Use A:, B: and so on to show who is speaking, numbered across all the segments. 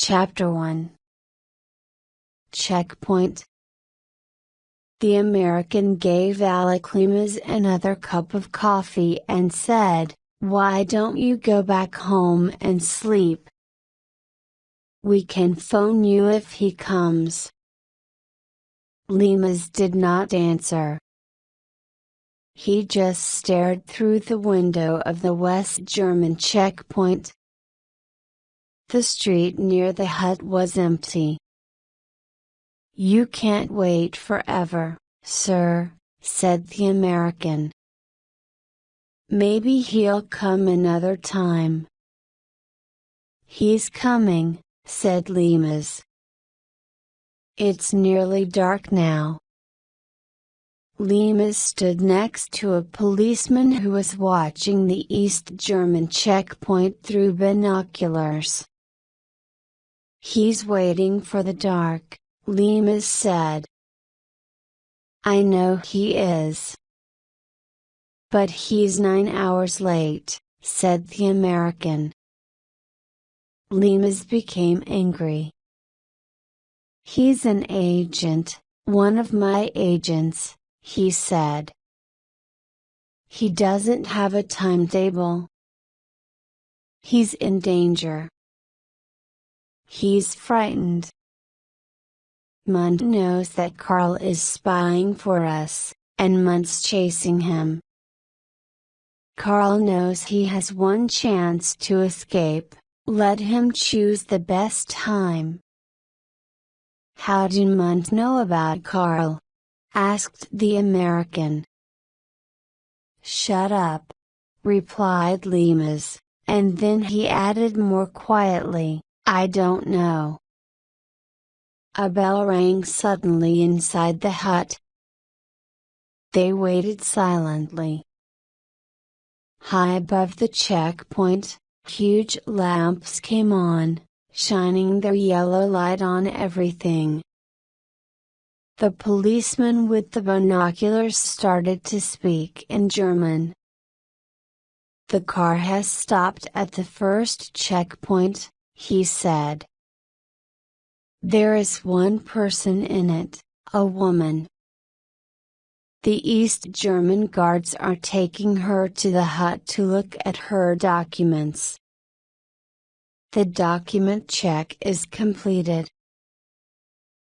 A: Chapter 1. Checkpoint. The American gave Limas another cup of coffee and said, "Why don't you go back home and sleep? We can phone you if he comes." Limas did not answer. He just stared through the window of the West German checkpoint. The street near the hut was empty. "You can't wait forever, sir," said the American. "Maybe he'll come another time." "He's coming," said Limas. "It's nearly dark now." Limas stood next to a policeman who was watching the East German checkpoint through binoculars. "He's waiting for the dark," Limas said. "I know he is." "But he's 9 hours late," said the American. Limas became angry. "He's an agent, one of my agents," he said. "He doesn't have a timetable. He's in danger. He's frightened. Mund knows that Karl is spying for us, and Mund's chasing him. Karl knows he has one chance to escape, let him choose the best time." "How do Mund know about Karl?" asked the American. "Shut up," replied Limas, and then he added more quietly, "I don't know." A bell rang suddenly inside the hut. They waited silently. High above the checkpoint, huge lamps came on, shining their yellow light on everything. The policeman with the binoculars started to speak in German. "The car has stopped at the first checkpoint," he said. "There is one person in it, a woman. The East German guards are taking her to the hut to look at her documents. The document check is completed.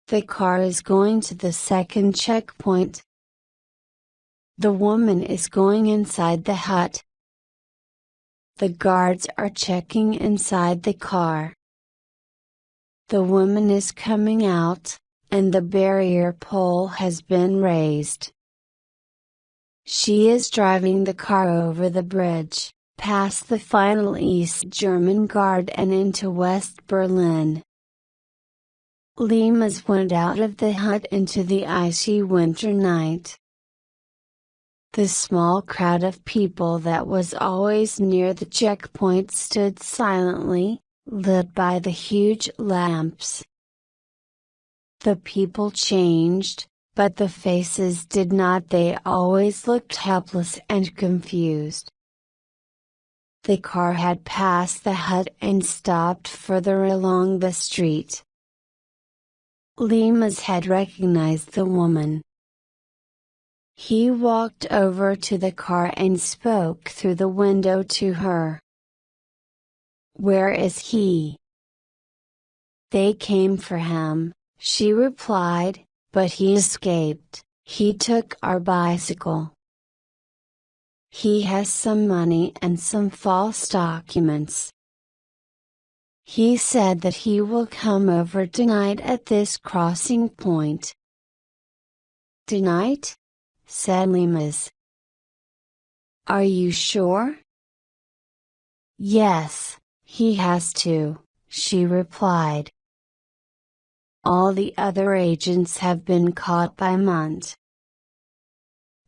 A: The car is going to the second checkpoint. The woman is going inside the hut. The guards are checking inside the car. The woman is coming out, and the barrier pole has been raised. She is driving the car over the bridge, past the final East German guard and into West Berlin." Limas went out of the hut into the icy winter night. The small crowd of people that was always near the checkpoint stood silently, lit by the huge lamps. The people changed, but the faces did not. They always looked helpless and confused. The car had passed the hut and stopped further along the street. Limas had recognized the woman. He walked over to the car and spoke through the window to her. "Where is he?" "They came for him," she replied, "but he escaped. He took our bicycle. He has some money and some false documents. He said that he will come over tonight at this crossing point." "Tonight?" said Limas. "Are you sure?" "Yes, he has to," she replied. "All the other agents have been caught by Mund.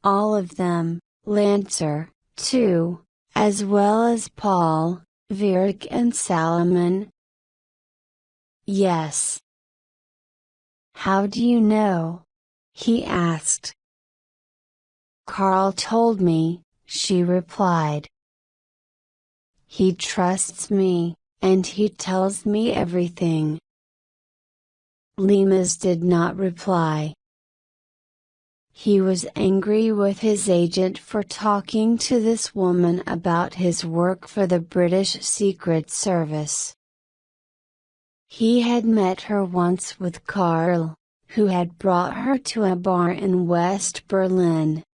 A: All of them, Lancer, too, as well as Paul, Vierick and Salomon." "Yes." "How do you know?" he asked. "Karl told me," she replied. "He trusts me," and he tells me everything." Lemus did not reply. He was angry with his agent for talking to this woman about his work for the British Secret Service. He had met her once with Karl, who had brought her to a bar in West Berlin.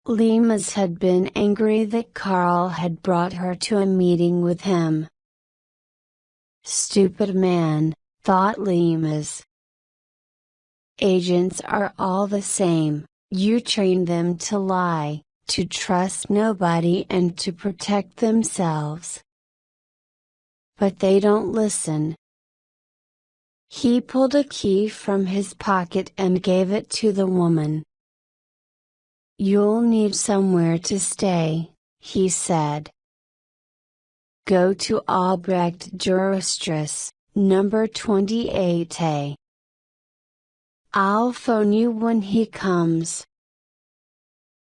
A: Lemus had been angry that Karl had brought her to a meeting with him. "Stupid man," thought Lemus. "Agents are all the same, you train them to lie, to trust nobody and to protect themselves. But they don't listen." He pulled a key from his pocket and gave it to the woman. "You'll need somewhere to stay," he said. "Go to Albrecht Jurastrasse, number 28A. I'll phone you when he comes."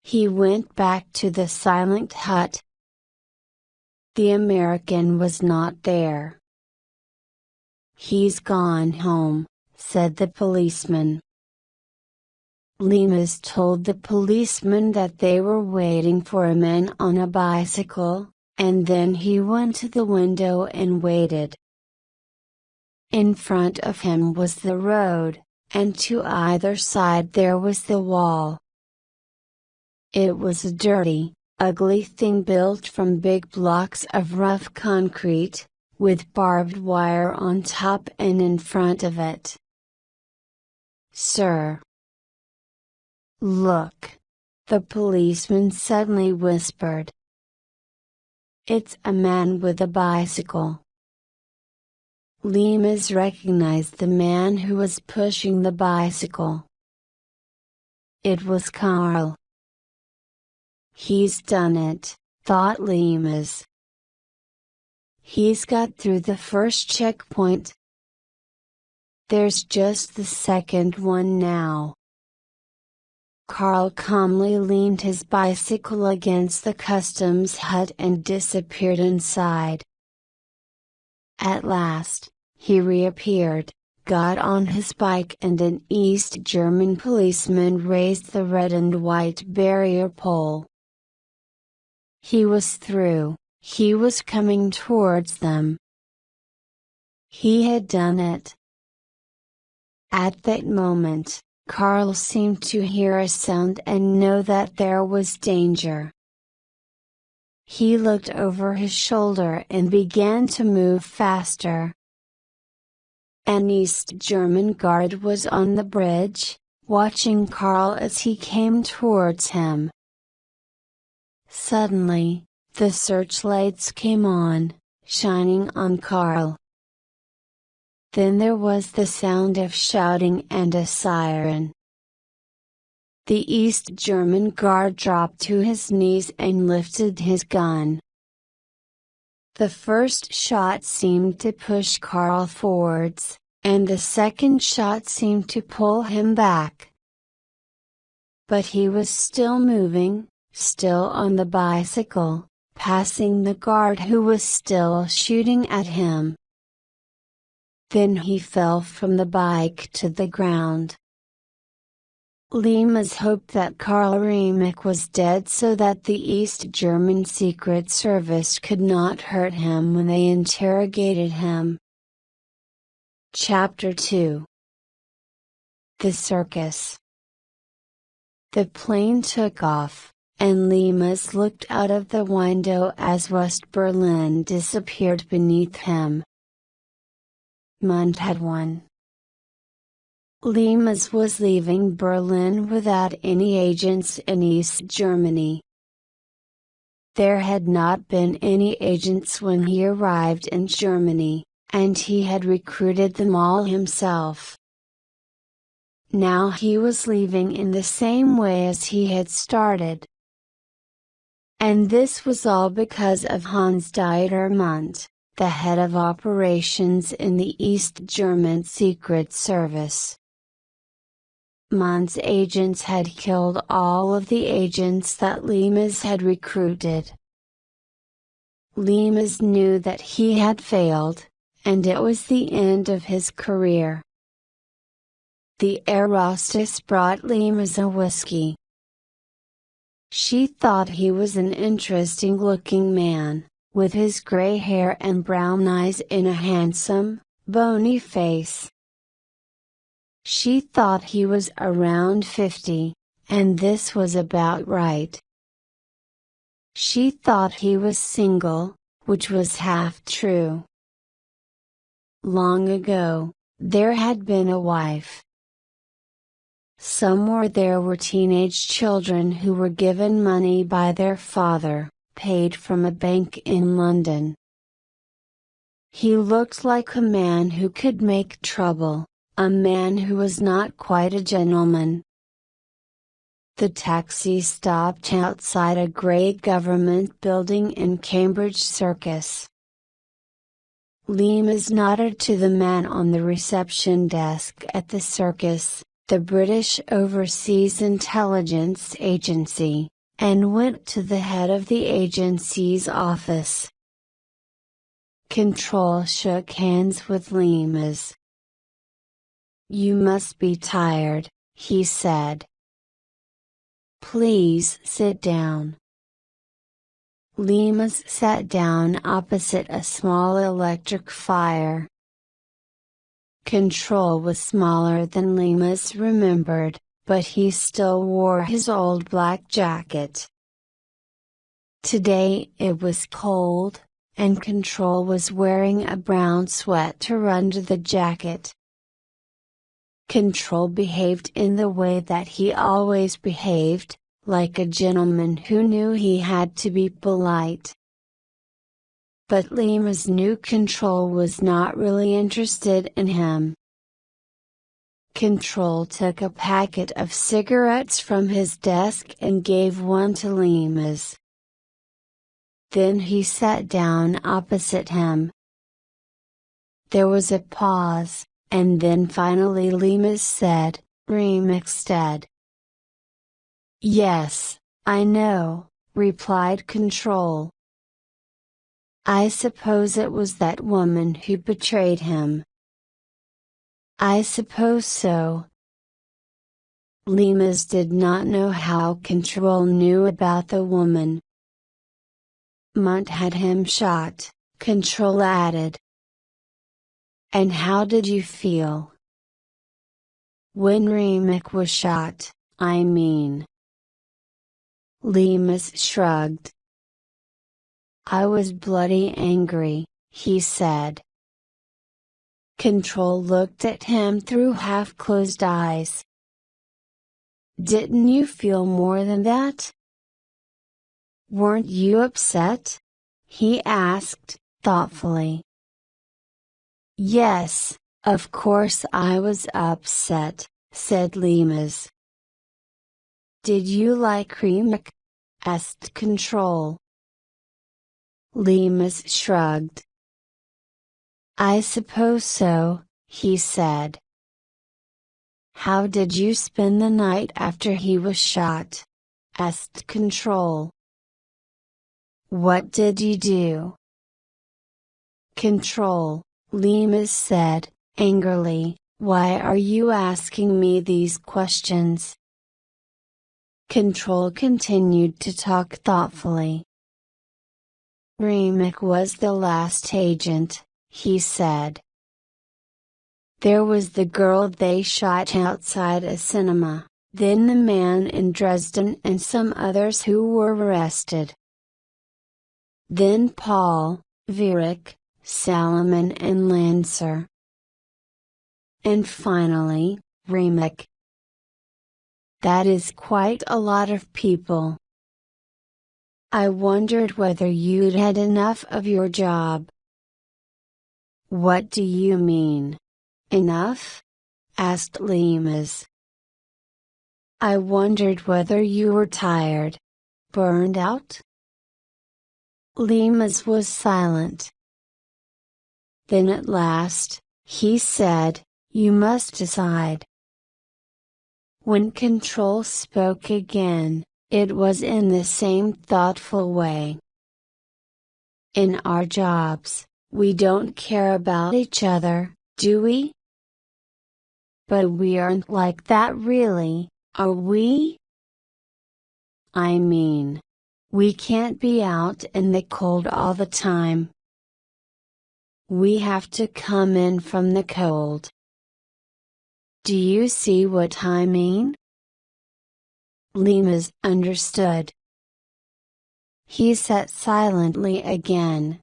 A: He went back to the silent hut. The American was not there. "He's gone home," said the policeman. Lemus told the policeman that they were waiting for a man on a bicycle, and then he went to the window and waited. In front of him was the road, and to either side there was the wall. It was a dirty, ugly thing built from big blocks of rough concrete, with barbed wire on top and in front of it. "Sir! Look!" the policeman suddenly whispered. "It's a man with a bicycle." Lemus recognized the man who was pushing the bicycle. It was Karl. "He's done it," thought Lemus. "He's got through the first checkpoint. There's just the second one now." Karl calmly leaned his bicycle against the customs hut and disappeared inside. At last, he reappeared, got on his bike, and an East German policeman raised the red and white barrier pole. He was through, he was coming towards them. He had done it. At that moment, Karl seemed to hear a sound and know that there was danger. He looked over his shoulder and began to move faster. An East German guard was on the bridge, watching Karl as he came towards him. Suddenly, the searchlights came on, shining on Karl. Then there was the sound of shouting and a siren. The East German guard dropped to his knees and lifted his gun. The first shot seemed to push Karl forwards, and the second shot seemed to pull him back. But he was still moving, still on the bicycle, passing the guard who was still shooting at him. Then he fell from the bike to the ground. Lemus hoped that Karl Riemek was dead so that the East German Secret Service could not hurt him when they interrogated him. Chapter 2. The Circus. The plane took off, and Lemus looked out of the window as West Berlin disappeared beneath him. Mund had won. Lemus was leaving Berlin without any agents in East Germany. There had not been any agents when he arrived in Germany, and he had recruited them all himself. Now he was leaving in the same way as he had started. And this was all because of Hans-Dieter Mund, the head of operations in the East German Secret Service. Mund's agents had killed all of the agents that Lemus had recruited. Lemus knew that he had failed, and it was the end of his career. The air hostess brought Lemus a whiskey. She thought he was an interesting-looking man, with his gray hair and brown eyes in a handsome, bony face. She thought he was around 50, and this was about right. She thought he was single, which was half true. Long ago, there had been a wife. Somewhere there were teenage children who were given money by their father, paid from a bank in London. He looked like a man who could make trouble, a man who was not quite a gentleman. The taxi stopped outside a grey government building in Cambridge Circus. Lemus nodded to the man on the reception desk at the circus, the British Overseas Intelligence Agency, and went to the head of the agency's office. Control shook hands with Lemus. "You must be tired," he said. "Please sit down." Lemus sat down opposite a small electric fire. Control was smaller than Lemus remembered, but he still wore his old black jacket. Today it was cold, and Control was wearing a brown sweater under the jacket. Control behaved in the way that he always behaved, like a gentleman who knew he had to be polite. But Lemus knew Control was not really interested in him. Control took a packet of cigarettes from his desk and gave one to Lemus. Then he sat down opposite him. There was a pause, and then finally Lemus said, "Remixed." "Yes, I know," replied Control. "I suppose it was that woman who betrayed him." "I suppose so." Lemus did not know how Control knew about the woman. "Munt had him shot," Control added. "And how did you feel?" "When Remick was shot, I mean." Lemus shrugged. "I was bloody angry," he said. Control looked at him through half-closed eyes. "Didn't you feel more than that? Weren't you upset?" he asked, thoughtfully. "Yes, of course I was upset," said Lemus. "Did you like Remick?" asked Control. Lemus shrugged. "I suppose so," he said. "How did you spend the night after he was shot?" asked Control. "What did you do?" "Control," Lemus said, angrily, "why are you asking me these questions?" Control continued to talk thoughtfully. "Remick was the last agent," he said. "There was the girl they shot outside a cinema, then the man in Dresden and some others who were arrested. Then Paul, Viereck, Salomon and Lancer. And finally, Remick. That is quite a lot of people. I wondered whether you'd had enough of your job." "What do you mean? Enough?" asked Lemus. "I wondered whether you were tired. Burned out?" Lemus was silent. Then at last, he said, "You must decide." When Control spoke again, it was in the same thoughtful way. In our jobs, we don't care about each other, do we? But we aren't like that really, are we? I mean, we can't be out in the cold all the time. We have to come in from the cold. Do you see what I mean? Limas understood. He sat silently again.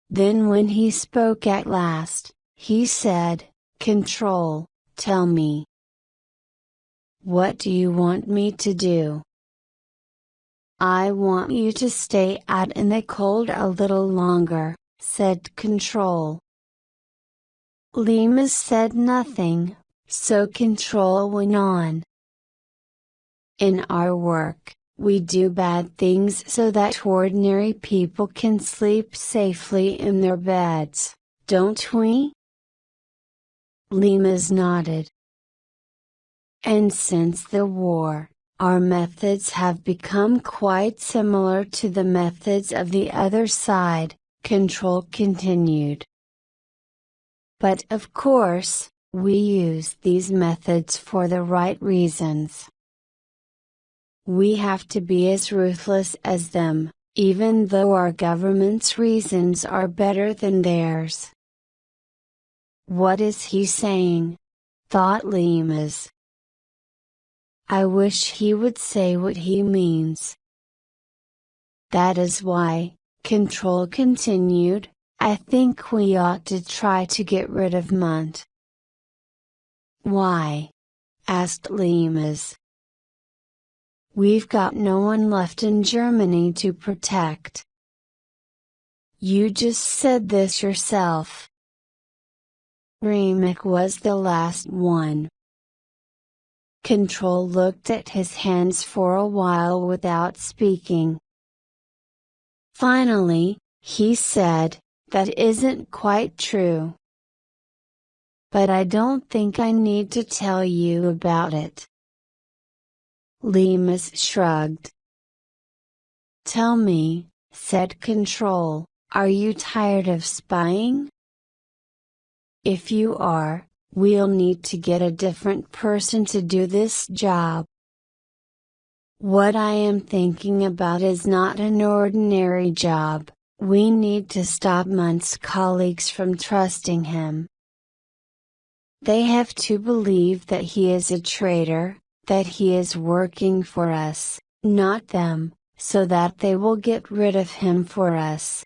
A: Then when he spoke at last, he said, "Control, tell me. What do you want me to do?" "I want you to stay out in the cold a little longer," said Control. Limas said nothing, so Control went on. "In our work, we do bad things so that ordinary people can sleep safely in their beds, don't we?" Limas nodded. "And since the war, our methods have become quite similar to the methods of the other side," Control continued. "But of course, we use these methods for the right reasons. We have to be as ruthless as them, even though our government's reasons are better than theirs." "What is he saying?" thought Limas. "I wish he would say what he means." "That is why," Control continued, "I think we ought to try to get rid of Munt." "Why?" asked Limas. "We've got no one left in Germany to protect." "You just said this yourself." "Remek was the last one." Control looked at his hands for a while without speaking. Finally, he said, "That isn't quite true. But I don't think I need to tell you about it." Limas shrugged. "Tell me," said Control, "are you tired of spying? If you are, we'll need to get a different person to do this job." "What I am thinking about is not an ordinary job. We need to stop Munt's colleagues from trusting him. They have to believe that he is a traitor, that he is working for us, not them, so that they will get rid of him for us."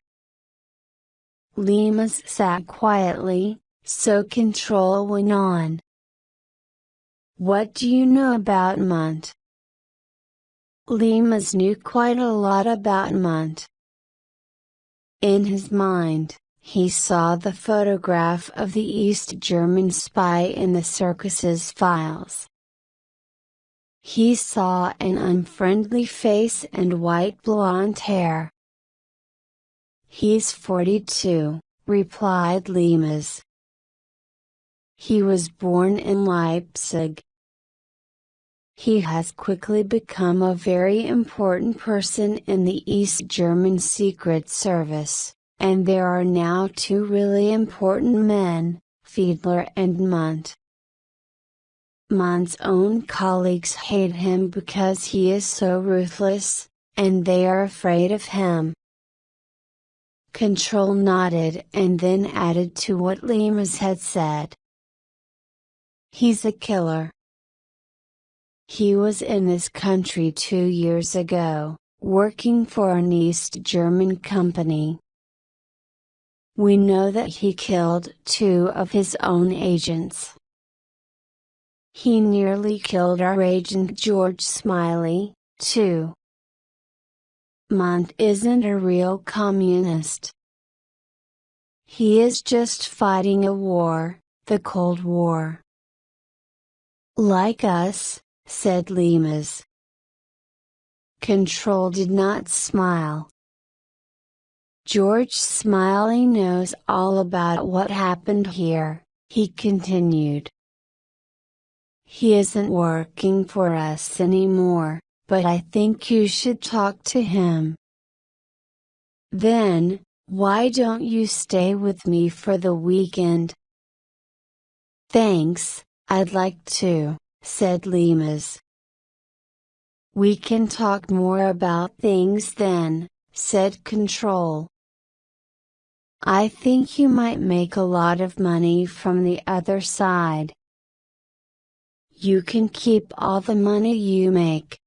A: Limas sat quietly, so Control went on. "What do you know about Munt?" Limas knew quite a lot about Munt. In his mind, he saw the photograph of the East German spy in the circus's files. He saw an unfriendly face and white blonde hair. "He's 42, replied Limas. "He was born in Leipzig. He has quickly become a very important person in the East German Secret Service, and there are now two really important men, Fiedler and Munt. Munt's own colleagues hate him because he is so ruthless, and they are afraid of him." Control nodded and then added to what Limas had said. "He's a killer. He was in this country 2 years ago, working for an East German company. We know that he killed 2 of his own agents. He nearly killed our agent George Smiley, too. Munt isn't a real communist. He is just fighting a war, the Cold War." "Like us," said Limas. Control did not smile. "George Smiley knows all about what happened here," he continued. "He isn't working for us anymore, but I think you should talk to him." Then, why don't you stay with me for the weekend? Thanks, I'd like to, said Limas. We can talk more about things then, said Control. I think you might make a lot of money from the other side. You can keep all the money you make.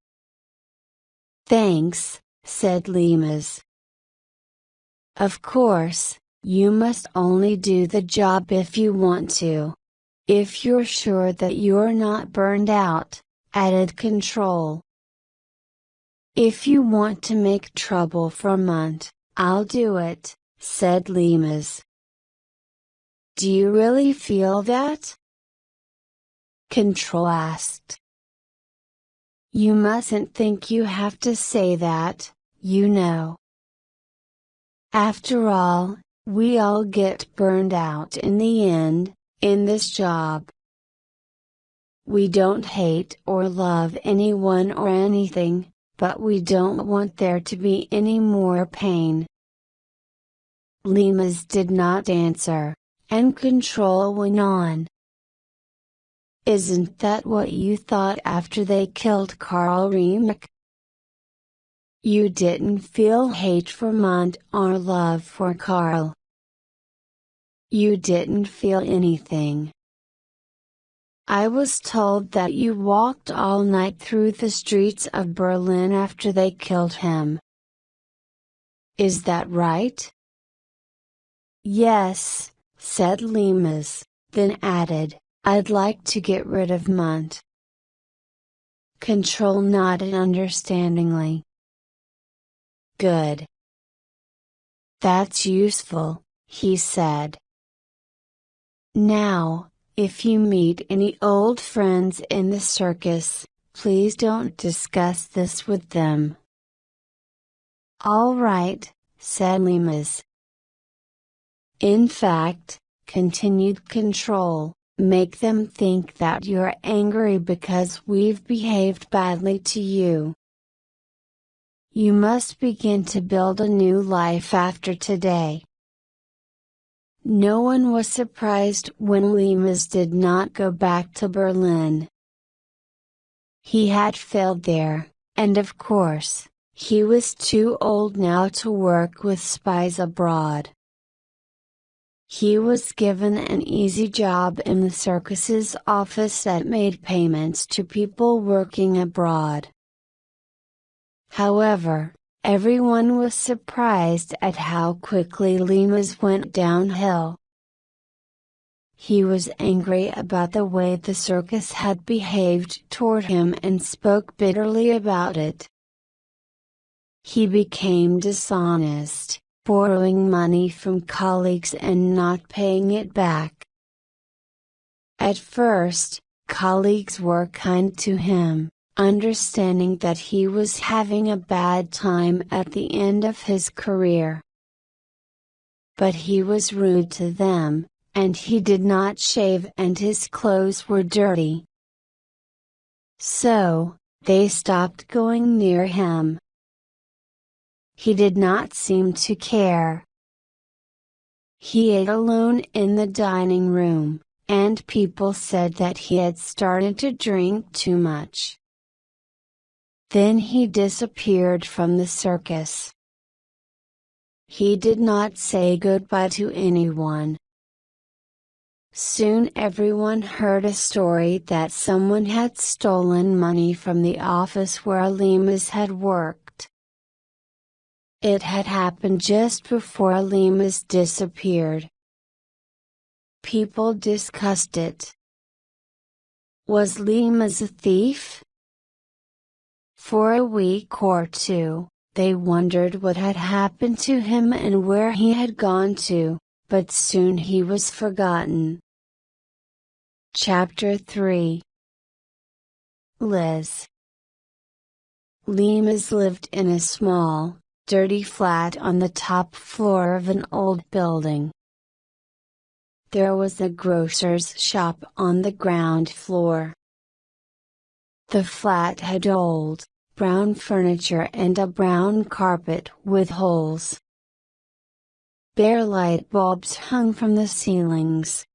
A: Thanks, said Limas. Of course, you must only do the job if you want to. If you're sure that you're not burned out, added Control. If you want to make trouble for a month, I'll do it, said Limas. Do you really feel that? Control asked. You mustn't think you have to say that, you know. After all, we all get burned out in the end, in this job. We don't hate or love anyone or anything, but we don't want there to be any more pain. Limas did not answer, and Control went on. Isn't that what you thought after they killed Karl Remek? You didn't feel hate for Mont or love for Karl. You didn't feel anything. I was told that you walked all night through the streets of Berlin after they killed him. Is that right? Yes, said Limas, then added, I'd like to get rid of Mont. Control nodded understandingly. Good. That's useful, he said. Now, if you meet any old friends in the circus, please don't discuss this with them. All right, said Limas. In fact, continued Control, make them think that you're angry because we've behaved badly to you. You must begin to build a new life after today. No one was surprised when Limas did not go back to Berlin. He had failed there, and of course, he was too old now to work with spies abroad. He was given an easy job in the circus's office that made payments to people working abroad. However, everyone was surprised at how quickly Limas went downhill. He was angry about the way the circus had behaved toward him and spoke bitterly about it. He became dishonest, borrowing money from colleagues and not paying it back. At first, colleagues were kind to him, understanding that he was having a bad time at the end of his career. But he was rude to them, and he did not shave and his clothes were dirty. So, they stopped going near him. He did not seem to care. He ate alone in the dining room, and people said that he had started to drink too much. Then he disappeared from the circus. He did not say goodbye to anyone. Soon everyone heard a story that someone had stolen money from the office where Limas had worked. It had happened just before Limas disappeared. People discussed it. Was Limas a thief? For a week or two, they wondered what had happened to him and where he had gone to, but soon he was forgotten. Chapter 3. Liz. Limas lived in a small, dirty flat on the top floor of an old building. There was a grocer's shop on the ground floor. The flat had old, brown furniture and a brown carpet with holes. Bare light bulbs hung from the ceilings.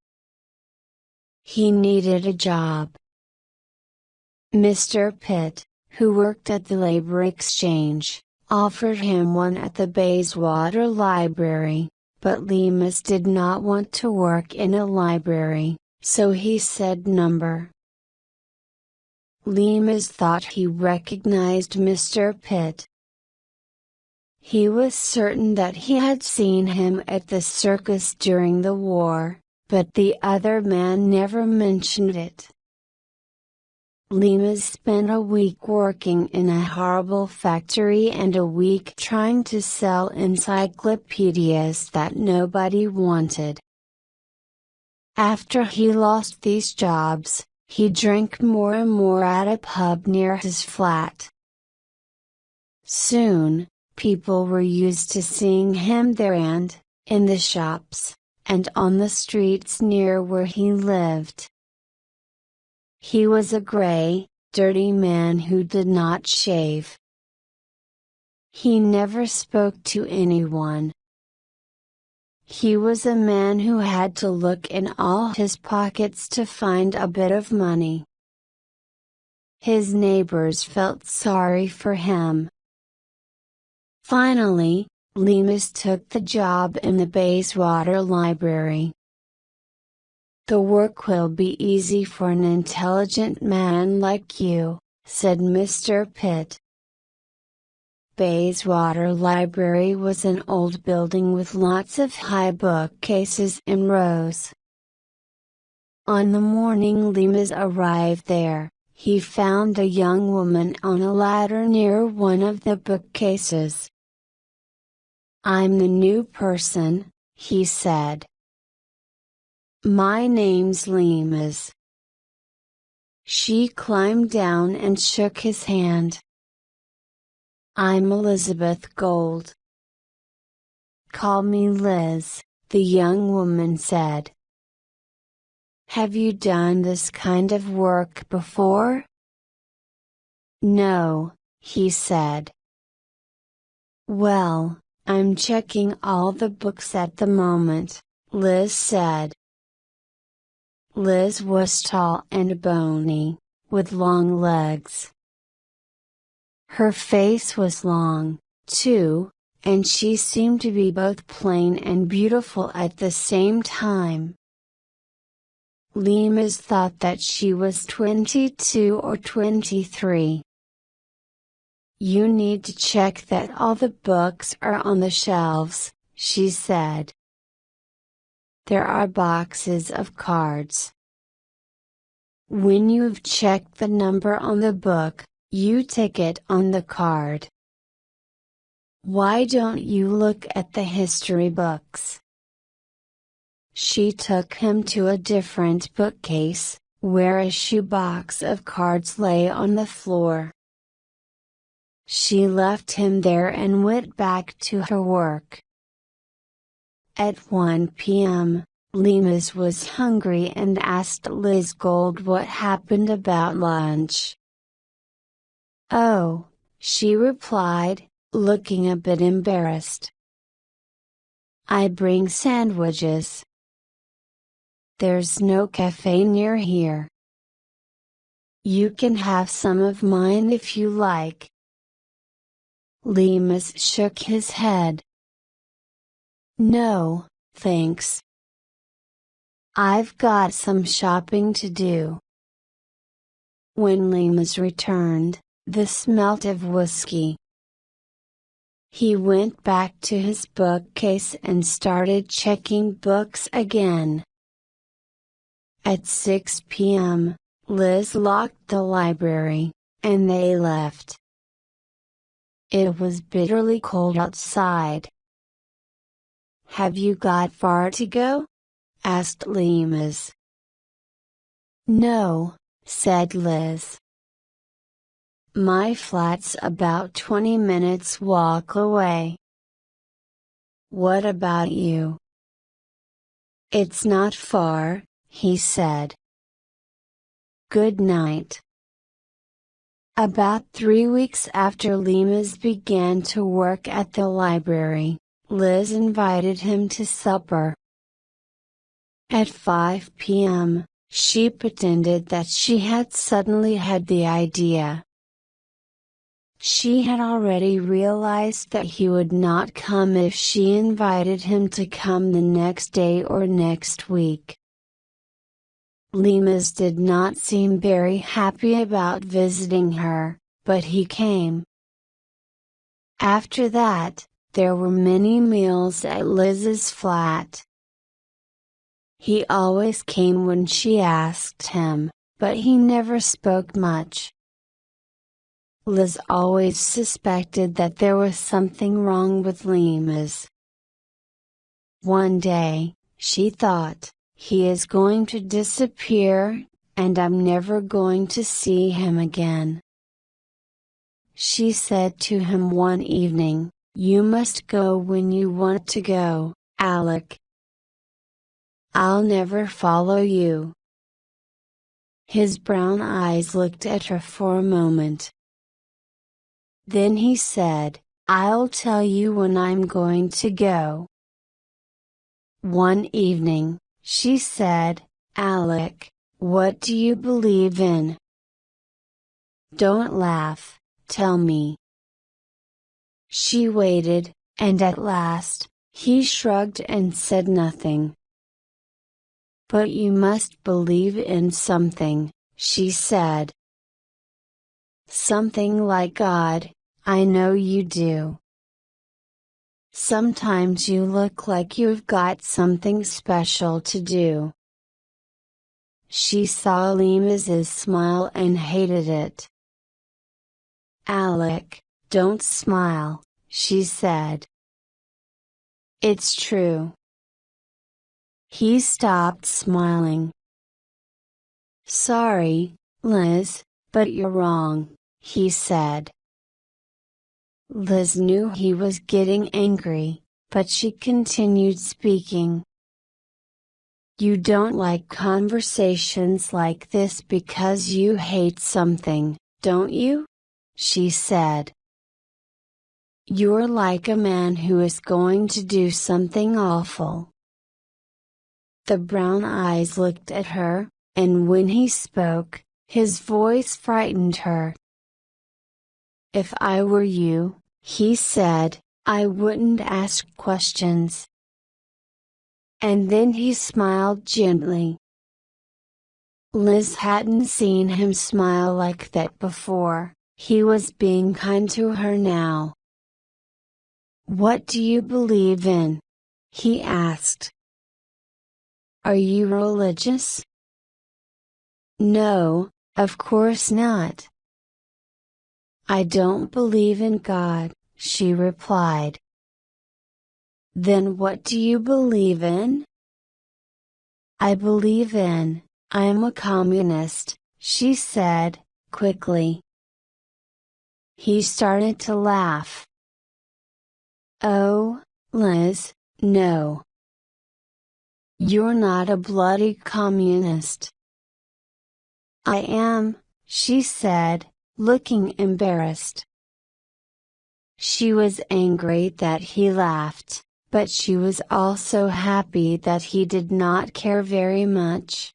A: He needed a job. Mr. Pitt, who worked at the labor exchange, offered him one at the Bayswater Library, but Lemus did not want to work in a library, so he said number. Lemus thought he recognized Mr. Pitt. He was certain that he had seen him at the circus during the war, but the other man never mentioned it. Lemus spent a week working in a horrible factory and a week trying to sell encyclopedias that nobody wanted. After he lost these jobs, he drank more and more at a pub near his flat. Soon, people were used to seeing him there and, in the shops, and on the streets near where he lived. He was a gray, dirty man who did not shave. He never spoke to anyone. He was a man who had to look in all his pockets to find a bit of money. His neighbors felt sorry for him. Finally, Lemus took the job in the Bayswater Library. "The work will be easy for an intelligent man like you," said Mr. Pitt. Bayswater Library was an old building with lots of high bookcases in rows. On the morning Lemus arrived there, he found a young woman on a ladder near one of the bookcases. "I'm the new person," he said. "My name's Lemus." She climbed down and shook his hand. "I'm Elizabeth Gold." "Call me Liz," the young woman said. "Have you done this kind of work before?" "No," he said. "Well, I'm checking all the books at the moment," Liz said. Liz was tall and bony, with long legs. Her face was long, too, and she seemed to be both plain and beautiful at the same time. Lemus thought that she was 22 or 23. "You need to check that all the books are on the shelves," she said. "There are boxes of cards. When you've checked the number on the book, you tick it on the card. Why don't you look at the history books?" She took him to a different bookcase, where a shoebox of cards lay on the floor. She left him there and went back to her work. At 1 p.m., Lemus was hungry and asked Liz Gold what happened about lunch. "Oh," she replied, looking a bit embarrassed. "I bring sandwiches. There's no cafe near here. You can have some of mine if you like." Lemus shook his head. "No, thanks. I've got some shopping to do." When Lemus returned, the smell of whiskey. He went back to his bookcase and started checking books again. At 6 p.m., Liz locked the library, and they left. It was bitterly cold outside. "Have you got far to go?" asked Lemus. "No," said Liz. "My flat's about 20 minutes walk away." "What about you?" "It's not far," he said. "Good night." About 3 weeks after Lemus began to work at the library, Liz invited him to supper. At 5 p.m., she pretended that she had suddenly had the idea. She had already realized that he would not come if she invited him to come the next day or next week. Liz did not seem very happy about visiting her, but he came. After that, there were many meals at Liz's flat. He always came when she asked him, but he never spoke much. Liz always suspected that there was something wrong with Liz. One day, she thought, he is going to disappear, and I'm never going to see him again. She said to him one evening, "You must go when you want to go, Alec. I'll never follow you." His brown eyes looked at her for a moment. Then he said, "I'll tell you when I'm going to go." One evening, she said, "Alec, what do you believe in? Don't laugh, tell me." She waited, and at last, he shrugged and said nothing. "But you must believe in something," she said. "Something like God, I know you do. Sometimes you look like you've got something special to do." She saw Liz's smile and hated it. "Alec, don't smile," she said. "It's true." He stopped smiling. "Sorry, Liz, but you're wrong," he said. Liz knew he was getting angry, but she continued speaking. "You don't like conversations like this because you hate something, don't you?" she said. "You're like a man who is going to do something awful." The brown eyes looked at her, and when he spoke, his voice frightened her. "If I were you," he said, "I wouldn't ask questions." And then he smiled gently. Liz hadn't seen him smile like that before. He was being kind to her now. "What do you believe in?" he asked. "Are you religious?" "No, of course not." "I don't believe in God," she replied. "Then what do you believe in?" "I I'm a communist," she said, quickly. He started to laugh. "Oh, Liz, no. You're not a bloody communist." "I am," she said, looking embarrassed. She was angry that he laughed, but she was also happy that he did not care very much.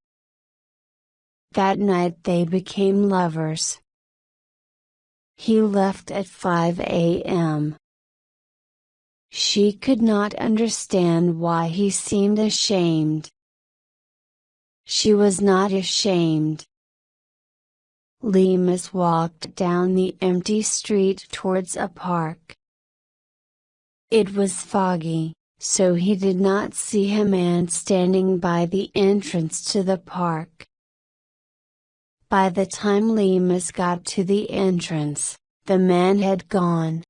A: That night they became lovers. He left at 5 a.m. She could not understand why he seemed ashamed. She was not ashamed. Liz walked down the empty street towards a park. It was foggy, so he did not see a man standing by the entrance to the park. By the time Liz got to the entrance, the man had gone.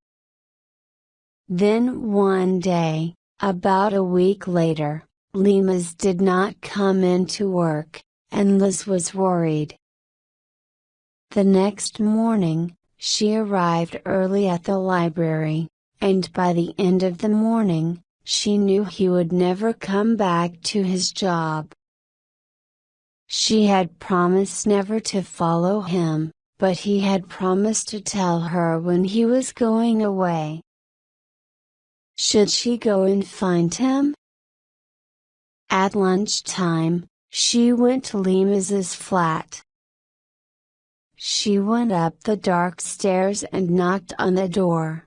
A: Then one day, about a week later, Liz did not come into work, and Liz was worried. The next morning, she arrived early at the library, and by the end of the morning, she knew he would never come back to his job. She had promised never to follow him, but he had promised to tell her when he was going away. Should she go and find him? At lunchtime, she went to Lima's flat. She went up the dark stairs and knocked on the door.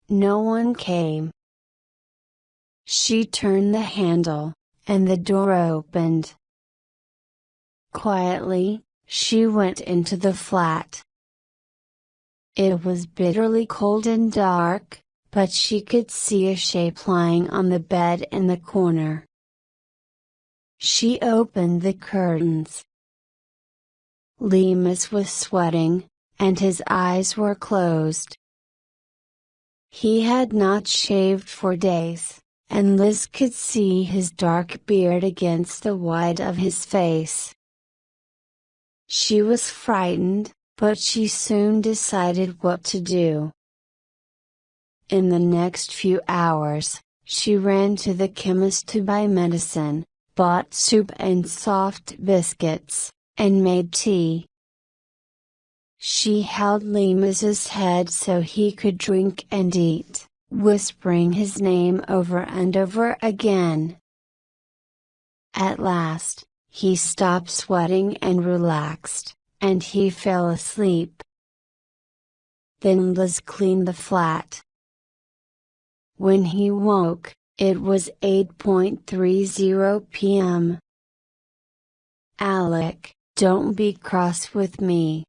A: No one came. She turned the handle, and the door opened. Quietly, she went into the flat. It was bitterly cold and dark, but she could see a shape lying on the bed in the corner. She opened the curtains. Limas was sweating, and his eyes were closed. He had not shaved for days, and Liz could see his dark beard against the white of his face. She was frightened, but she soon decided what to do. In the next few hours, she ran to the chemist to buy medicine, bought soup and soft biscuits, and made tea. She held Limas's head so he could drink and eat, whispering his name over and over again. At last, he stopped sweating and relaxed, and he fell asleep. Then Liz cleaned the flat. When he woke, it was 8:30 p.m. "Alec, don't be cross with me.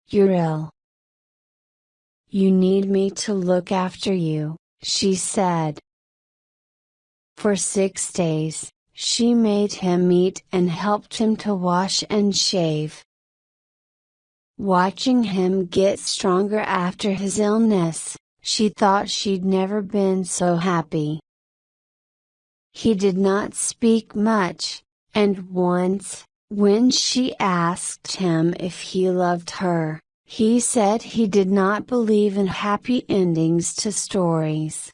A: You're ill. You need me to look after you," she said. For 6 days, she made him eat and helped him to wash and shave. Watching him get stronger after his illness, she thought she'd never been so happy. He did not speak much, and once, when she asked him if he loved her, he said he did not believe in happy endings to stories.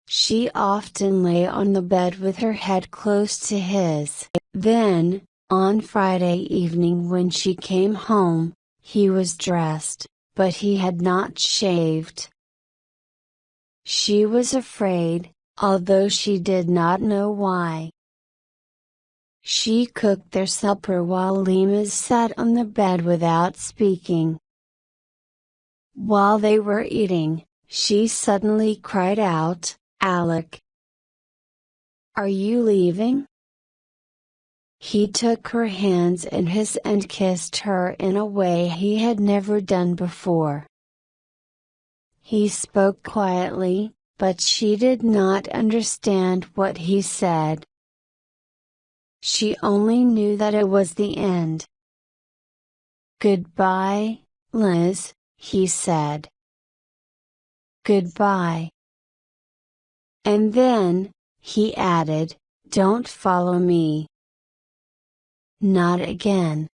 A: She often lay on the bed with her head close to his. Then, on Friday evening when she came home, he was dressed, but he had not shaved. She was afraid, although she did not know why. She cooked their supper while Limas sat on the bed without speaking. While they were eating, she suddenly cried out, "Alec! Are you leaving?" He took her hands in his and kissed her in a way he had never done before. He spoke quietly, but she did not understand what he said. She only knew that it was the end. "Goodbye, Liz," he said. "Goodbye." And then, he added, "Don't follow me." "Not again."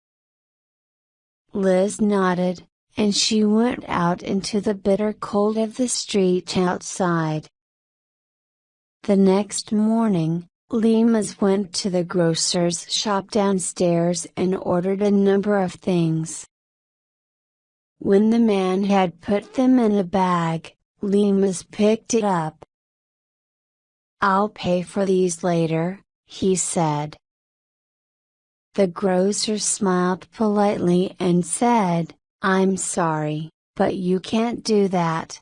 A: Liz nodded, and she went out into the bitter cold of the street outside. The next morning, Limas went to the grocer's shop downstairs and ordered a number of things. When the man had put them in a bag, Limas picked it up. "I'll pay for these later," he said. The grocer smiled politely and said, "I'm sorry, but you can't do that."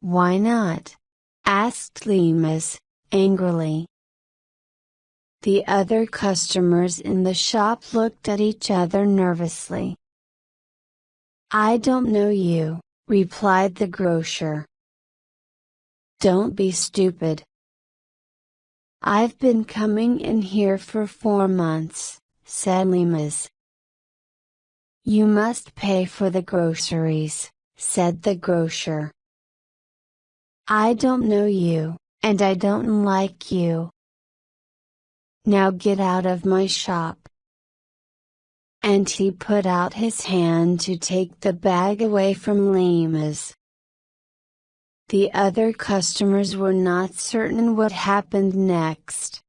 A: "Why not?" asked Limas, angrily. The other customers in the shop looked at each other nervously. "I don't know you," replied the grocer. "Don't be stupid. I've been coming in here for 4 months, said Limas. "You must pay for the groceries," said the grocer. "I don't know you, and I don't like you. Now get out of my shop." And he put out his hand to take the bag away from Limas. The other customers were not certain what happened next.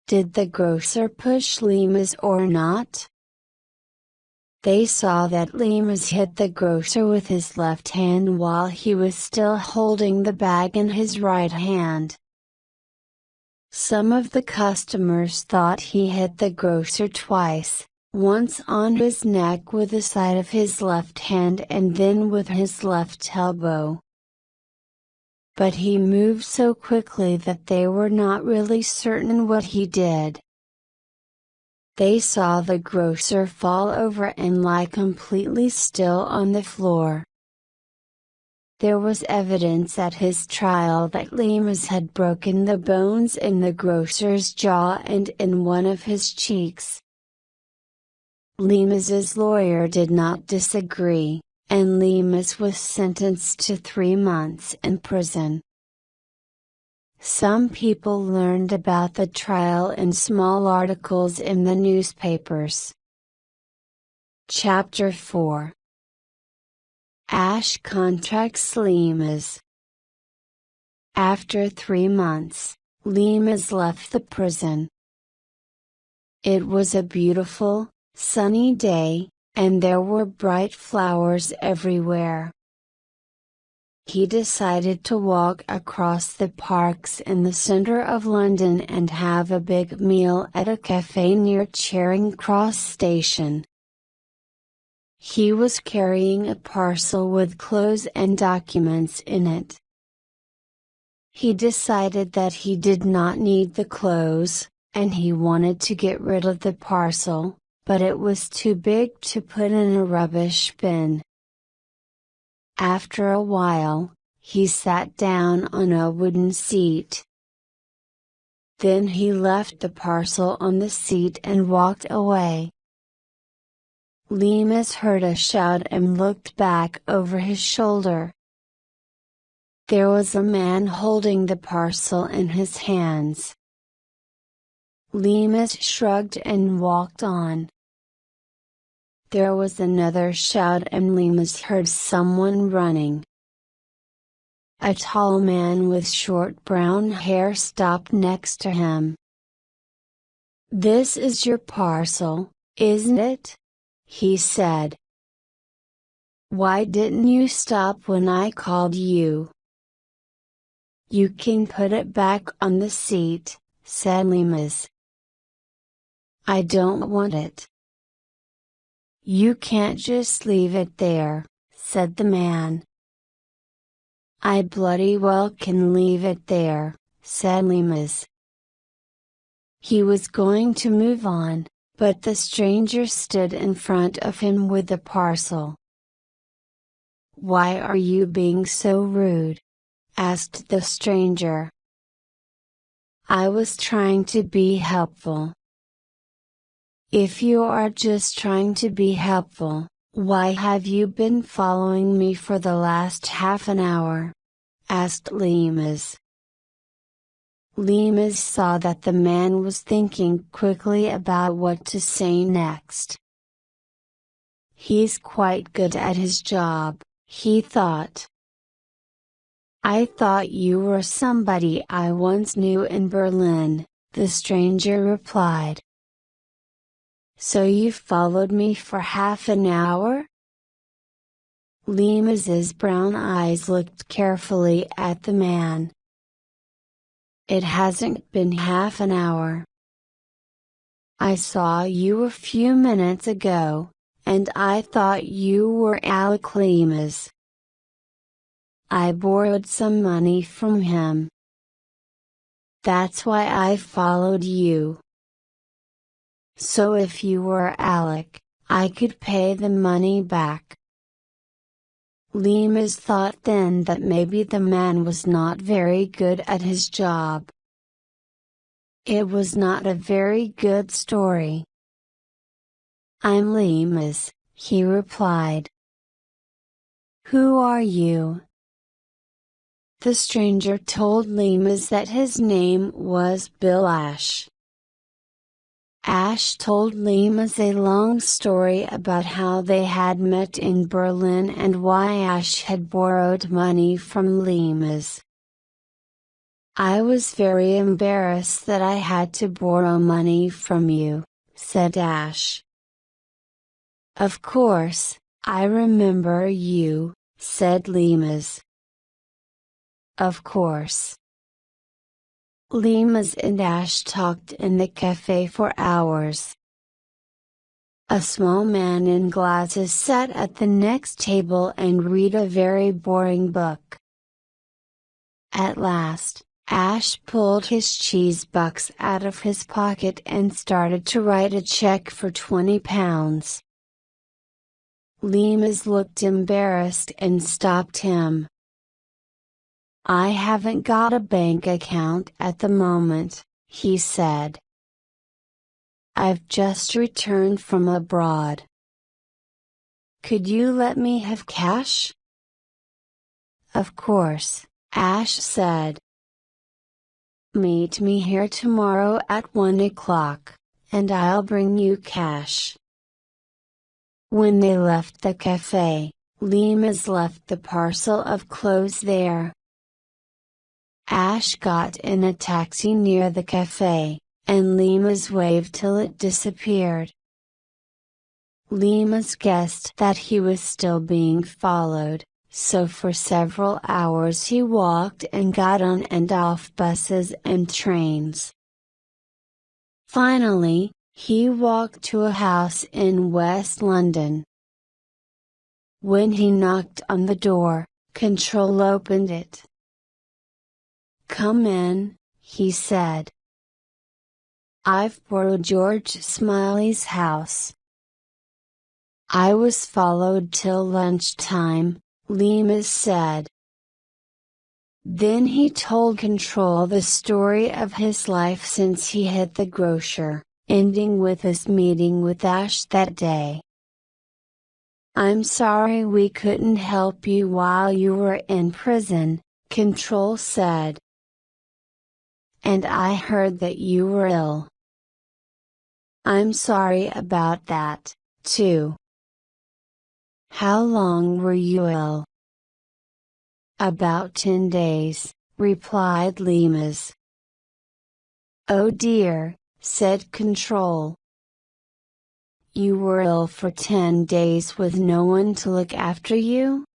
A: Did the grocer push Limas or not? They saw that Lemus hit the grocer with his left hand while he was still holding the bag in his right hand. Some of the customers thought he hit the grocer twice, once on his neck with the side of his left hand and then with his left elbow. But he moved so quickly that they were not really certain what he did. They saw the grocer fall over and lie completely still on the floor. There was evidence at his trial that Lemus had broken the bones in the grocer's jaw and in one of his cheeks. Lemus's lawyer did not disagree, and Lemus was sentenced to 3 months in prison. Some people learned about the trial in small articles in the newspapers. Chapter 4. Ash contracts Lemus. After 3 months, Lemus left the prison. It was a beautiful, sunny day, and there were bright flowers everywhere. He decided to walk across the parks in the center of London and have a big meal at a cafe near Charing Cross Station. He was carrying a parcel with clothes and documents in it. He decided that he did not need the clothes, and he wanted to get rid of the parcel, but it was too big to put in a rubbish bin. After a while, he sat down on a wooden seat. Then he left the parcel on the seat and walked away. Lemus heard a shout and looked back over his shoulder. There was a man holding the parcel in his hands. Lemus shrugged and walked on. There was another shout and Lemus heard someone running. A tall man with short brown hair stopped next to him. "This is your parcel, isn't it?" he said. "Why didn't you stop when I called you?" "You can put it back on the seat," said Lemus. "I don't want it." "You can't just leave it there," said the man. "I bloody well can leave it there," said Lemus. He was going to move on, but the stranger stood in front of him with the parcel. "Why are you being so rude?" asked the stranger. "I was trying to be helpful." "If you are just trying to be helpful, why have you been following me for the last half an hour?" asked Lemus. Lemus saw that the man was thinking quickly about what to say next. "He's quite good at his job," he thought. "I thought you were somebody I once knew in Berlin," the stranger replied. "So you followed me for half an hour?" Lemus's brown eyes looked carefully at the man. "It hasn't been half an hour. I saw you a few minutes ago, and I thought you were Alec Lemus. I borrowed some money from him. That's why I followed you. So if you were Alec, I could pay the money back." Lemus thought then that maybe the man was not very good at his job. It was not a very good story. "I'm Lemus," he replied. "Who are you?" The stranger told Lemus that his name was Bill Ash. Ash told Lemus a long story about how they had met in Berlin and why Ash had borrowed money from Lemus. "I was very embarrassed that I had to borrow money from you," said Ash. Of course, I remember you, said Limas. Of course. Limas and Ash talked in the cafe for hours. A small man in glasses sat at the next table and read a very boring book. At last, Ash pulled his cheese box out of his pocket and started to write a check for £20. Limas looked embarrassed and stopped him. I haven't got a bank account at the moment, he said. I've just returned from abroad. Could you let me have cash? Of course, Ash said. Meet me here tomorrow at 1 o'clock, and I'll bring you cash. When they left the cafe, Limas left the parcel of clothes there. Ash got in a taxi near the cafe, and Limas waved till it disappeared. Limas guessed that he was still being followed, so for several hours he walked and got on and off buses and trains. Finally, he walked to a house in West London. When he knocked on the door, Control opened it. Come in, he said. I've borrowed George Smiley's house. I was followed till lunchtime, Limas said. Then he told Control the story of his life since he hit the grocer, ending with his meeting with Ash that day. I'm sorry we couldn't help you while you were in prison, Control said. And I heard that you were ill. I'm sorry about that, too. How long were you ill? About 10 days, replied Limas. Oh dear, said Control. You were ill for 10 days with no one to look after you?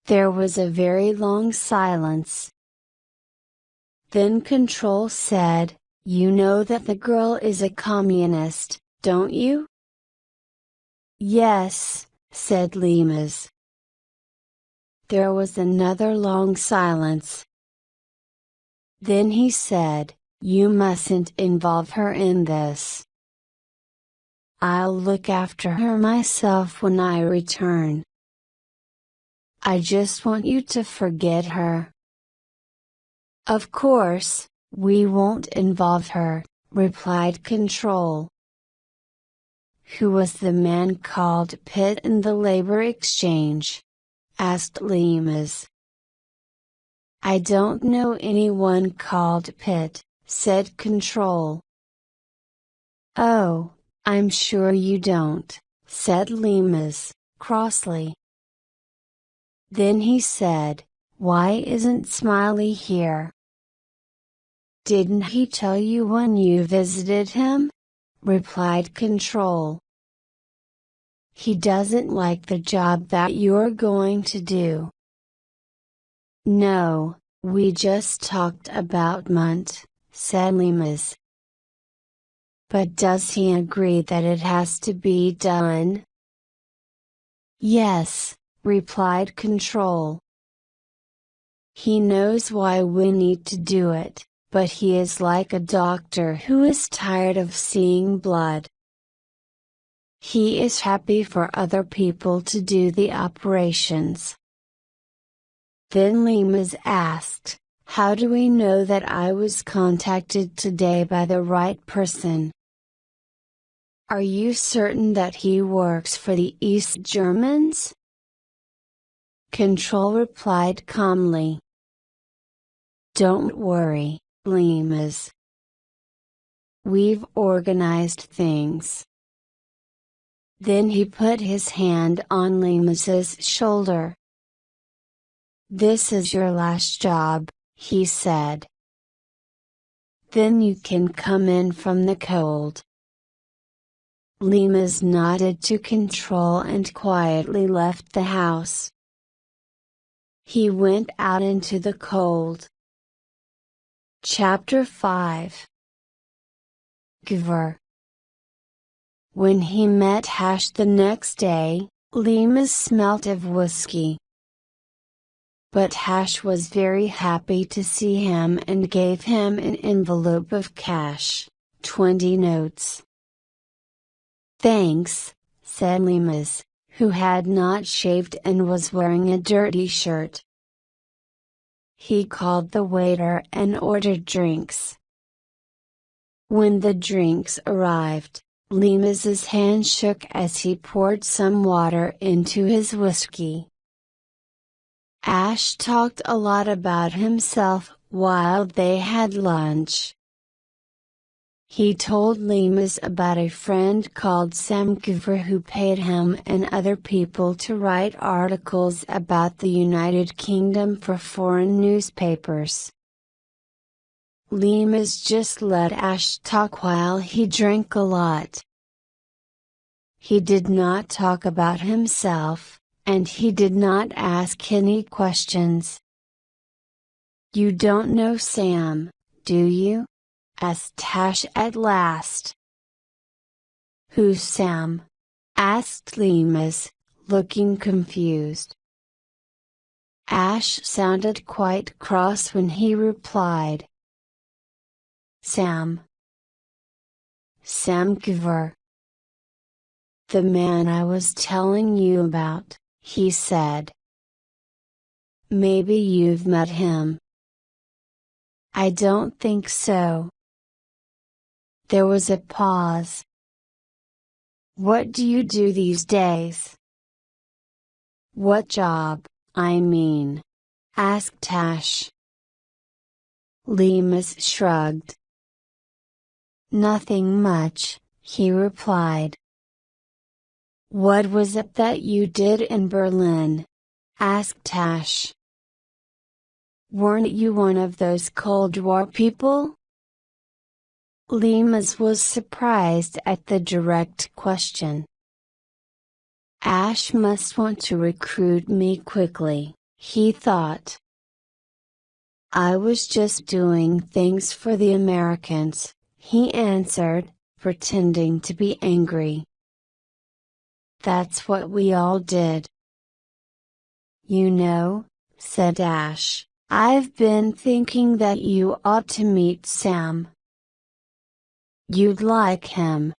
A: There was a very long silence. Then Control said, You know that the girl is a communist, don't you? Yes, said Limas. There was another long silence. Then he said, You mustn't involve her in this. I'll look after her myself when I return. I just want you to forget her. Of course, we won't involve her, replied Control. Who was the man called Pitt in the labor exchange? Asked Limas. I don't know anyone called Pitt, said Control. Oh, I'm sure you don't, said Limas, crossly. Then he said, Why isn't Smiley here? Didn't he tell you when you visited him? Replied Control. He doesn't like the job that you're going to do. No, we just talked about Munt, said Limas. But does he agree that it has to be done? Yes, replied Control. He knows why we need to do it, but he is like a doctor who is tired of seeing blood. He is happy for other people to do the operations. Then Limas asked, How do we know that I was contacted today by the right person? Are you certain that he works for the East Germans? Control replied calmly. Don't worry, Limas. We've organized things. Then he put his hand on Limas's shoulder. This is your last job, he said. Then you can come in from the cold. Limas nodded to control and quietly left the house. He went out into the cold. Chapter 5. Giver. When he met Hash the next day, Limas smelt of whiskey. But Hash was very happy to see him and gave him an envelope of cash, 20 notes. "Thanks," said Limas, who had not shaved and was wearing a dirty shirt. He called the waiter and ordered drinks. When the drinks arrived, Limas's hand shook as he poured some water into his whiskey. Ash talked a lot about himself while they had lunch. He told Limas about a friend called Sam Giver who paid him and other people to write articles about the United Kingdom for foreign newspapers. Limas just let Ash talk while he drank a lot. He did not talk about himself, and he did not ask any questions. "You don't know Sam, do you?" asked Ash at last. "Who's Sam?" asked Limas, looking confused. Ash sounded quite cross when he replied. "Sam. Sam Giver. The man I was telling you about," he said. "Maybe you've met him." "I don't think so." There was a pause. "What do you do these days?" "What job, I mean?" asked Ash. Limas shrugged. "Nothing much," he replied. "What was it that you did in Berlin?" asked Ash. "Weren't you one of those Cold War people?" Limas was surprised at the direct question. Ash must want to recruit me quickly, he thought. "I was just doing things for the Americans," he answered, pretending to be angry. "That's what we all did." "You know," said Ash, "I've been thinking that you ought to meet Sam. You'd like him."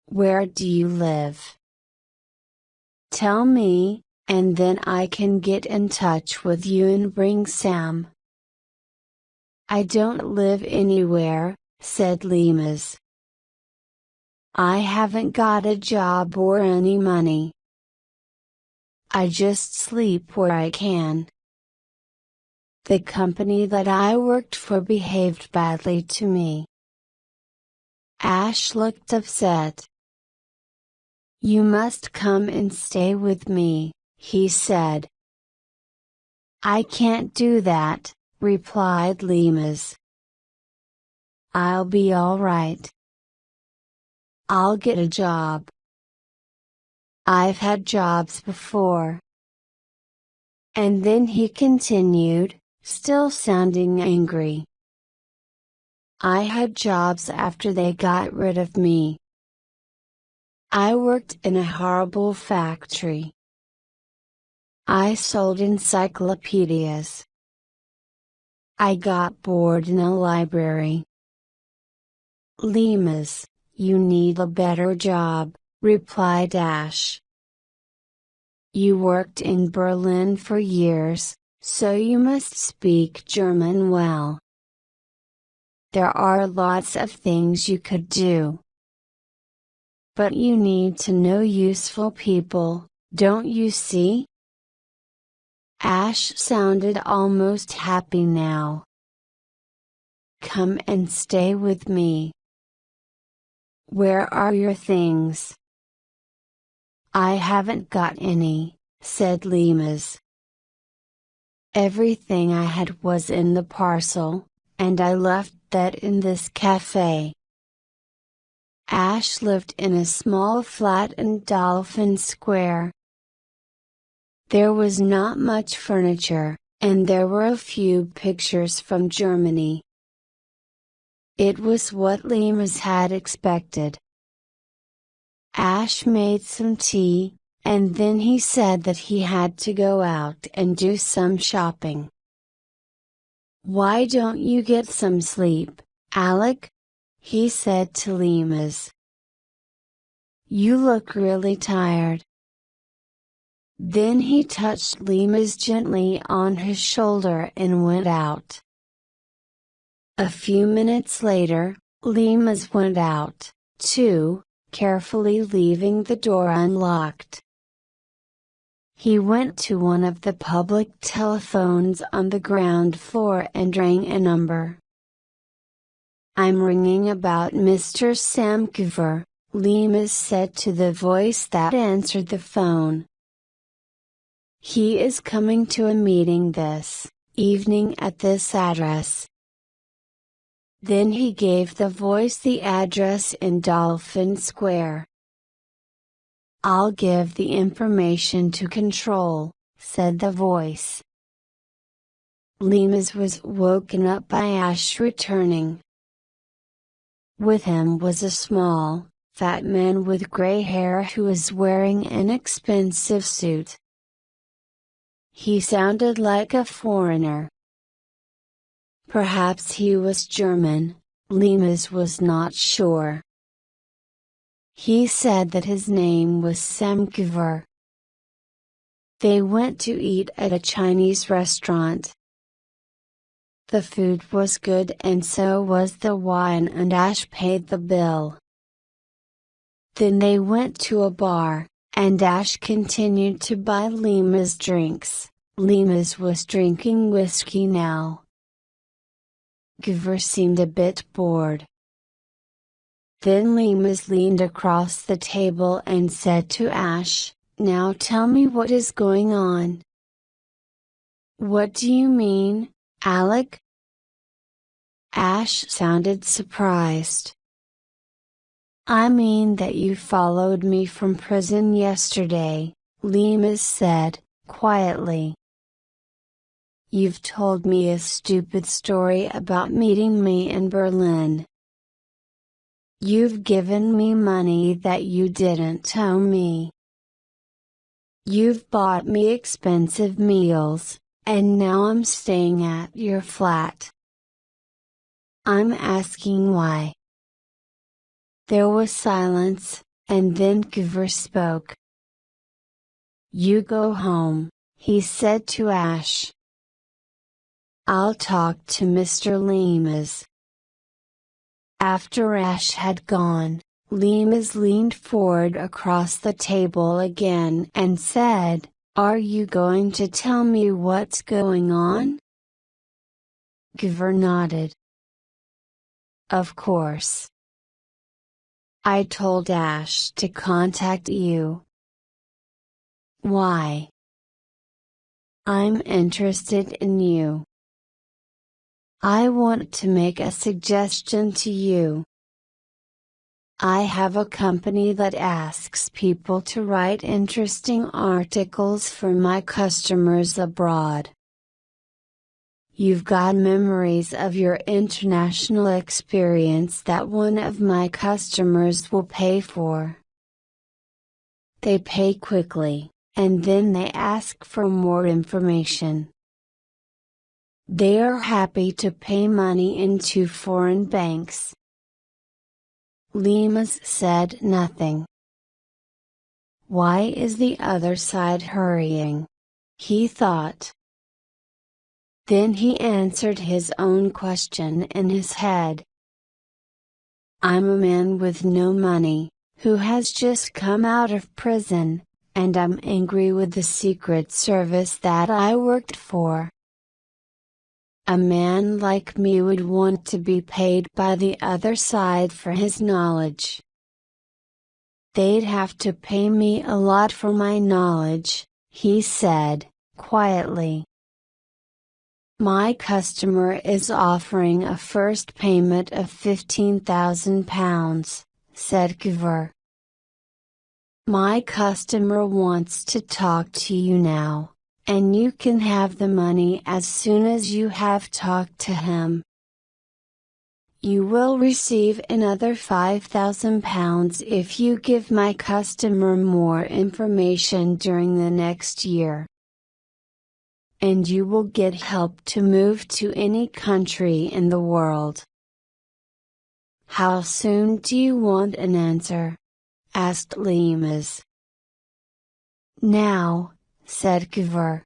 A: "Where do you live?" "Tell me, and then I can get in touch with you and bring Sam." "I don't live anywhere," said Limas. "I haven't got a job or any money. I just sleep where I can. The company that I worked for behaved badly to me." Ash looked upset. "You must come and stay with me," he said. "I can't do that," replied Limas. "I'll be all right. I'll get a job. I've had jobs before." And then he continued, still sounding angry. "I had jobs after they got rid of me. I worked in a horrible factory. I sold encyclopedias. I got bored in a library." "Limas, you need a better job," replied Ash. "You worked in Berlin for years, so you must speak German well. There are lots of things you could do. But you need to know useful people, don't you see?" Ash sounded almost happy now. "Come and stay with me." "Where are your things?" "I haven't got any," said Limas. "Everything I had was in the parcel, and I left that in this cafe." Ash lived in a small flat in Dolphin Square. There was not much furniture, and there were a few pictures from Germany. It was what Lemus had expected. Ash made some tea, and then he said that he had to go out and do some shopping. "Why don't you get some sleep, Alec?" he said to Lemus. "You look really tired." Then he touched Lemus gently on his shoulder and went out. A few minutes later, Lemus went out, too, carefully leaving the door unlocked. He went to one of the public telephones on the ground floor and rang a number. "I'm ringing about Mr. Samkover," Lemus said to the voice that answered the phone. "He is coming to a meeting this evening at this address." Then he gave the voice the address in Dolphin Square. "I'll give the information to control," said the voice. Lemus was woken up by Ash returning. With him was a small, fat man with gray hair who was wearing an expensive suit. He sounded like a foreigner. Perhaps he was German, Lemus was not sure. He said that his name was Samkover. They went to eat at a Chinese restaurant. The food was good and so was the wine, and Ash paid the bill. Then they went to a bar, and Ash continued to buy Lemus drinks. Lemus was drinking whiskey now. Samkover seemed a bit bored. Then Lemus leaned across the table and said to Ash, "Now tell me what is going on." "What do you mean, Alec?" Ash sounded surprised. "I mean that you followed me from prison yesterday," Lemus said, quietly. "You've told me a stupid story about meeting me in Berlin. You've given me money that you didn't owe me. You've bought me expensive meals, and now I'm staying at your flat. I'm asking why." There was silence, and then Samkover spoke. "You go home," he said to Ash. "I'll talk to Mr. Lemus." After Ash had gone, Lemus leaned forward across the table again and said, "Are you going to tell me what's going on?" Samkover nodded. "Of course. I told Ash to contact you." "Why?" "I'm interested in you. I want to make a suggestion to you. I have a company that asks people to write interesting articles for my customers abroad. You've got memories of your international experience that one of my customers will pay for. They pay quickly, and then they ask for more information. They are happy to pay money into foreign banks." Lemus said nothing. "Why is the other side hurrying?" he thought. Then he answered his own question in his head. "I'm a man with no money, who has just come out of prison, and I'm angry with the Secret Service that I worked for. A man like me would want to be paid by the other side for his knowledge. They'd have to pay me a lot for my knowledge," he said, quietly. "My customer is offering a first payment of £15,000, said Giver. My customer wants to talk to you now, and you can have the money as soon as you have talked to him. You will receive another £5,000 if you give my customer more information during the next year. And you will get help to move to any country in the world. How soon do you want an answer? Asked Lemus. Now, said Giver.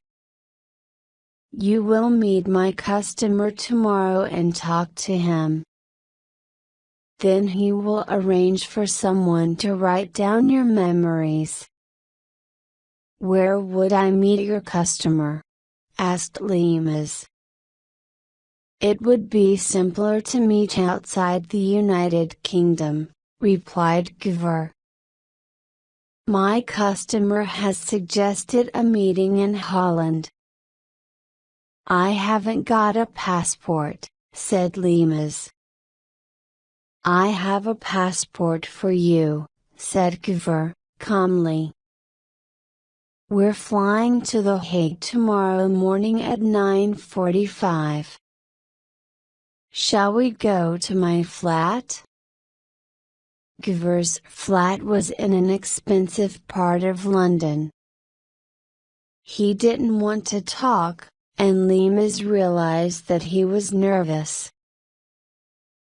A: You will meet my customer tomorrow and talk to him. Then he will arrange for someone to write down your memories. Where would I meet your customer? Asked Lemus. It would be simpler to meet outside the United Kingdom, replied Giver. My customer has suggested a meeting in Holland. I haven't got a passport, said Lemus. I have a passport for you, said Giver, calmly. We're flying to The Hague tomorrow morning at 9:45. Shall we go to my flat? Giver's flat was in an expensive part of London. He didn't want to talk, and Lemus realized that he was nervous.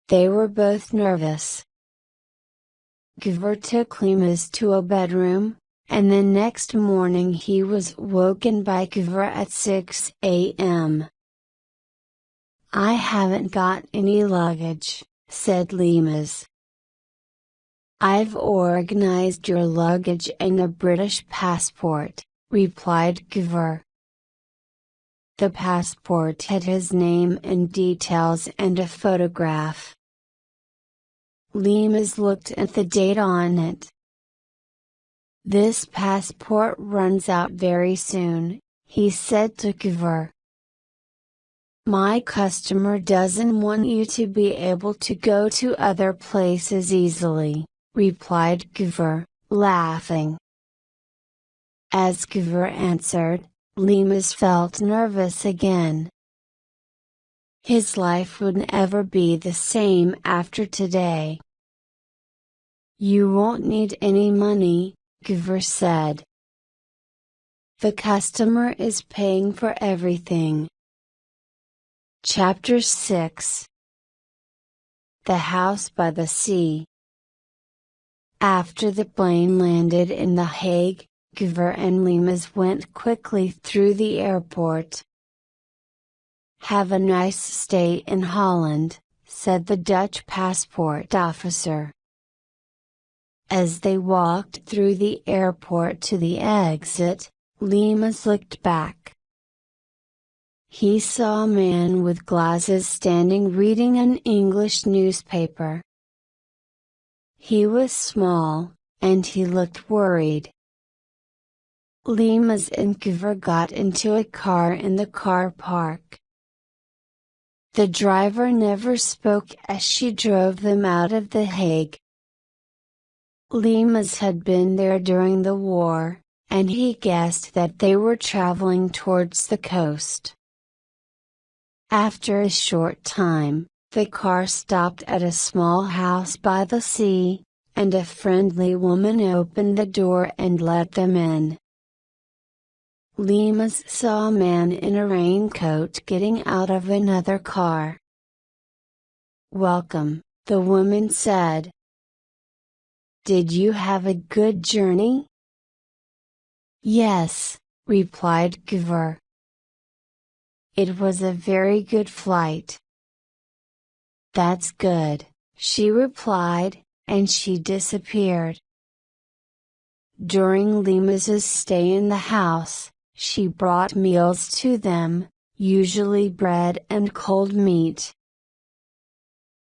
A: They were both nervous. Giver took Lemus to a bedroom, and the next morning he was woken by Giver at 6 a.m. I haven't got any luggage, said Lemus. I've organized your luggage and a British passport, replied Giver. The passport had his name and details and a photograph. Lemus looked at the date on it. This passport runs out very soon, he said to Giver. My customer doesn't want you to be able to go to other places easily, replied Giver, laughing. As Giver answered, Lemus felt nervous again. His life would never be the same after today. You won't need any money, Giver said. The customer is paying for everything. Chapter 6. The House by the Sea. After the plane landed in The Hague, Giver and Lemus went quickly through the airport. Have a nice stay in Holland, said the Dutch passport officer. As they walked through the airport to the exit, Lemus looked back. He saw a man with glasses standing reading an English newspaper. He was small, and he looked worried. Lemus and Giver got into a car in the car park. The driver never spoke as she drove them out of The Hague. Lemus had been there during the war, and he guessed that they were traveling towards the coast. After a short time, the car stopped at a small house by the sea, and a friendly woman opened the door and let them in. Lemus saw a man in a raincoat getting out of another car. Welcome, the woman said. Did you have a good journey? Yes, replied Giver. It was a very good flight. That's good, she replied, and she disappeared. During Lemus's stay in the house, she brought meals to them, usually bread and cold meat.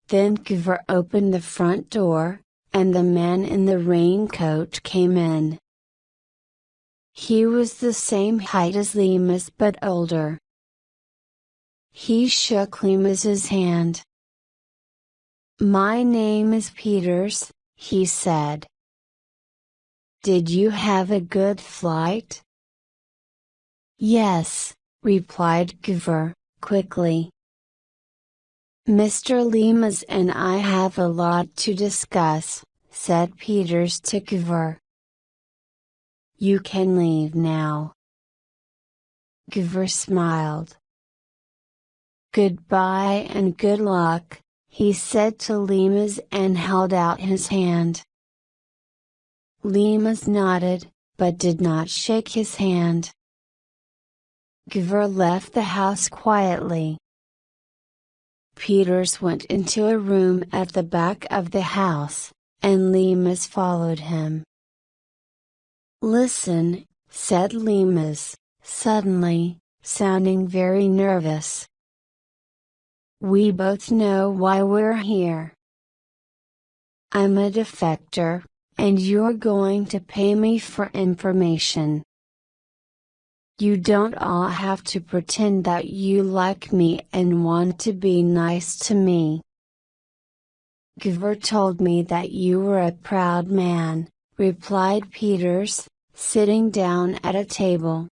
A: Then Giver opened the front door, and the man in the raincoat came in. He was the same height as Lemus but older. He shook Lemus's hand. My name is Peters, he said. Did you have a good flight? Yes, replied Giver, quickly. Mr. Limas and I have a lot to discuss, said Peters to Giver. You can leave now. Giver smiled. Goodbye and good luck, he said to Limas and held out his hand. Limas nodded, but did not shake his hand. Giver left the house quietly. Peters went into a room at the back of the house, and Limas followed him. Listen, said Limas, suddenly, sounding very nervous. We both know why we're here. I'm a defector, and you're going to pay me for information. You don't all have to pretend that you like me and want to be nice to me. Giver told me that you were a proud man, replied Peters, sitting down at a table.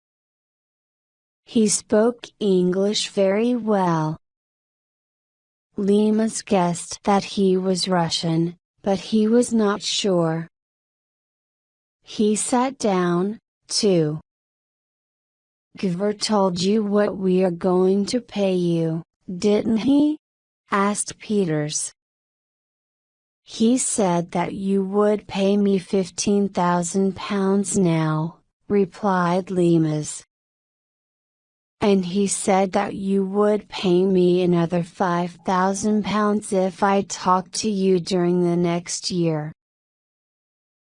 A: He spoke English very well. Limas guessed that he was Russian, but he was not sure. He sat down, too. Giver told you what we are going to pay you, didn't he? Asked Peters. He said that you would pay me £15,000 now, replied Limas. And he said that you would pay me another £5,000 if I talked to you during the next year.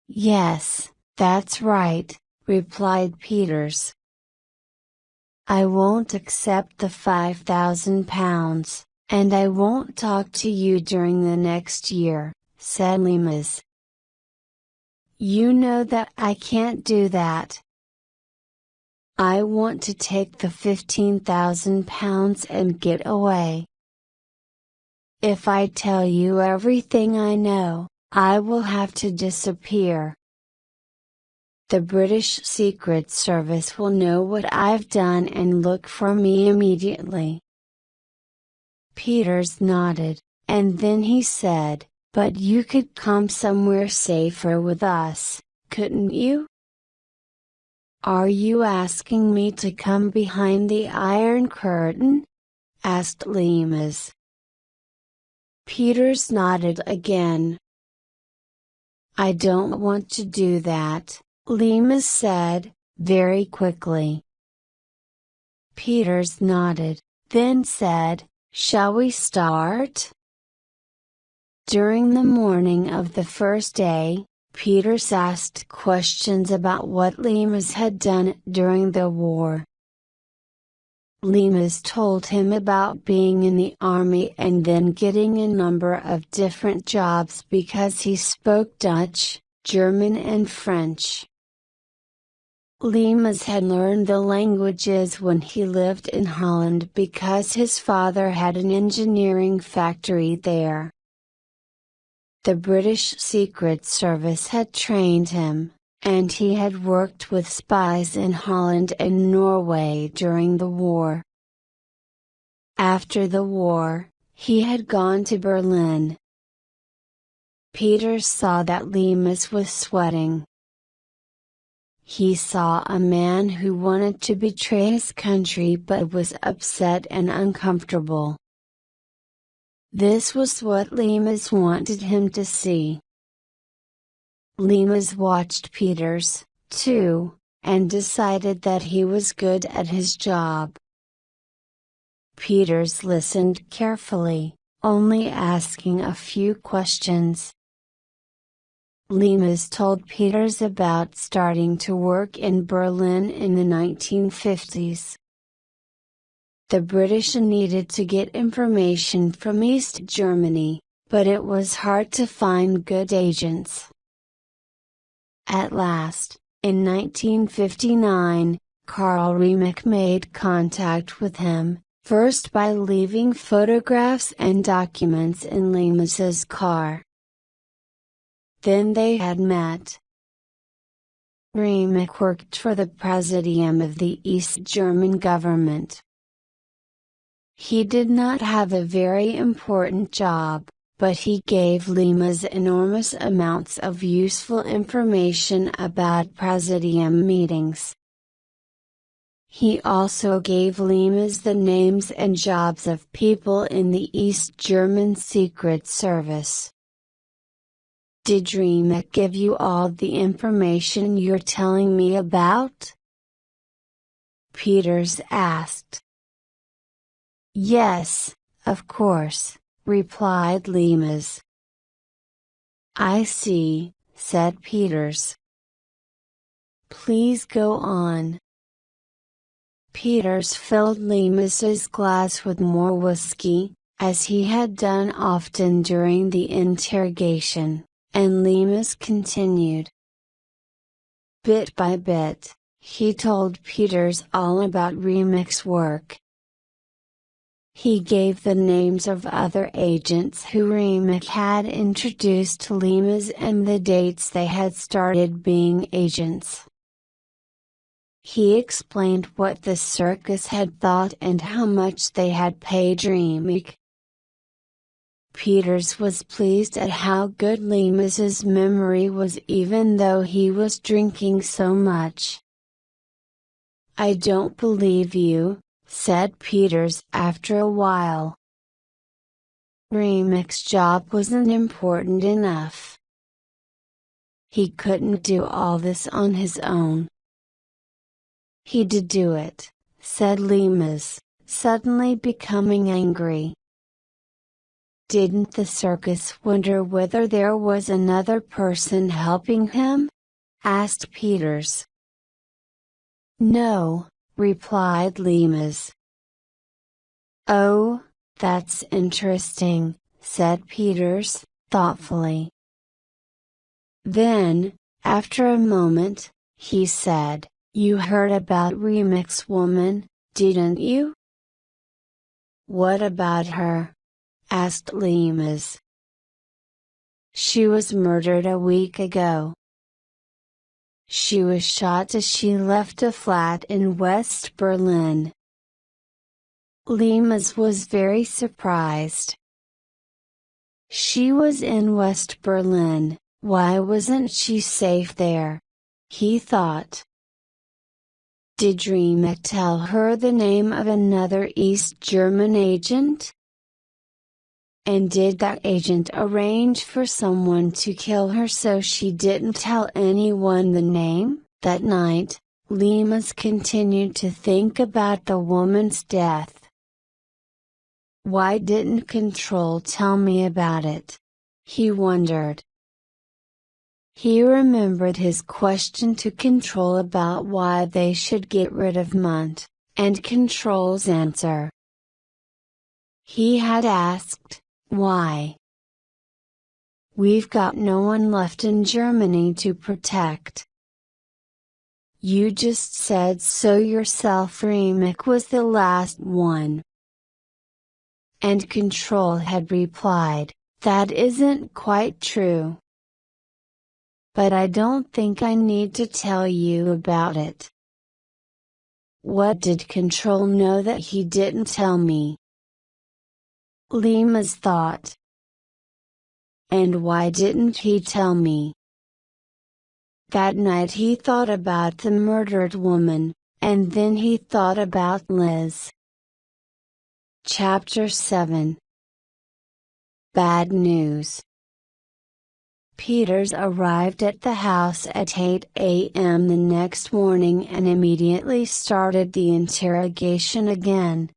A: Yes, that's right, replied Peters. I won't accept the £5,000, and I won't talk to you during the next year, said Limas. You know that I can't do that. I want to take the £15,000 and get away. If I tell you everything I know, I will have to disappear. The British Secret Service will know what I've done and look for me immediately. Peters nodded, and then he said, But you could come somewhere safer with us, couldn't you? Are you asking me to come behind the Iron Curtain? Asked Limas. Peters nodded again. I don't want to do that, Limas said, very quickly. Peters nodded, then said, Shall we start? During the morning of the first day, Peters asked questions about what Limas had done during the war. Limas told him about being in the army and then getting a number of different jobs because he spoke Dutch, German and French. Limas had learned the languages when he lived in Holland because his father had an engineering factory there. The British Secret Service had trained him, and he had worked with spies in Holland and Norway during the war. After the war, he had gone to Berlin. Peters saw that Limas was sweating. He saw a man who wanted to betray his country but was upset and uncomfortable. This was what Limas wanted him to see. Limas watched Peters, too, and decided that he was good at his job. Peters listened carefully, only asking a few questions. Limas told Peters about starting to work in Berlin in the 1950s. The British needed to get information from East Germany, but it was hard to find good agents. At last, in 1959, Karl Remak made contact with him, first by leaving photographs and documents in Limas's car. Then they had met. Riemek worked for the Presidium of the East German government. He did not have a very important job, but he gave Limas enormous amounts of useful information about Presidium meetings. He also gave Limas the names and jobs of people in the East German Secret Service. Did Riemek give you all the information you're telling me about? Peters asked. Yes, of course, replied Limas. I see, said Peters. Please go on. Peters filled Limas's glass with more whiskey, as he had done often during the interrogation, and Limas continued. Bit by bit, he told Peters all about Riemek's work. He gave the names of other agents who Riemek had introduced to Limas and the dates they had started being agents. He explained what the circus had thought and how much they had paid Riemek. Peters was pleased at how good Limas's memory was even though he was drinking so much. I don't believe you, said Peters after a while. Riemek's job wasn't important enough. He couldn't do all this on his own. He did do it, said Limas, suddenly becoming angry. Didn't the circus wonder whether there was another person helping him? Asked Peters. No, replied Limas. Oh, that's interesting, said Peters, thoughtfully. Then, after a moment, he said, You heard about Riemek's woman, didn't you? What about her? Asked Limas. She was murdered a week ago. She was shot as she left a flat in West Berlin. Limas was very surprised. She was in West Berlin, why wasn't she safe there? He thought. Did Riemek tell her the name of another East German agent? And did that agent arrange for someone to kill her so she didn't tell anyone the name? That night, Limas continued to think about the woman's death. Why didn't Control tell me about it? He wondered. He remembered his question to Control about why they should get rid of Munt, and Control's answer. He had asked, why? We've got no one left in Germany to protect. You just said so yourself. Riemek was the last one. And Control had replied, that isn't quite true. But I don't think I need to tell you about it. What did Control know that he didn't tell me? Limas thought. And why didn't he tell me? That night he thought about the murdered woman, and then he thought about Liz. Chapter 7. Bad news. Peters arrived at the house at 8 a.m. the next morning and immediately started the interrogation again.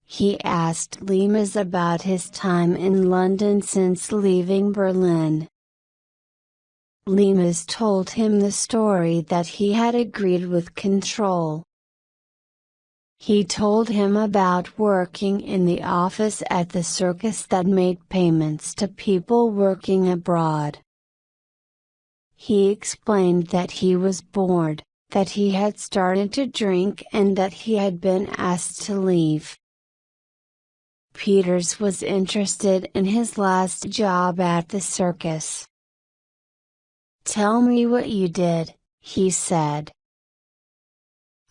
A: He asked Limas about his time in London since leaving Berlin. Limas told him the story that he had agreed with Control. He told him about working in the office at the circus that made payments to people working abroad. He explained that he was bored, that he had started to drink and that he had been asked to leave. Peters was interested in his last job at the circus, "Tell me what you did," he said.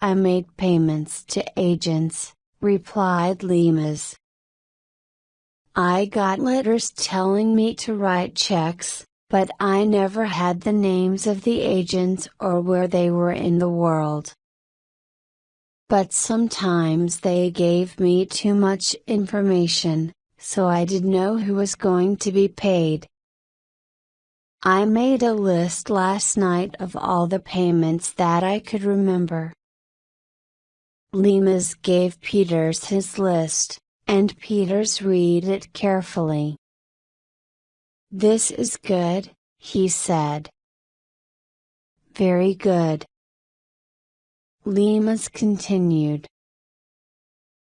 A: "I made payments to agents," replied Lemus. "I got letters telling me to write checks, but I never had the names of the agents or where they were in the world. But sometimes they gave me too much information, so I didn't know who was going to be paid. I made a list last night of all the payments that I could remember." Lemus gave Peters his list, and Peters read it carefully. "This is good," he said. "Very good." Lemus continued.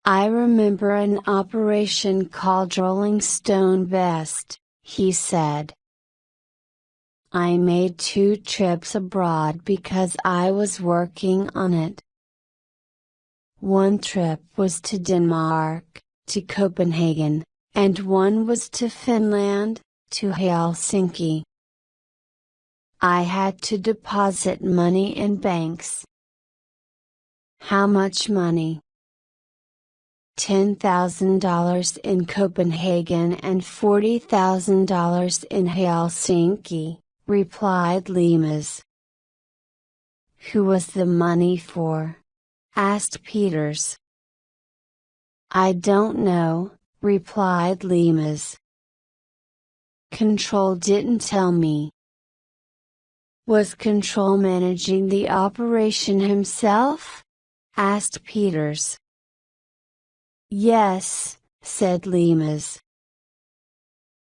A: "I remember an operation called Rolling Stone Best," he said. "I made 2 trips abroad because I was working on it. One trip was to Denmark, to Copenhagen, and one was to Finland, to Helsinki. I had to deposit money in banks." "How much money?" $10,000 in Copenhagen and $40,000 in Helsinki, replied Lemus. "Who was the money for?" asked Peters. "I don't know," replied Lemus. "Control didn't tell me." "Was Control managing the operation himself?" asked Peters. "Yes," said Lemus.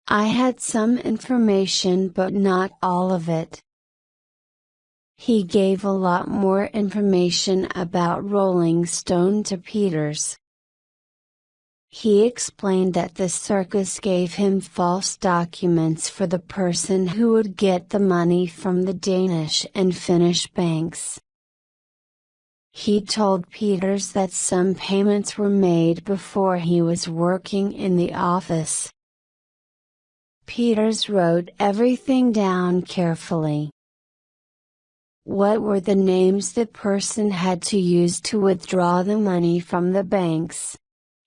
A: "I had some information but not all of it." He gave a lot more information about Rolling Stone to Peters. He explained that the circus gave him false documents for the person who would get the money from the Danish and Finnish banks. He told Peters that some payments were made before he was working in the office. Peters wrote everything down carefully. "What were the names the person had to use to withdraw the money from the banks?"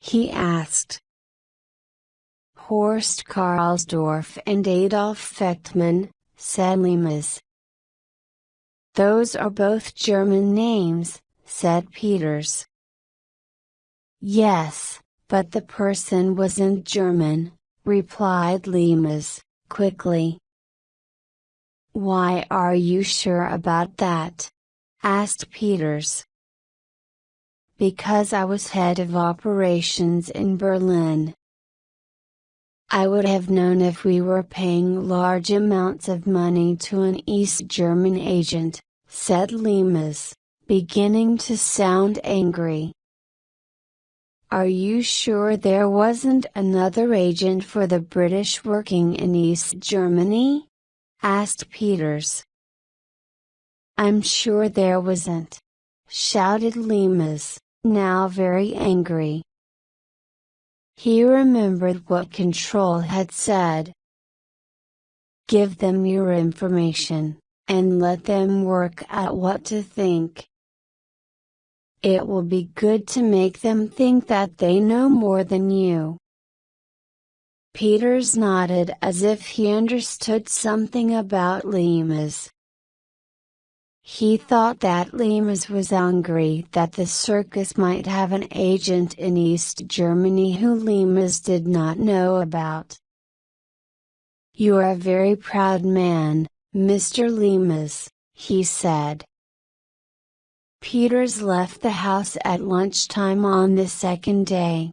A: he asked. "Horst Karlsdorf and Adolf Fechtmann," said Lemus. "Those are both German names," said Peters. "Yes, but the person wasn't German," replied Lemus, quickly. "Why are you sure about that?" asked Peters. "Because I was head of operations in Berlin. I would have known if we were paying large amounts of money to an East German agent," said Lemus, beginning to sound angry. "Are you sure there wasn't another agent for the British working in East Germany?" asked Peters. "I'm sure there wasn't," shouted Lemus, now very angry. He remembered what Control had said. "Give them your information, and let them work out what to think. It will be good to make them think that they know more than you." Peters nodded as if he understood something about Lemus. He thought that Lemus was angry that the circus might have an agent in East Germany who Lemus did not know about. "You are a very proud man, Mr. Lemus," he said. Peters left the house at lunchtime on the second day.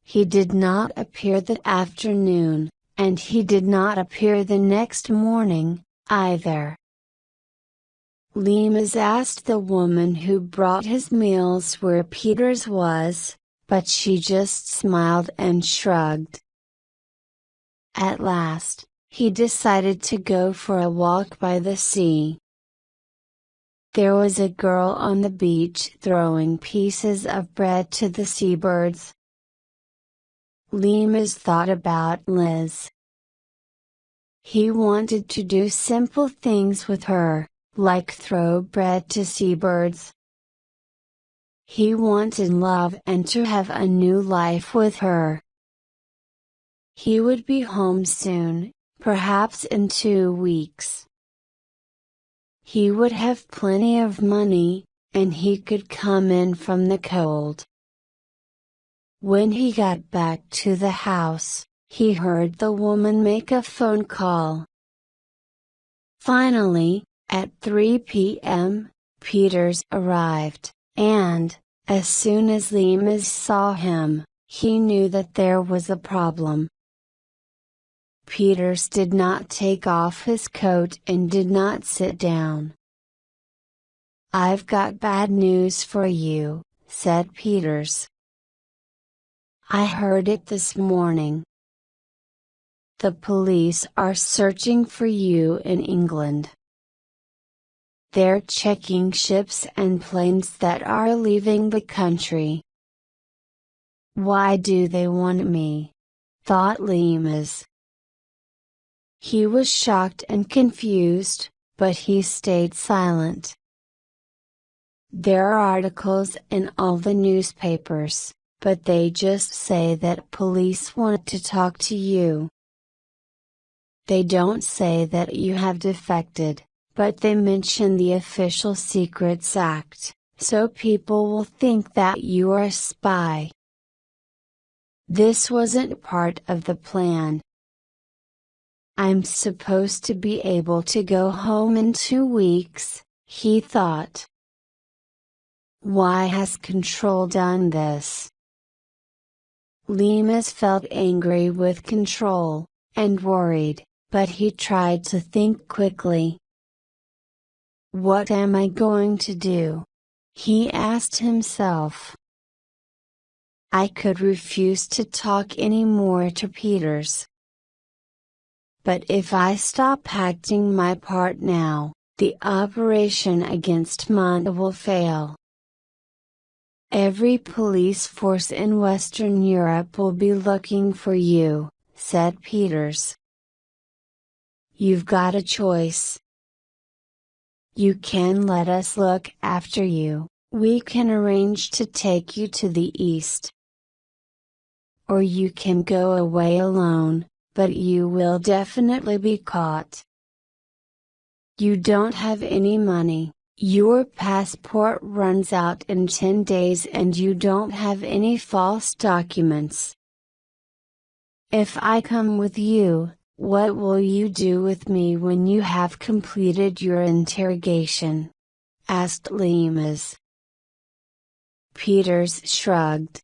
A: He did not appear that afternoon, and he did not appear the next morning, either. Lemus asked the woman who brought his meals where Peters was, but she just smiled and shrugged. At last, he decided to go for a walk by the sea. There was a girl on the beach throwing pieces of bread to the seabirds. Lemus thought about Liz. He wanted to do simple things with her, like throw bread to seabirds. He wanted love and to have a new life with her. He would be home soon, perhaps in 2 weeks. He would have plenty of money, and he could come in from the cold. When he got back to the house, he heard the woman make a phone call. Finally, at 3 p.m., Peters arrived, and, as soon as Lemus saw him, he knew that there was a problem. Peters did not take off his coat and did not sit down. "I've got bad news for you," said Peters. "I heard it this morning. The police are searching for you in England. They're checking ships and planes that are leaving the country." "Why do they want me?" thought Lemus. He was shocked and confused, but he stayed silent. "There are articles in all the newspapers, but they just say that police want to talk to you. They don't say that you have defected, but they mention the Official Secrets Act, so people will think that you are a spy." This wasn't part of the plan. "I'm supposed to be able to go home in 2 weeks, he thought. Why has Control done this? Lemus felt angry with Control, and worried, but he tried to think quickly. What am I going to do? He asked himself. I could refuse to talk any more to Peters. But if I stop acting my part now, the operation against Monta will fail. Every police force in Western Europe will be looking for you, said Peters. You've got a choice. You can let us look after you, we can arrange to take you to the east. Or you can go away alone, but you will definitely be caught. You don't have any money, your passport runs out in 10 days and you don't have any false documents. If I come with you, what will you do with me when you have completed your interrogation? Asked Lemus. Peters shrugged.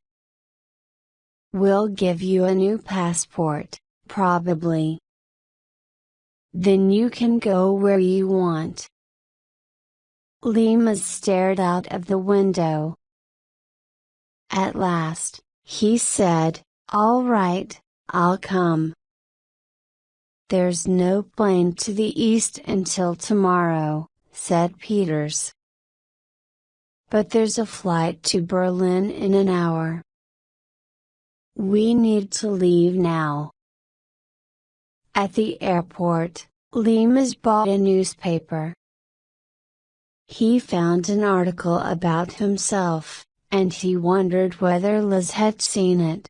A: We'll give you a new passport, probably. Then you can go where you want. Lemus stared out of the window. At last, he said, all right, I'll come. There's no plane to the east until tomorrow, said Peters. But there's a flight to Berlin in an hour. We need to leave now. At the airport, Lemus bought a newspaper. He found an article about himself, and he wondered whether Liz had seen it.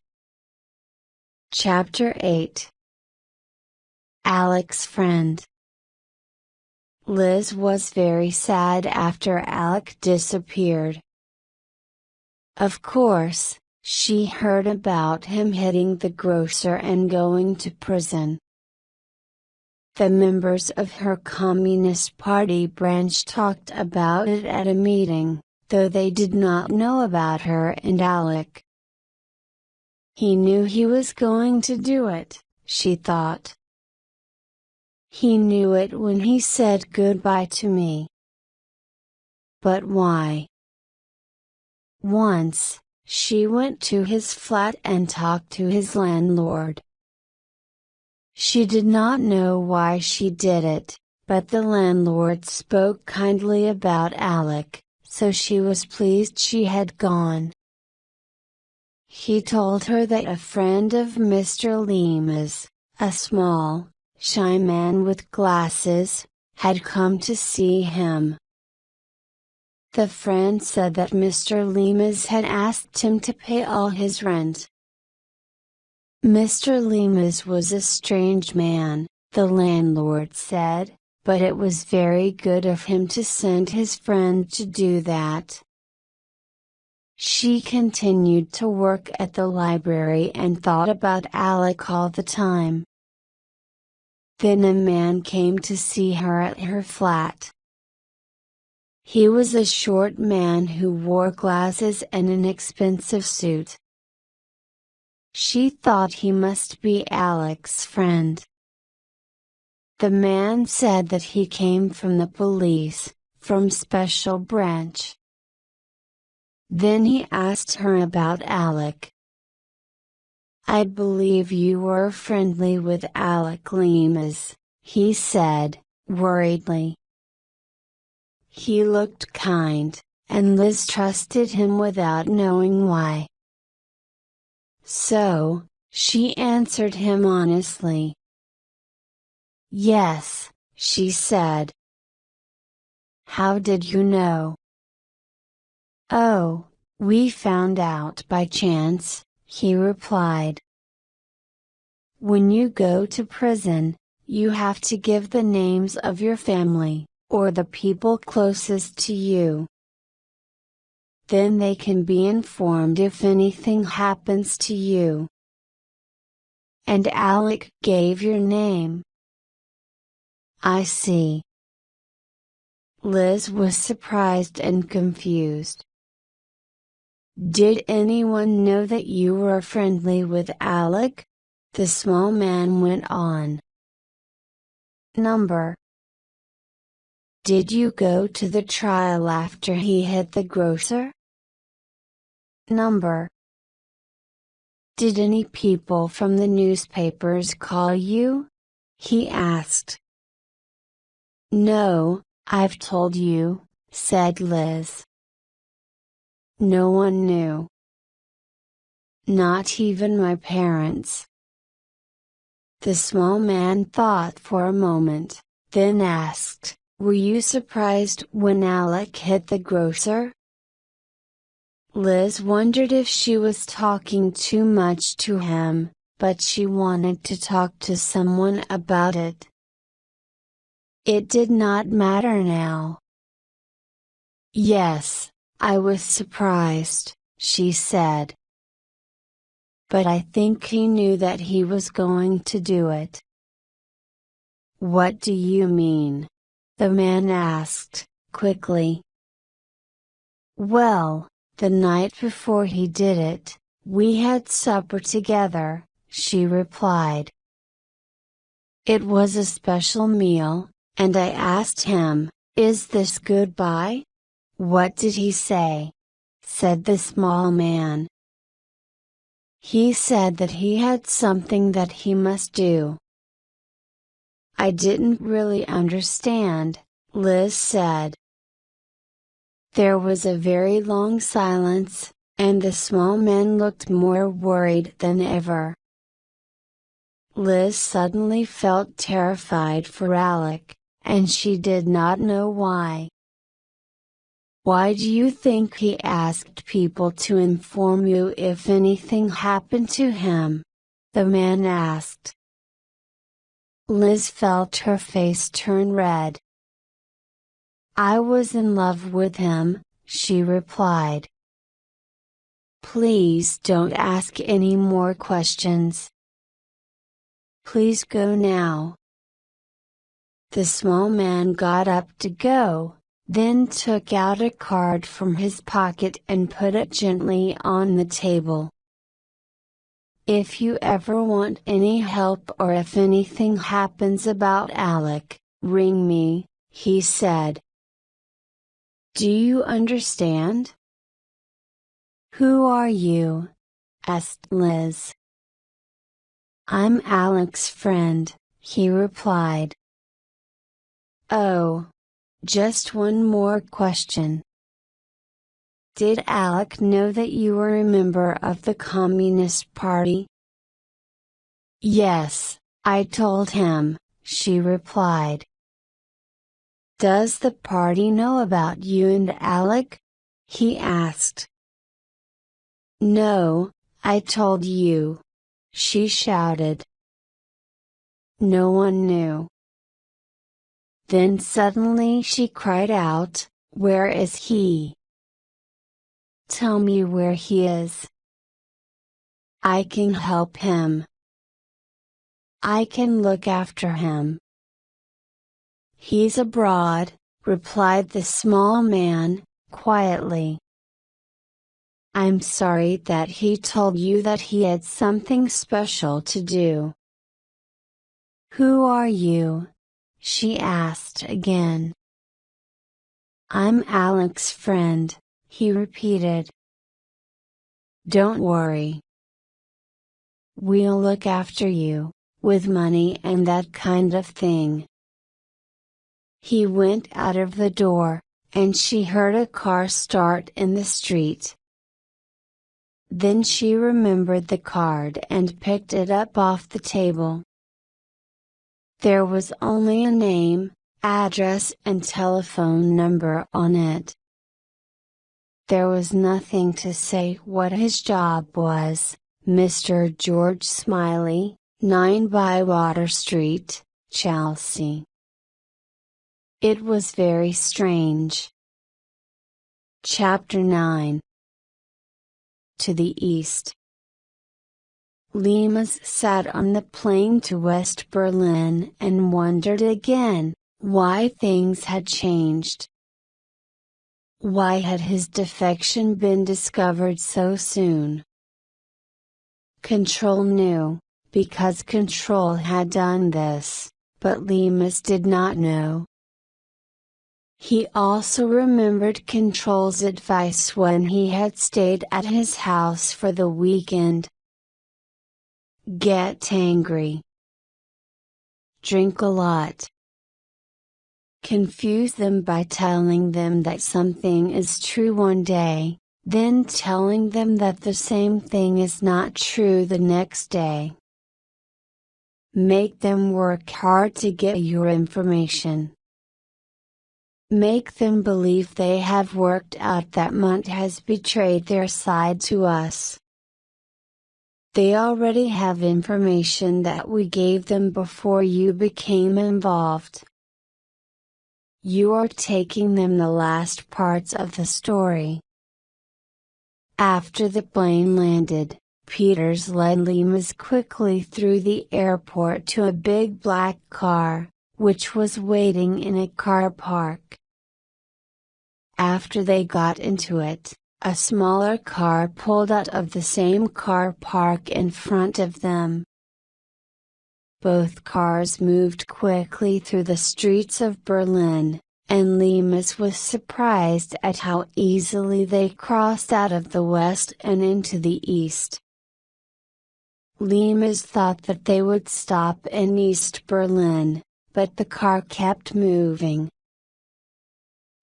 A: Chapter 8. Alec's Friend. Liz was very sad after Alec disappeared. Of course, she heard about him hitting the grocer and going to prison. The members of her Communist Party branch talked about it at a meeting, though they did not know about her and Alec. He knew he was going to do it, she thought. He knew it when he said goodbye to me. But why? Once, she went to his flat and talked to his landlord. She did not know why she did it, but the landlord spoke kindly about Alec, so she was pleased she had gone. He told her that a friend of Mr. Lemus, a small, shy man with glasses, had come to see him. The friend said that Mr. Lemus had asked him to pay all his rent. Mr. Lemus was a strange man, the landlord said, but it was very good of him to send his friend to do that. She continued to work at the library and thought about Alec all the time. Then a man came to see her at her flat. He was a short man who wore glasses and an expensive suit. She thought he must be Alec's friend. The man said that he came from the police, from Special Branch. Then he asked her about Alec. "I believe you were friendly with Alec Lemus," he said, worriedly. He looked kind, and Liz trusted him without knowing why. So, she answered him honestly. "Yes," she said. "How did you know?" "Oh, we found out by chance," he replied. "When you go to prison, you have to give the names of your family, or the people closest to you. Then they can be informed if anything happens to you." "And Alec gave your name." "I see." Liz was surprised and confused. "Did anyone know that you were friendly with Alec?" the small man went on. Number. Did you go to the trial after he hit the grocer? Number. Did any people from the newspapers call you? He asked. No, I've told you, said Liz. No one knew. Not even my parents. The small man thought for a moment, then asked, were you surprised when Alec hit the grocer? Liz wondered if she was talking too much to him, but she wanted to talk to someone about it. It did not matter now. Yes, I was surprised, she said. But I think he knew that he was going to do it. What do you mean? The man asked, quickly. Well, the night before he did it, we had supper together, she replied. It was a special meal, and I asked him, is this goodbye? What did he say? Said the small man. He said that he had something that he must do. I didn't really understand, Liz said. There was a very long silence, and the small man looked more worried than ever. Liz suddenly felt terrified for Alec, and she did not know why. Why do you think he asked people to inform you if anything happened to him? The man asked. Liz felt her face turn red. I was in love with him, she replied. Please don't ask any more questions. Please go now. The small man got up to go, then took out a card from his pocket and put it gently on the table. If you ever want any help or if anything happens about Alec, ring me, he said. Do you understand? Who are you? Asked Liz. I'm Alec's friend, he replied. Oh. Just one more question. Did Alec know that you were a member of the Communist Party? Yes, I told him, she replied. Does the party know about you and Alec? He asked. No, I told you, she shouted. No one knew. Then suddenly she cried out, Where is he? Tell me where he is. I can help him. I can look after him. He's abroad, replied the small man, quietly. I'm sorry that he told you that he had something special to do. Who are you? She asked again. I'm Alec's friend, he repeated. Don't worry. We'll look after you, with money and that kind of thing. He went out of the door, and she heard a car start in the street. Then she remembered the card and picked it up off the table. There was only a name, address and telephone number on it. There was nothing to say what his job was, Mr. George Smiley, 9 Bywater Street, Chelsea. It was very strange. Chapter 9. To the East. Lemus sat on the plane to West Berlin and wondered again, why things had changed. Why had his defection been discovered so soon? Control knew, because Control had done this, but Lemus did not know. He also remembered Control's advice when he had stayed at his house for the weekend. Get angry. Drink a lot. Confuse them by telling them that something is true one day, then telling them that the same thing is not true the next day. Make them work hard to get your information. Make them believe they have worked out that Munt has betrayed their side to us. They already have information that we gave them before you became involved. You are taking them the last parts of the story. After the plane landed, Peters led Lemus quickly through the airport to a big black car, which was waiting in a car park. After they got into it, a smaller car pulled out of the same car park in front of them. Both cars moved quickly through the streets of Berlin, and Lemus was surprised at how easily they crossed out of the west and into the east. Lemus thought that they would stop in East Berlin, but the car kept moving.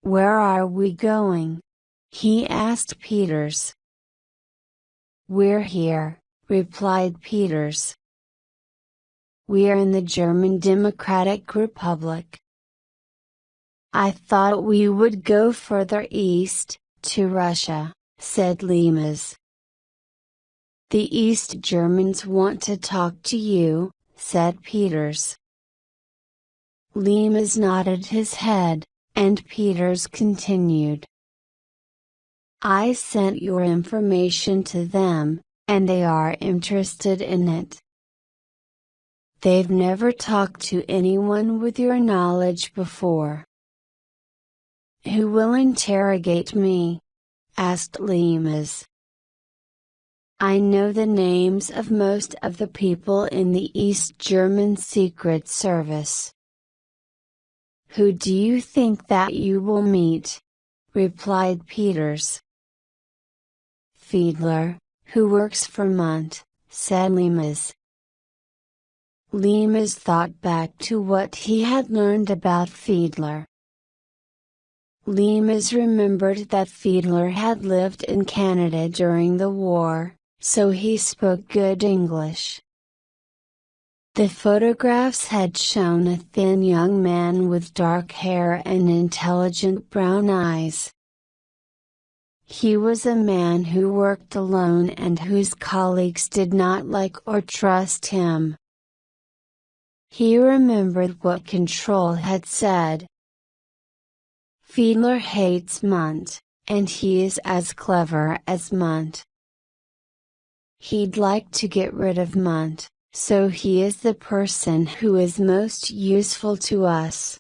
A: Where are we going? He asked Peters. We're here, replied Peters. We are in the German Democratic Republic. I thought we would go further east, to Russia, said Lemus. The East Germans want to talk to you, said Peters. Lemus nodded his head, and Peters continued. I sent your information to them, and they are interested in it. They've never talked to anyone with your knowledge before. Who will interrogate me? Asked Lemus. I know the names of most of the people in the East German Secret Service. Who do you think that you will meet? Replied Peters. Fiedler, who works for Munt, said Lemus. Lemus thought back to what he had learned about Fiedler. Lemus remembered that Fiedler had lived in Canada during the war, so he spoke good English. The photographs had shown a thin young man with dark hair and intelligent brown eyes. He was a man who worked alone and whose colleagues did not like or trust him. He remembered what Control had said. Fiedler hates Munt, and he is as clever as Munt. He'd like to get rid of Munt, so he is the person who is most useful to us.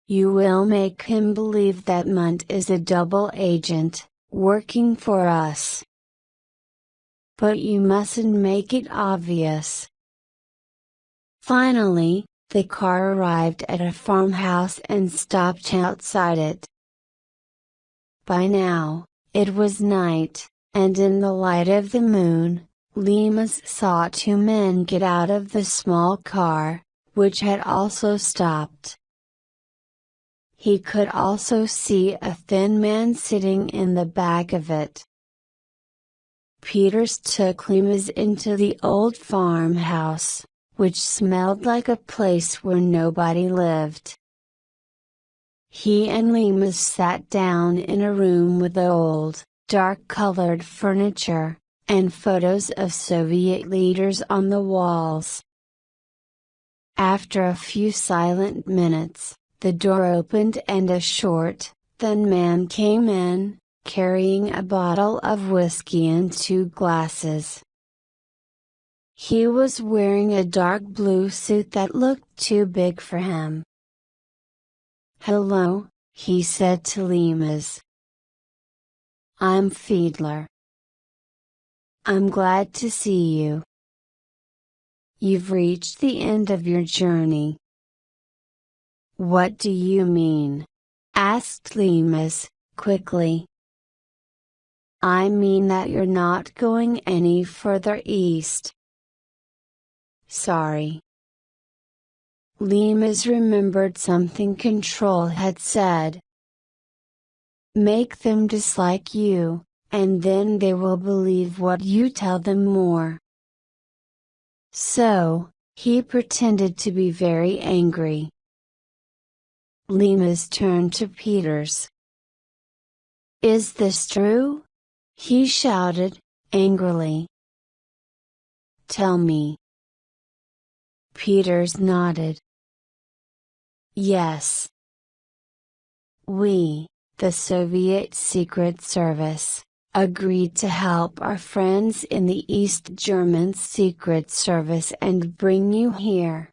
A: You will make him believe that Munt is a double agent, working for us. But you mustn't make it obvious. Finally, the car arrived at a farmhouse and stopped outside it. By now, it was night, and in the light of the moon, Lemus saw two men get out of the small car, which had also stopped. He could also see a thin man sitting in the back of it. Peters took Lemus into the old farmhouse, which smelled like a place where nobody lived. He and Lemus sat down in a room with old, dark-colored furniture, and photos of Soviet leaders on the walls. After a few silent minutes, the door opened and a short, thin man came in, carrying a bottle of whiskey and two glasses. He was wearing a dark blue suit that looked too big for him. "Hello," he said to Lemus. "I'm Fiedler. I'm glad to see you. You've reached the end of your journey." "What do you mean?" asked Lemus, quickly. "I mean that you're not going any further east." "Sorry." Lemus remembered something Control had said. "Make them dislike you, and then they will believe what you tell them more." So, he pretended to be very angry. Lemus turned to Peters. "Is this true?" he shouted, angrily. "Tell me." Peters nodded. "Yes. We, the Soviet Secret Service, agreed to help our friends in the East German Secret Service and bring you here."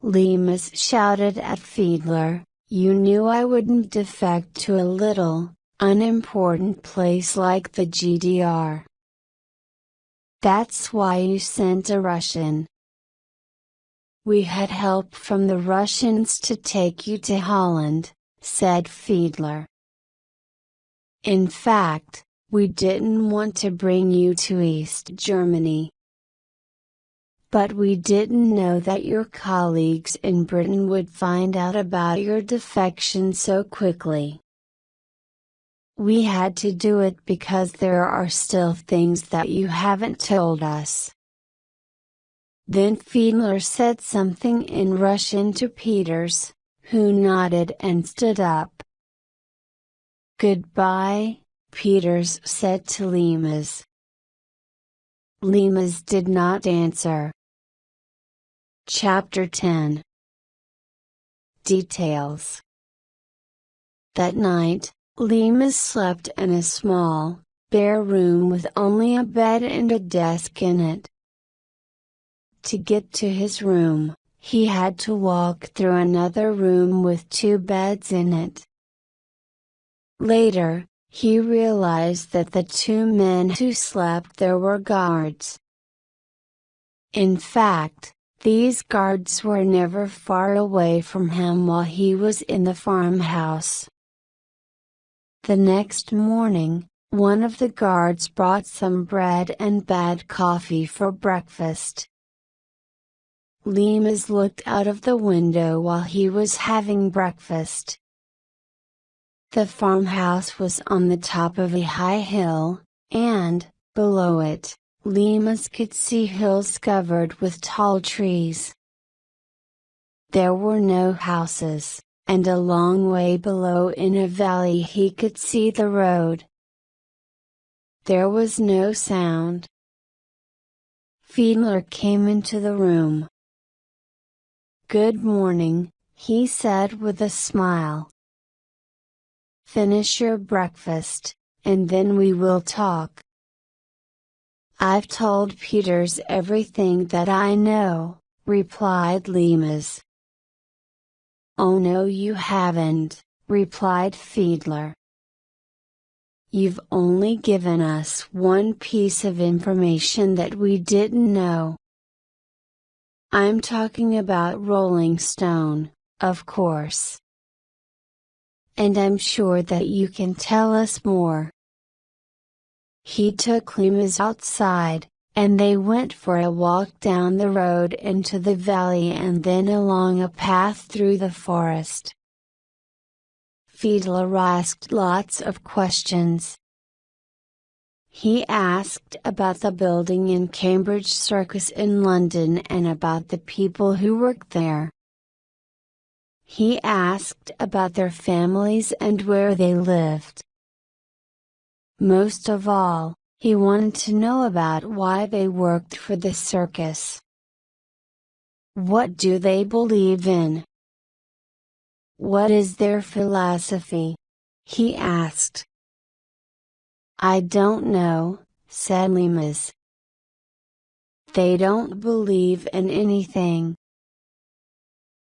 A: Lemus shouted at Fiedler, "You knew I wouldn't defect to a little, unimportant place like the GDR. That's why you sent a Russian." "We had help from the Russians to take you to Holland," said Fiedler. "In fact, we didn't want to bring you to East Germany. But we didn't know that your colleagues in Britain would find out about your defection so quickly. We had to do it because there are still things that you haven't told us." Then Fiedler said something in Russian to Peters, who nodded and stood up. "Goodbye," Peters said to Lemus. Lemus did not answer. Chapter 10. Details. That night, Lemus slept in a small, bare room with only a bed and a desk in it. To get to his room, he had to walk through another room with two beds in it. Later, he realized that the two men who slept there were guards. In fact, these guards were never far away from him while he was in the farmhouse. The next morning, one of the guards brought some bread and bad coffee for breakfast. Lemus looked out of the window while he was having breakfast. The farmhouse was on the top of a high hill, and, below it, Lemurs could see hills covered with tall trees. There were no houses, and a long way below in a valley he could see the road. There was no sound. Fiedler came into the room. "Good morning," he said with a smile. "Finish your breakfast, and then we will talk." "I've told Peters everything that I know," replied Lemurs. "Oh no you haven't," replied Fiedler. "You've only given us one piece of information that we didn't know. I'm talking about Rolling Stone, of course. And I'm sure that you can tell us more." He took Lemurs outside, and they went for a walk down the road into the valley and then along a path through the forest. Fiedler asked lots of questions. He asked about the building in Cambridge Circus in London and about the people who worked there. He asked about their families and where they lived. Most of all, he wanted to know about why they worked for the circus. What do they believe in? What is their philosophy? He asked. "I don't know," said Lemurs. "They don't believe in anything.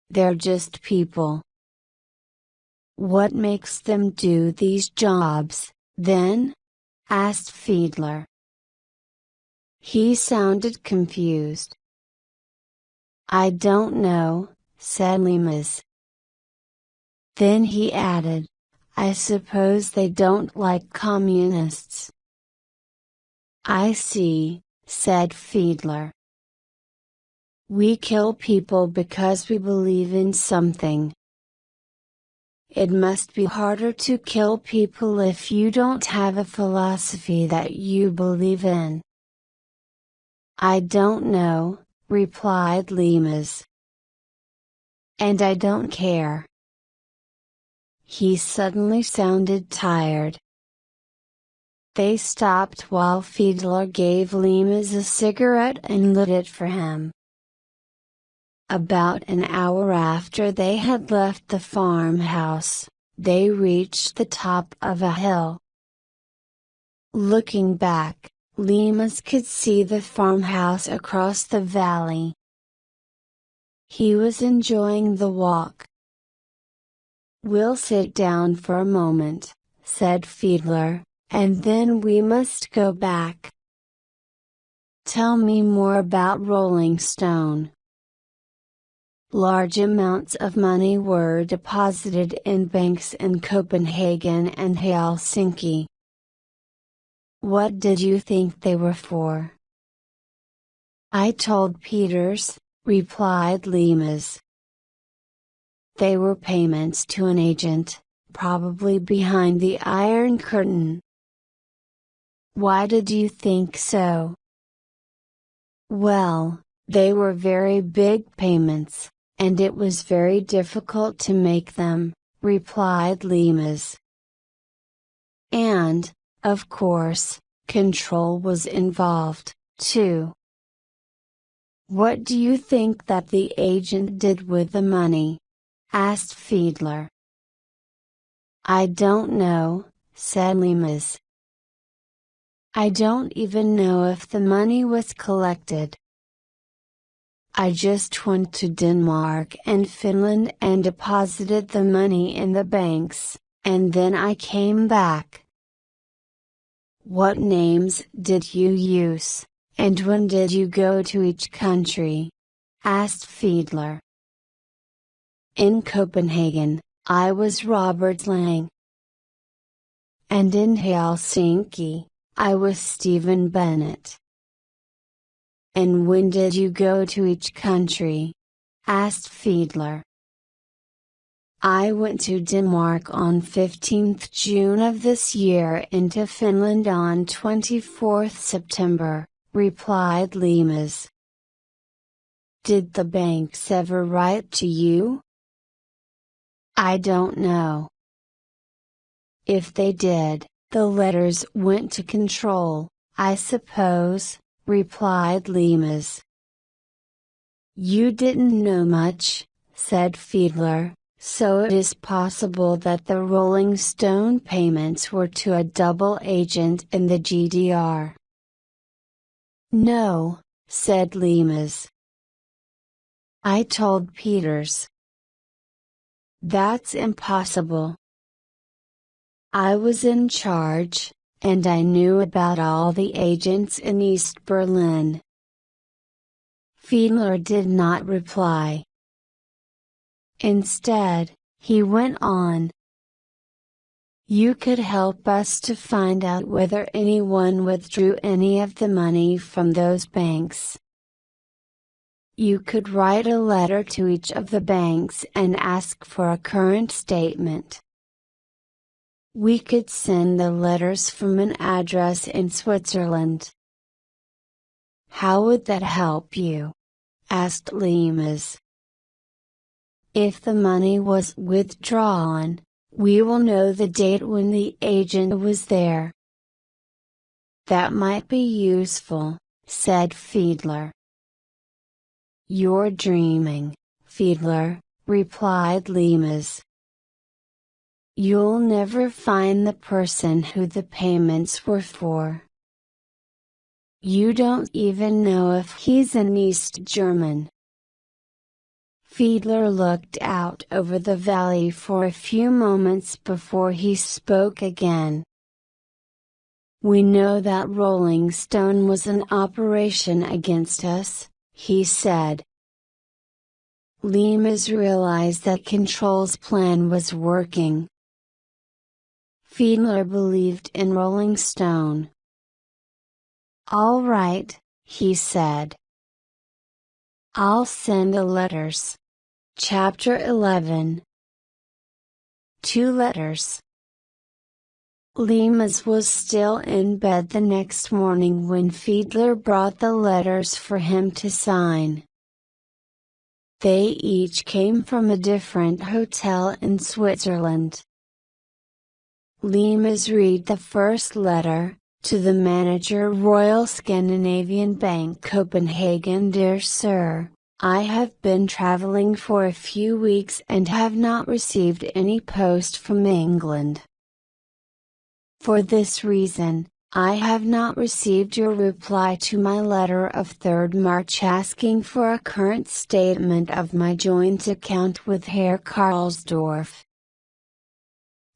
A: They're just people." "What makes them do these jobs, then?" asked Fiedler. He sounded confused. "I don't know," said Lemurs. Then he added, "I suppose they don't like communists." "I see," said Fiedler. "We kill people because we believe in something. It must be harder to kill people if you don't have a philosophy that you believe in." "I don't know," replied Lemurs. "And I don't care." He suddenly sounded tired. They stopped while Fiedler gave Lemurs a cigarette and lit it for him. About an hour after they had left the farmhouse, they reached the top of a hill. Looking back, Lemurs could see the farmhouse across the valley. He was enjoying the walk. "We'll sit down for a moment," said Fiedler, "and then we must go back. Tell me more about Rolling Stone." Large amounts of money were deposited in banks in Copenhagen and Helsinki. "What did you think they were for?" "I told Peters," replied Lemurs. "They were payments to an agent, probably behind the Iron Curtain." "Why did you think so?" "Well, they were very big payments, and it was very difficult to make them," replied Lemurs. "And, of course, control was involved, too." "What do you think that the agent did with the money?" asked Fiedler. "I don't know," said Lemurs. "I don't even know if the money was collected. I just went to Denmark and Finland and deposited the money in the banks, and then I came back." "What names did you use, and when did you go to each country?" asked Fiedler. "In Copenhagen, I was Robert Lang. And in Helsinki, I was Stephen Bennett." "And when did you go to each country?" asked Fiedler. "I went to Denmark on 15th June of this year and to Finland on 24th September, replied Limas. Did the banks ever write to you? I don't know. If they did, the letters went to control, I suppose, replied Limas. You didn't know much, said Fiedler, so it is possible that the Rolling Stone payments were to a double agent in the GDR. No, said Limas. I told Peters. That's impossible. I was in charge, and I knew about all the agents in East Berlin. Fiedler did not reply. Instead, he went on. You could help us to find out whether anyone withdrew any of the money from those banks. You could write a letter to each of the banks and ask for a current statement. We could send the letters from an address in Switzerland. How would that help you? Asked Limas. If the money was withdrawn, we will know the date when the agent was there. That might be useful, said Fiedler. You're dreaming, Fiedler, replied Limas. You'll never find the person who the payments were for. You don't even know if he's an East German. Fiedler looked out over the valley for a few moments before he spoke again. We know that Rolling Stone was in operation against us, he said. Limas realized that Control's plan was working. Fiedler believed in Rolling Stone. All right, he said. I'll send the letters. Chapter 11. 2 letters. Limas was still in bed the next morning when Fiedler brought the letters for him to sign. They each came from a different hotel in Switzerland. Limas read the first letter, to the manager, Royal Scandinavian Bank, Copenhagen. Dear Sir, I have been traveling for a few weeks and have not received any post from England. For this reason, I have not received your reply to my letter of 3rd March asking for a current statement of my joint account with Herr Karlsdorf.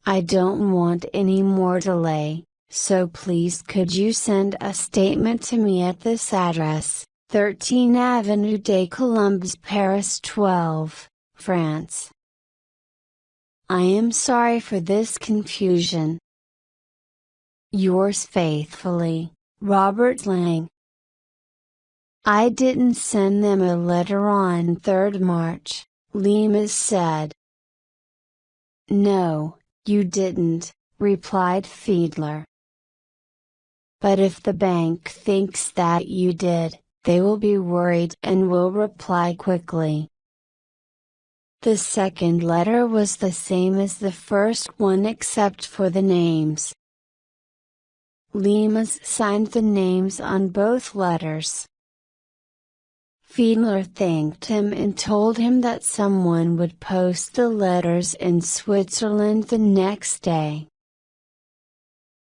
A: I don't want any more delay, so please could you send a statement to me at this address, 13 Avenue des Colombes, Paris 12, France. I am sorry for this confusion. Yours faithfully, Robert Lang. I didn't send them a letter on 3rd March, Limas said. No, you didn't, replied Fiedler. But if the bank thinks that you did, they will be worried and will reply quickly. The second letter was the same as the first one except for the names. Limas signed the names on both letters. Fiedler thanked him and told him that someone would post the letters in Switzerland the next day.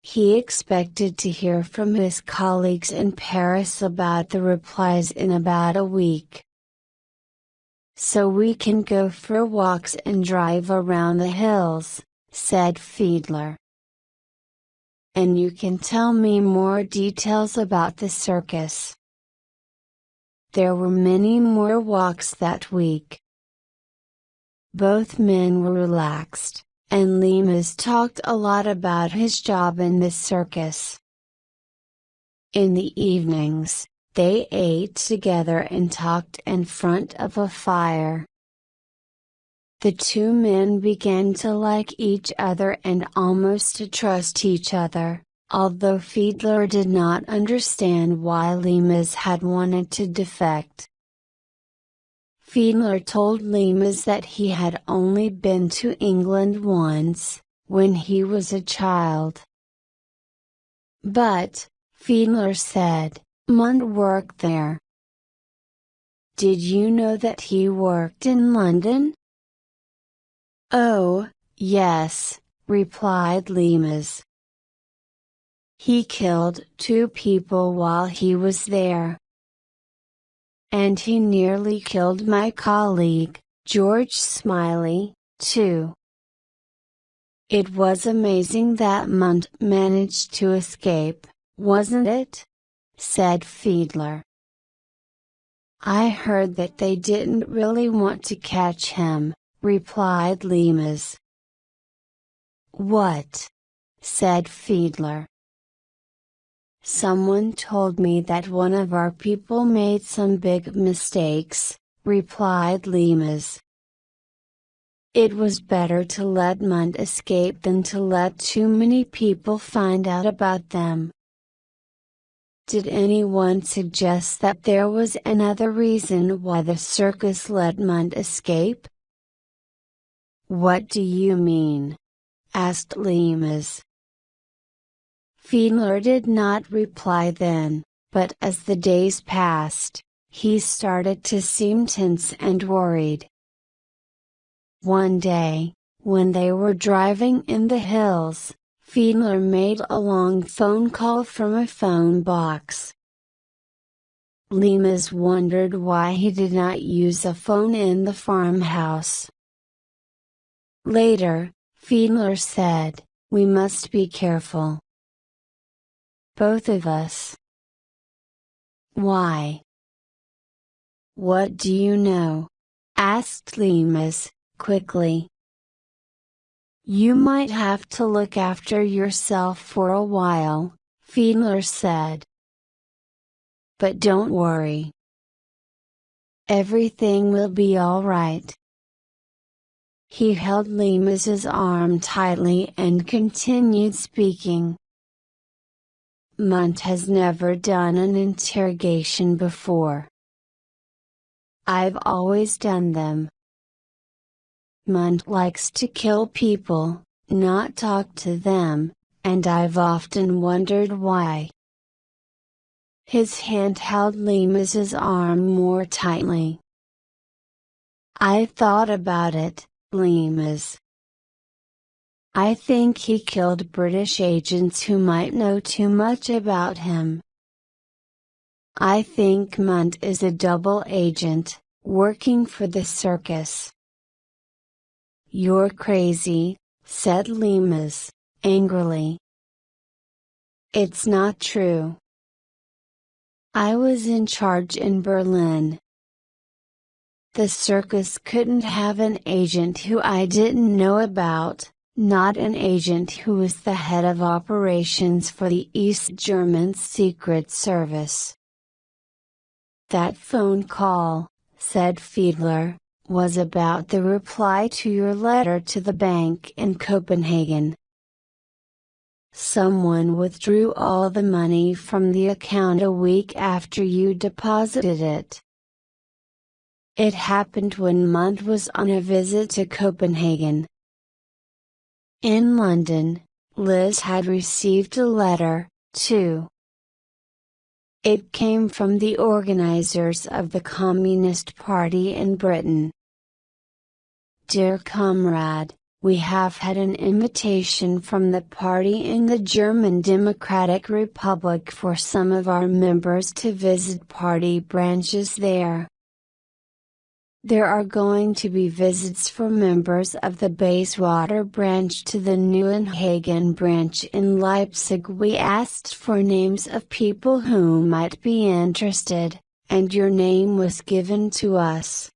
A: He expected to hear from his colleagues in Paris about the replies in about a week. So we can go for walks and drive around the hills, said Fiedler. And you can tell me more details about the circus. There were many more walks that week. Both men were relaxed, and Limas talked a lot about his job in the circus. In the evenings, they ate together and talked in front of a fire. The two men began to like each other and almost to trust each other, although Fiedler did not understand why Lemus had wanted to defect. Fiedler told Lemus that he had only been to England once, when he was a child. But, Fiedler said, Mund worked there. Did you know that he worked in London? Oh, yes, replied Lemus. He killed 2 people while he was there. And he nearly killed my colleague, George Smiley, too. It was amazing that Mund managed to escape, wasn't it? Said Fiedler. I heard that they didn't really want to catch him, replied Lemus. What? Said Fiedler. Someone told me that one of our people made some big mistakes, replied Lemus. It was better to let Mund escape than to let too many people find out about them. Did anyone suggest that there was another reason why the circus let Mund escape? What do you mean? Asked Lemus. Fiedler did not reply then, but as the days passed, he started to seem tense and worried. One day, when they were driving in the hills, Fiedler made a long phone call from a phone box. Lemus wondered why he did not use a phone in the farmhouse. Later, Fiedler said, We must be careful. Both of us. Why? What do you know? Asked Lemus, quickly. You might have to look after yourself for a while, Fiedler said. But don't worry. Everything will be all right. He held Lemus's arm tightly and continued speaking. Mund has never done an interrogation before. I've always done them. Mund likes to kill people, not talk to them, and I've often wondered why. His hand held Lemus's arm more tightly. I've thought about it, Lemus. I think he killed British agents who might know too much about him. I think Mund is a double agent, working for the circus. You're crazy, said Lemus, angrily. It's not true. I was in charge in Berlin. The circus couldn't have an agent who I didn't know about. Not an agent who was the head of operations for the East German Secret Service. That phone call, said Fiedler, was about the reply to your letter to the bank in Copenhagen. Someone withdrew all the money from the account a week after you deposited it. It happened when Mund was on a visit to Copenhagen. In London, Liz had received a letter, too. It came from the organizers of the Communist Party in Britain. Dear comrade, we have had an invitation from the party in the German Democratic Republic for some of our members to visit party branches there. There are going to be visits for members of the Bayswater branch to the Neuenhagen branch in Leipzig. We asked for names of people who might be interested, and your name was given to us.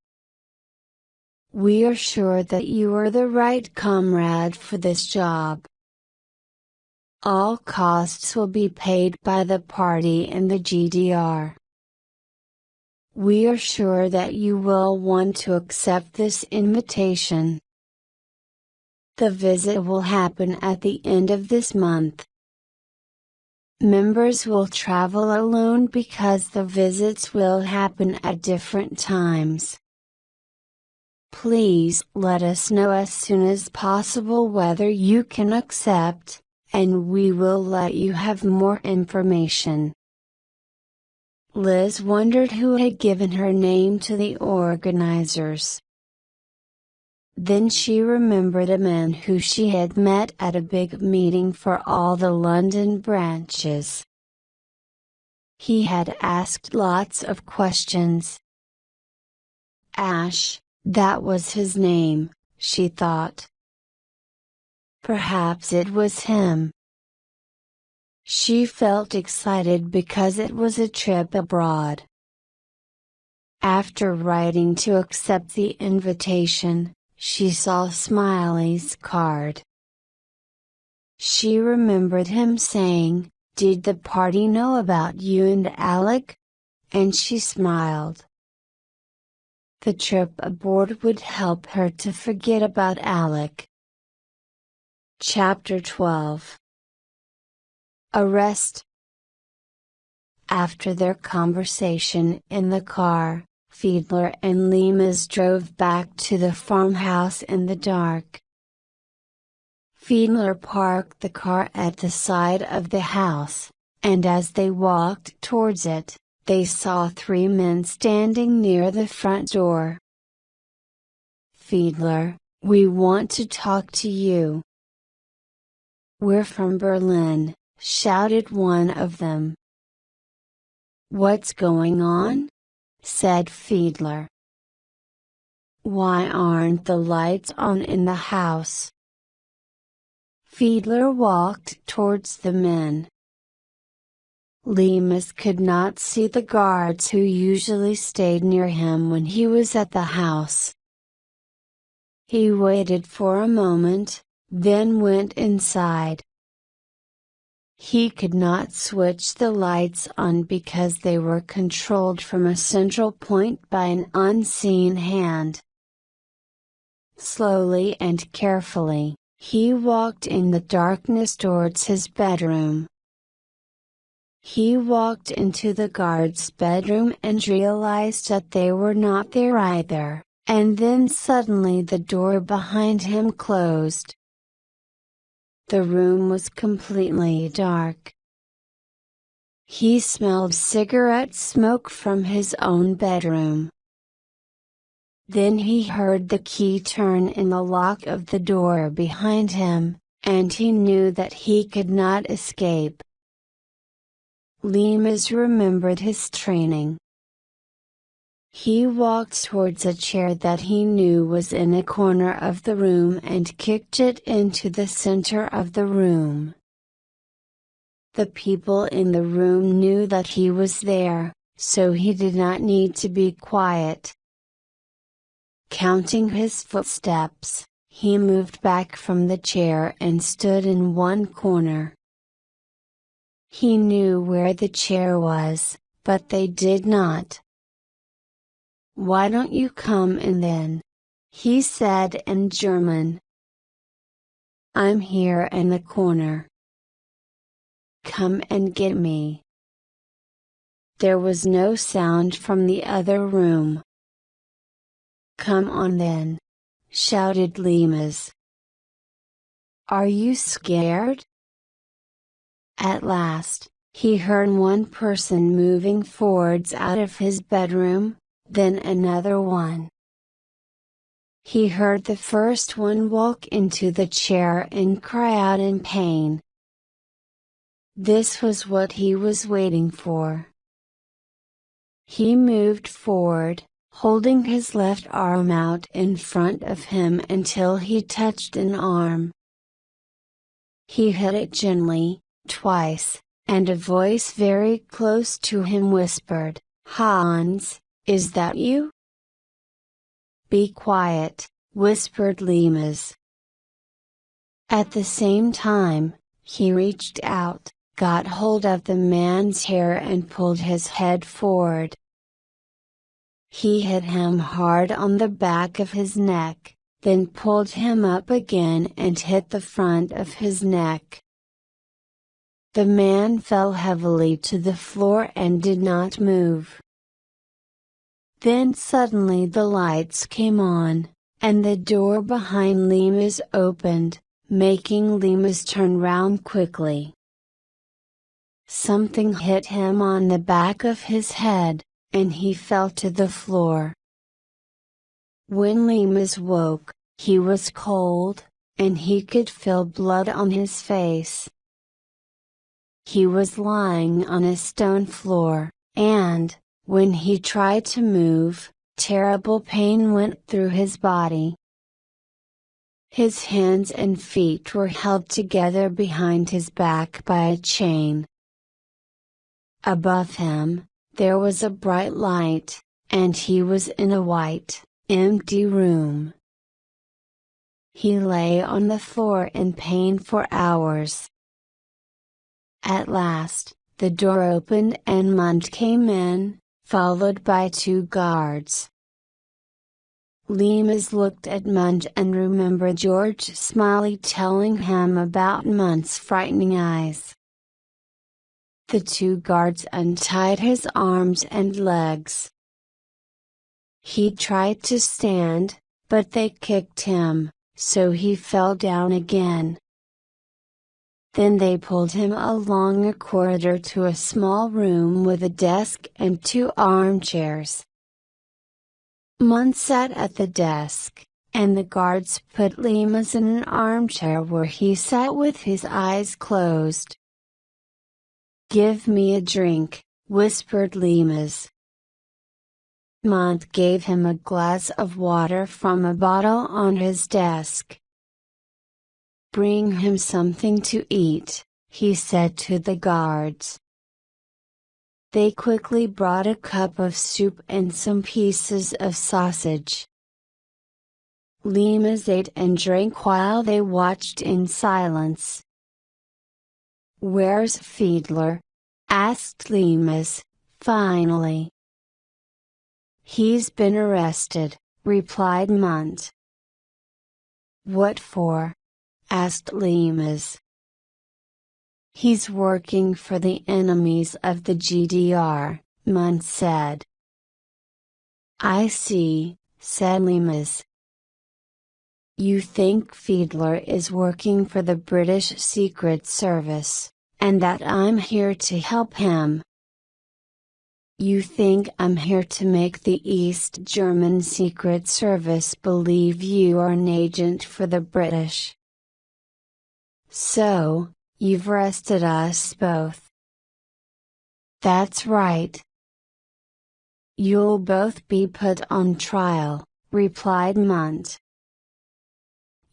A: We are sure that you are the right comrade for this job. All costs will be paid by the party in the GDR. We are sure that you will want to accept this invitation. The visit will happen at the end of this month. Members will travel alone because the visits will happen at different times. Please let us know as soon as possible whether you can accept, and we will let you have more information. Liz wondered who had given her name to the organizers. Then she remembered a man who she had met at a big meeting for all the London branches. He had asked lots of questions. Ash, that was his name, she thought. Perhaps it was him. She felt excited because it was a trip abroad. After writing to accept the invitation, she saw Smiley's card. She remembered him saying, "Did the party know about you and Alec?" And she smiled. The trip abroad would help her to forget about Alec. Chapter 12. Arrest. After their conversation in the car, Fiedler and Lemus drove back to the farmhouse in the dark. Fiedler parked the car at the side of the house, and as they walked towards it, they saw 3 men standing near the front door. "Fiedler, we want to talk to you." "We're from Berlin," shouted one of them. "What's going on?" said Fiedler. "Why aren't the lights on in the house?" Fiedler walked towards the men. Lemus could not see the guards who usually stayed near him when he was at the house. He waited for a moment, then went inside. He could not switch the lights on because they were controlled from a central point by an unseen hand. Slowly and carefully, he walked in the darkness towards his bedroom. He walked into the guard's bedroom and realized that they were not there either, and then suddenly the door behind him closed. The room was completely dark. He smelled cigarette smoke from his own bedroom. Then he heard the key turn in the lock of the door behind him, and he knew that he could not escape. Lemus remembered his training. He walked towards a chair that he knew was in a corner of the room and kicked it into the center of the room. The people in the room knew that he was there, so he did not need to be quiet. Counting his footsteps, he moved back from the chair and stood in one corner. He knew where the chair was, but they did not. "Why don't you come in then?" he said in German. "I'm here in the corner. Come and get me." There was no sound from the other room. "Come on then," shouted Lemus. "Are you scared?" At last, he heard one person moving forwards out of his bedroom, then another one. He heard the first one walk into the chair and cry out in pain. This was what he was waiting for. He moved forward, holding his left arm out in front of him until he touched an arm. He hit it gently, twice, and a voice very close to him whispered, "Hans, is that you?" "Be quiet," whispered Lemus. At the same time, he reached out, got hold of the man's hair and pulled his head forward. He hit him hard on the back of his neck, then pulled him up again and hit the front of his neck. The man fell heavily to the floor and did not move. Then suddenly the lights came on, and the door behind Lemus opened, making Lemus turn round quickly. Something hit him on the back of his head, and he fell to the floor. When Lemus woke, he was cold, and he could feel blood on his face. He was lying on a stone floor, and, when he tried to move, terrible pain went through his body. His hands and feet were held together behind his back by a chain. Above him, there was a bright light, and he was in a white, empty room. He lay on the floor in pain for hours. At last, the door opened and Mund came in, followed by 2 guards. Lemus looked at Mund and remembered George Smiley telling him about Mund's frightening eyes. The 2 guards untied his arms and legs. He tried to stand, but they kicked him, so he fell down again. Then they pulled him along a corridor to a small room with a desk and 2 armchairs. Mund sat at the desk, and the guards put Lemus in an armchair where he sat with his eyes closed. "Give me a drink," whispered Lemus. Mund gave him a glass of water from a bottle on his desk. "Bring him something to eat," he said to the guards. They quickly brought a cup of soup and some pieces of sausage. Lemus ate and drank while they watched in silence. "Where's Fiedler?" asked Lemus, finally. "He's been arrested," replied Mund. "What for?" asked Lemus. "He's working for the enemies of the GDR," Mund said. "I see," said Lemus. "You think Fiedler is working for the British Secret Service, and that I'm here to help him. You think I'm here to make the East German Secret Service believe you are an agent for the British. So, you've arrested us both." "That's right." "You'll both be put on trial," replied Mund.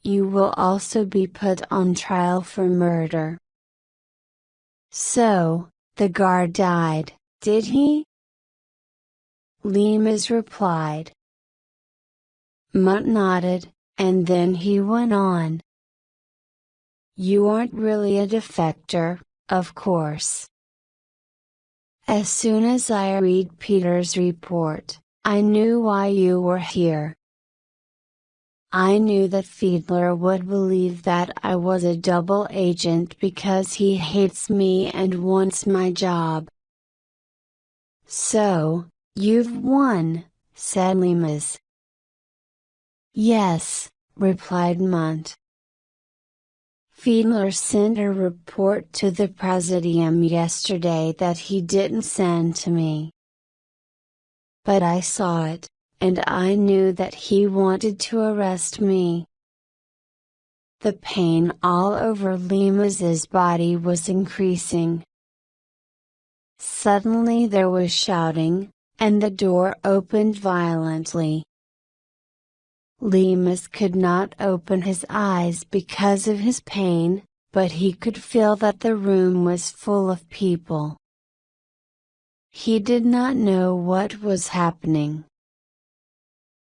A: "You will also be put on trial for murder." "So, the guard died, did he?" Lemus replied. Mund nodded, and then he went on. "You aren't really a defector, of course. As soon as I read Peter's report, I knew why you were here. I knew that Fiedler would believe that I was a double agent because he hates me and wants my job." "So, you've won," said Lemus. "Yes," replied Mund. "Fiedler sent a report to the Presidium yesterday that he didn't send to me. But I saw it, and I knew that he wanted to arrest me." The pain all over Lemus's body was increasing. Suddenly there was shouting, and the door opened violently. Lemus could not open his eyes because of his pain, but he could feel that the room was full of people. He did not know what was happening.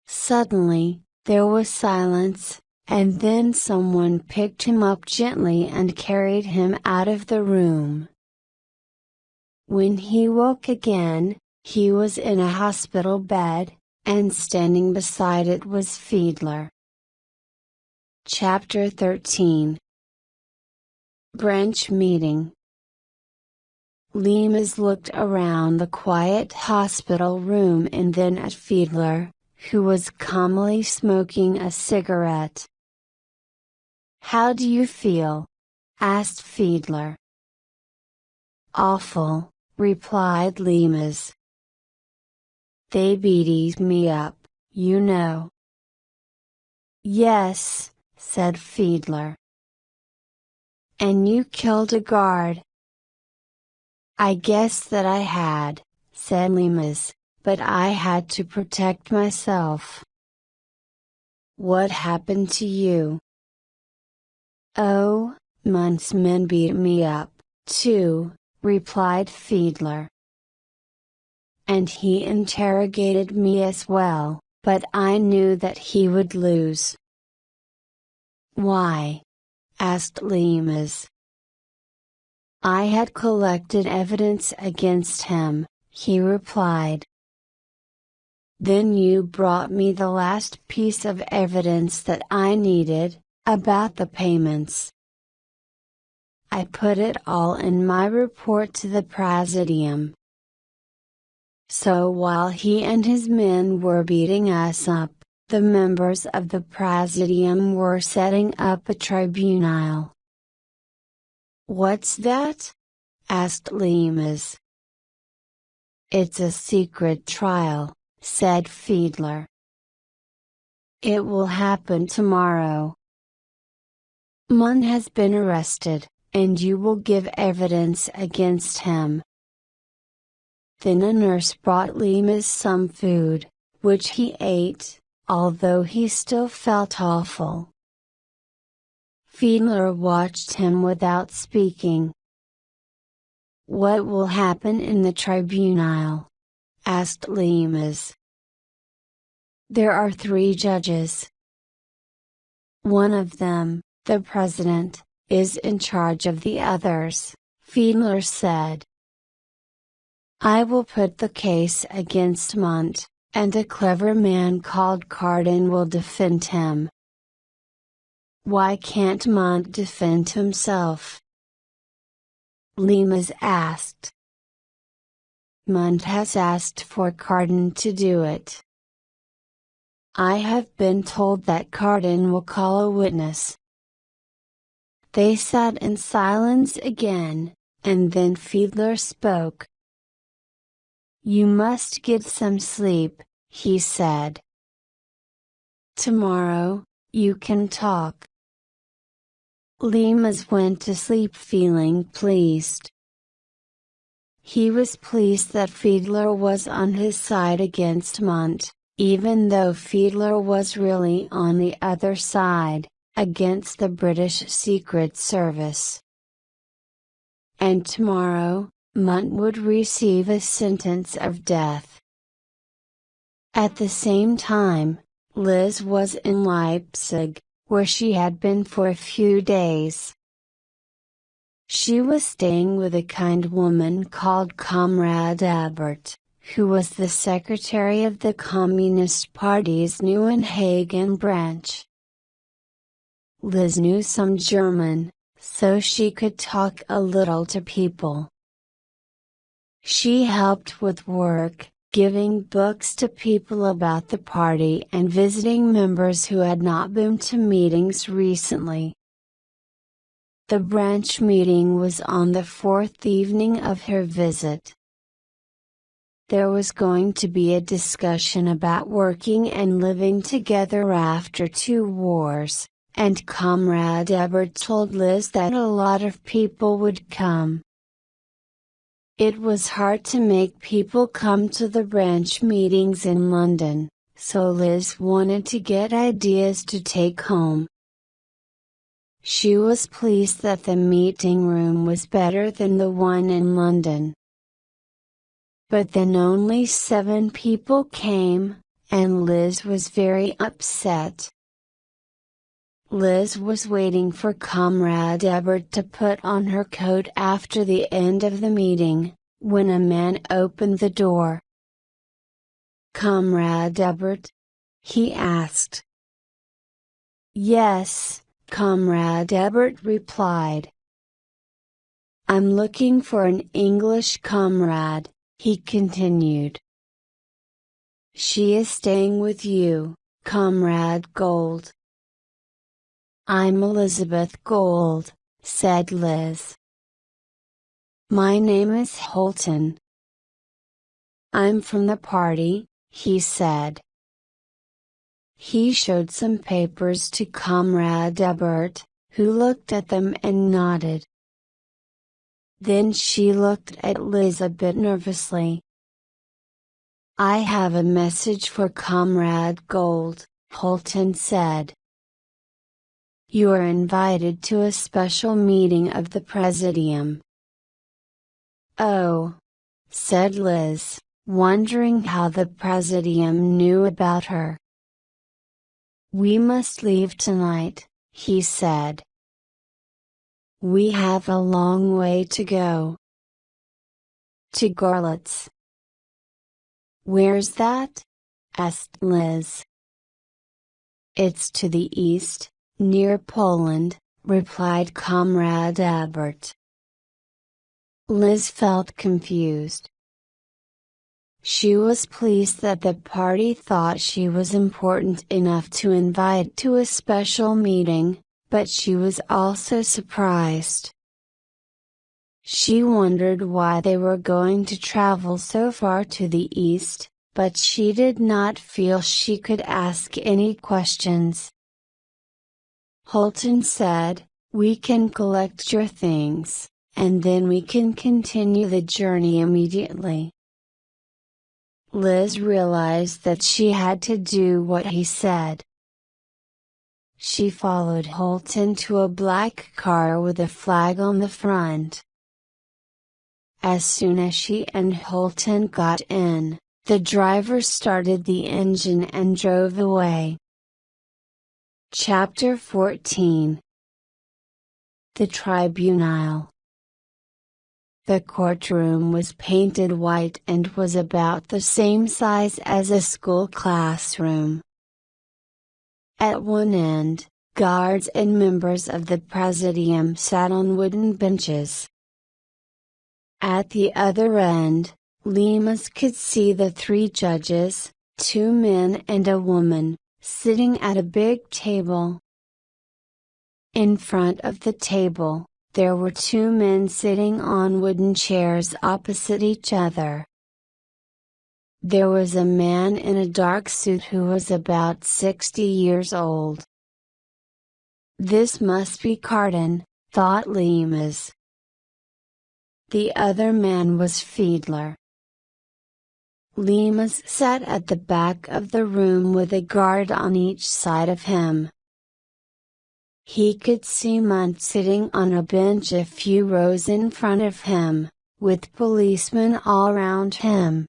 A: Suddenly, there was silence, and then someone picked him up gently and carried him out of the room. When he woke again, he was in a hospital bed, and standing beside it was Fiedler. Chapter 13. Branch Meeting. Limas looked around the quiet hospital room and then at Fiedler, who was calmly smoking a cigarette. "How do you feel?" asked Fiedler. "Awful," replied Limas. "They beat me up, you know." "Yes," said Fiedler. "And you killed a guard." "I guess that I had," said Limas, "but I had to protect myself." "What happened to you?" "Oh, Munt's men beat me up, too," replied Fiedler. "And he interrogated me as well, but I knew that he would lose." "Why?" asked Limas. "I had collected evidence against him," he replied. "Then you brought me the last piece of evidence that I needed, about the payments. I put it all in my report to the Presidium." So while he and his men were beating us up, the members of the Presidium were setting up a tribunal. "What's that?" asked Limas. "It's a secret trial," said Fiedler. "It will happen tomorrow. Munn has been arrested, and you will give evidence against him." Then a nurse brought Limas some food, which he ate, although he still felt awful. Fiedler watched him without speaking. "What will happen in the tribunal?" asked Limas. "There are 3 judges. One of them, the president, is in charge of the others," Fiedler said. "I will put the case against Munt, and a clever man called Cardin will defend him." "Why can't Munt defend himself?" Limas asked. "Munt has asked for Cardin to do it. I have been told that Cardin will call a witness." They sat in silence again, and then Fiedler spoke. "You must get some sleep," he said. "Tomorrow, you can talk." Limas went to sleep feeling pleased. He was pleased that Fiedler was on his side against Munt, even though Fiedler was really on the other side, against the British Secret Service. And tomorrow, Munt would receive a sentence of death. At the same time, Liz was in Leipzig, where she had been for a few days. She was staying with a kind woman called Comrade Albert, who was the secretary of the Communist Party's Neuenhagen branch. Liz knew some German, so she could talk a little to people. She helped with work, giving books to people about the party and visiting members who had not been to meetings recently. The branch meeting was on the 4th evening of her visit. There was going to be a discussion about working and living together after 2 wars, and Comrade Ebert told Liz that a lot of people would come. It was hard to make people come to the branch meetings in London, so Liz wanted to get ideas to take home. She was pleased that the meeting room was better than the one in London. But then only 7 people came, and Liz was very upset. Liz was waiting for Comrade Ebert to put on her coat after the end of the meeting, when a man opened the door. "Comrade Ebert?" he asked. "Yes," Comrade Ebert replied. I'm looking for an English comrade, he continued. She is staying with you, Comrade Gold. I'm Elizabeth Gold, said Liz. My name is Holton. I'm from the party, he said. He showed some papers to Comrade Ebert, who looked at them and nodded. Then she looked at Liz a bit nervously. I have a message for Comrade Gold, Holton said. You are invited to a special meeting of the Presidium. Oh, said Liz, wondering how the Presidium knew about her. We must leave tonight, he said. We have a long way to go. To Gorlitz. Where's that? Asked Liz. It's to the east, near Poland, replied Comrade Ebert. Liz felt confused. She was pleased that the party thought she was important enough to invite to a special meeting, but she was also surprised. She wondered why they were going to travel so far to the east, but she did not feel she could ask any questions. Holton said, We can collect your things, and then we can continue the journey immediately. Liz realized that she had to do what he said. She followed Holton to a black car with a flag on the front. As soon as she and Holton got in, the driver started the engine and drove away. Chapter 14. The Tribunal. The courtroom was painted white and was about the same size as a school classroom. At one end, guards and members of the Presidium sat on wooden benches. At the other end, Lemus could see the three judges, 2 men and a woman, sitting at a big table. In front of the table, there were 2 men sitting on wooden chairs opposite each other. There was a man in a dark suit who was about 60 years old. This must be Carden, thought Lemus. The other man was Fiedler. Lemus sat at the back of the room with a guard on each side of him. He could see Munt sitting on a bench a few rows in front of him, with policemen all around him.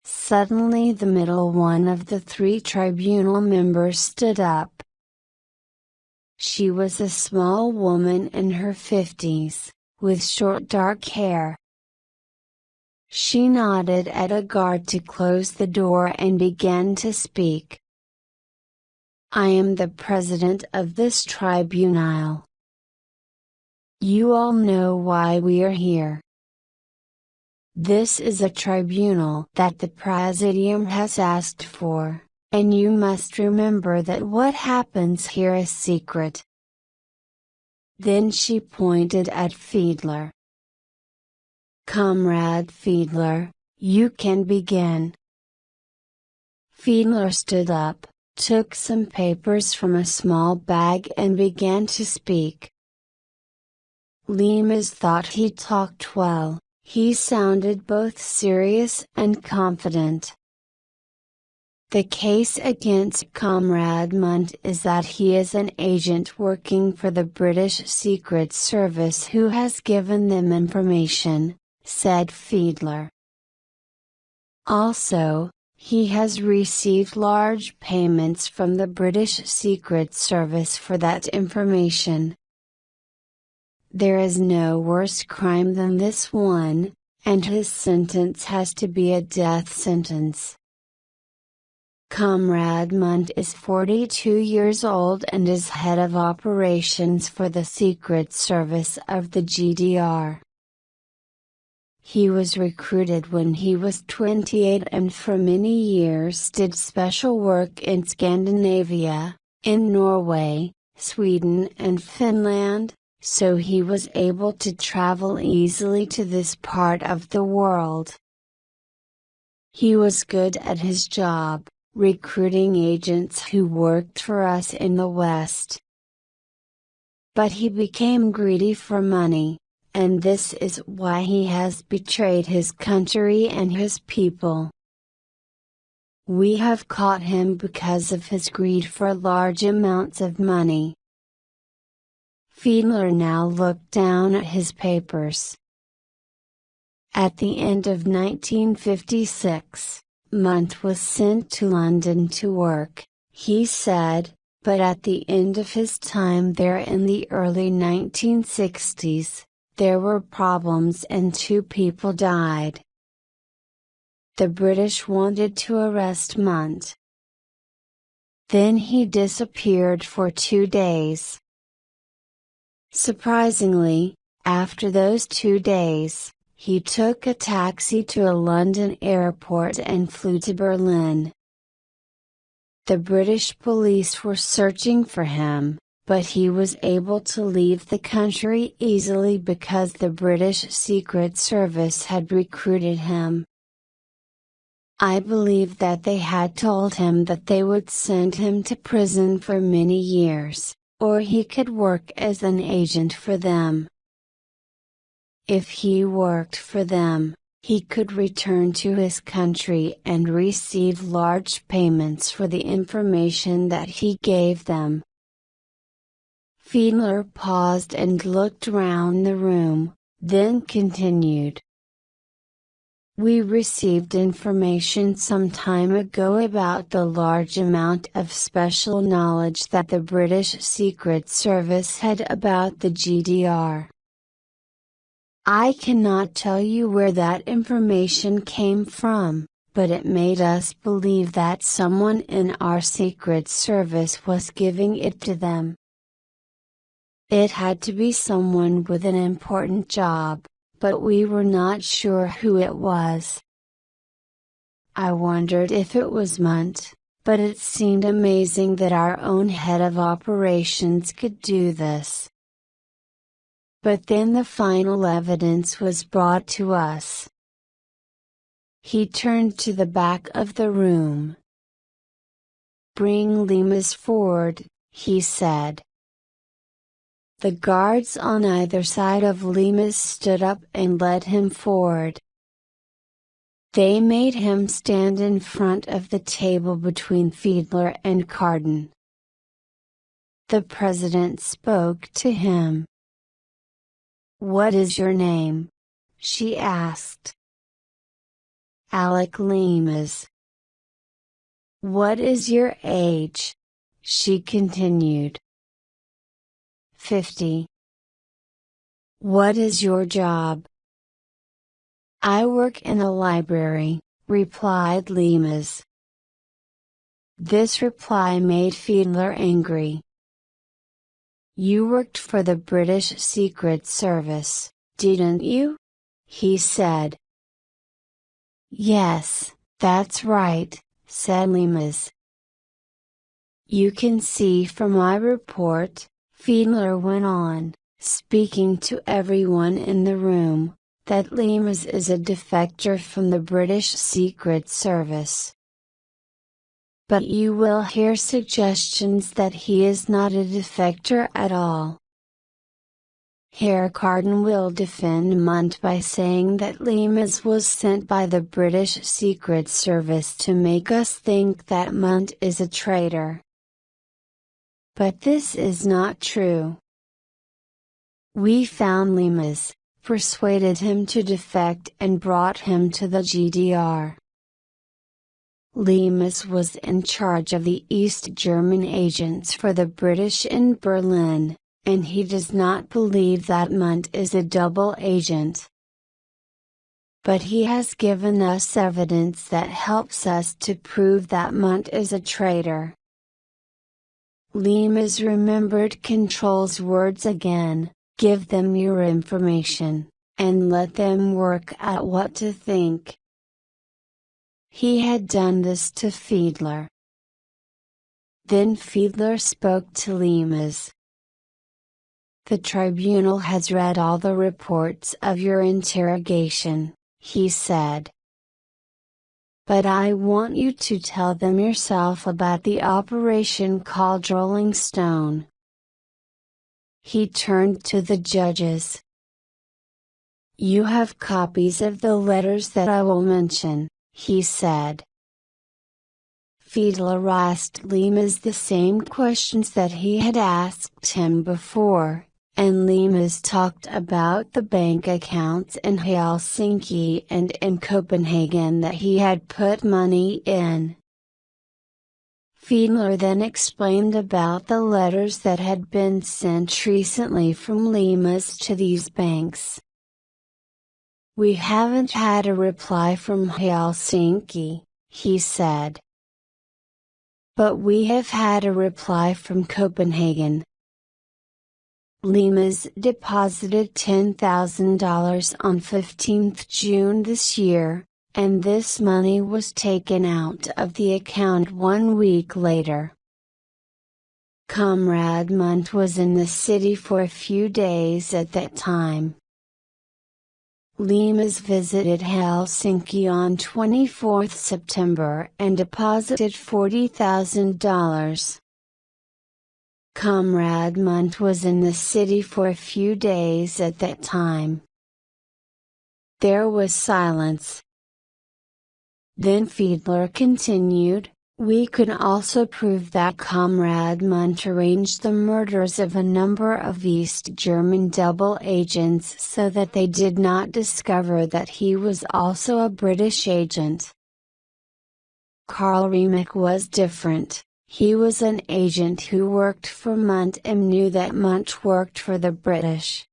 A: Suddenly the middle one of the 3 tribunal members stood up. She was a small woman in her 50s, with short dark hair. She nodded at a guard to close the door and began to speak. I am the president of this tribunal. You all know why we are here. This is a tribunal that the Presidium has asked for, and you must remember that what happens here is secret. Then she pointed at Fiedler. Comrade Fiedler, you can begin. Fiedler stood up, took some papers from a small bag and began to speak. Lemus thought he talked well, he sounded both serious and confident. The case against Comrade Munt is that he is an agent working for the British Secret Service who has given them information, said Fiedler. Also, he has received large payments from the British Secret Service for that information. There is no worse crime than this one, and his sentence has to be a death sentence. Comrade Munt is 42 years old and is head of operations for the Secret Service of the GDR. He was recruited when he was 28 and for many years did special work in Scandinavia, in Norway, Sweden and Finland, so he was able to travel easily to this part of the world. He was good at his job, recruiting agents who worked for us in the West. But he became greedy for money, and this is why he has betrayed his country and his people. We have caught him because of his greed for large amounts of money. Fiedler now looked down at his papers. At the end of 1956, Munt was sent to London to work, he said, but at the end of his time there in the early 1960s, there were problems and 2 people died. The British wanted to arrest Munt. Then he disappeared for 2 days. Surprisingly, after those 2 days, he took a taxi to a London airport and flew to Berlin. The British police were searching for him, but he was able to leave the country easily because the British Secret Service had recruited him. I believe that they had told him that they would send him to prison for many years, or he could work as an agent for them. If he worked for them, he could return to his country and receive large payments for the information that he gave them. Fiedler paused and looked round the room, then continued. We received information some time ago about the large amount of special knowledge that the British Secret Service had about the GDR. I cannot tell you where that information came from, but it made us believe that someone in our Secret Service was giving it to them. It had to be someone with an important job, but we were not sure who it was. I wondered if it was Munt, but it seemed amazing that our own head of operations could do this. But then the final evidence was brought to us. He turned to the back of the room. Bring Lemus forward, he said. The guards on either side of Lemus stood up and led him forward. They made him stand in front of the table between Fiedler and Carden. The president spoke to him. What is your name? She asked. Alec Lemus. What is your age? She continued. 50. What is your job? I work in a library, replied Lemus. This reply made Fiedler angry. You worked for the British Secret Service, didn't you? He said. Yes, that's right, said Lemus. You can see from my report, Fiedler went on, speaking to everyone in the room, that Lemus is a defector from the British Secret Service. But you will hear suggestions that he is not a defector at all. Herr Carden will defend Munt by saying that Lemus was sent by the British Secret Service to make us think that Munt is a traitor. But this is not true. We found Lemus, persuaded him to defect and brought him to the GDR. Lemus was in charge of the East German agents for the British in Berlin, and he does not believe that Munt is a double agent. but he has given us evidence that helps us to prove that Munt is a traitor. Limas remembered Control's words again: give them your information, and let them work out what to think. He had done this to Fiedler. Then Fiedler spoke to Limas. The tribunal has read all the reports of your interrogation, he said. But I want you to tell them yourself about the operation called Rolling Stone. He turned to the judges. You have copies of the letters that I will mention, he said. Fiedler asked Limas the same questions that he had asked him before, and Limas talked about the bank accounts in Helsinki and in Copenhagen that he had put money in. Fiedler then explained about the letters that had been sent recently from Limas to these banks. We haven't had a reply from Helsinki, he said. But we have had a reply from Copenhagen. Limas deposited $10,000 on 15th June this year, and this money was taken out of the account 1 week later. Comrade Munt was in the city for a few days at that time. Limas visited Helsinki on 24 September and deposited $40,000. Comrade Munt was in the city for a few days at that time. There was silence. Then Fiedler continued, we could also prove that Comrade Munt arranged the murders of a number of East German double agents so that they did not discover that he was also a British agent. Karl Riemek was different. He was an agent who worked for Munt and knew that Munt worked for the British.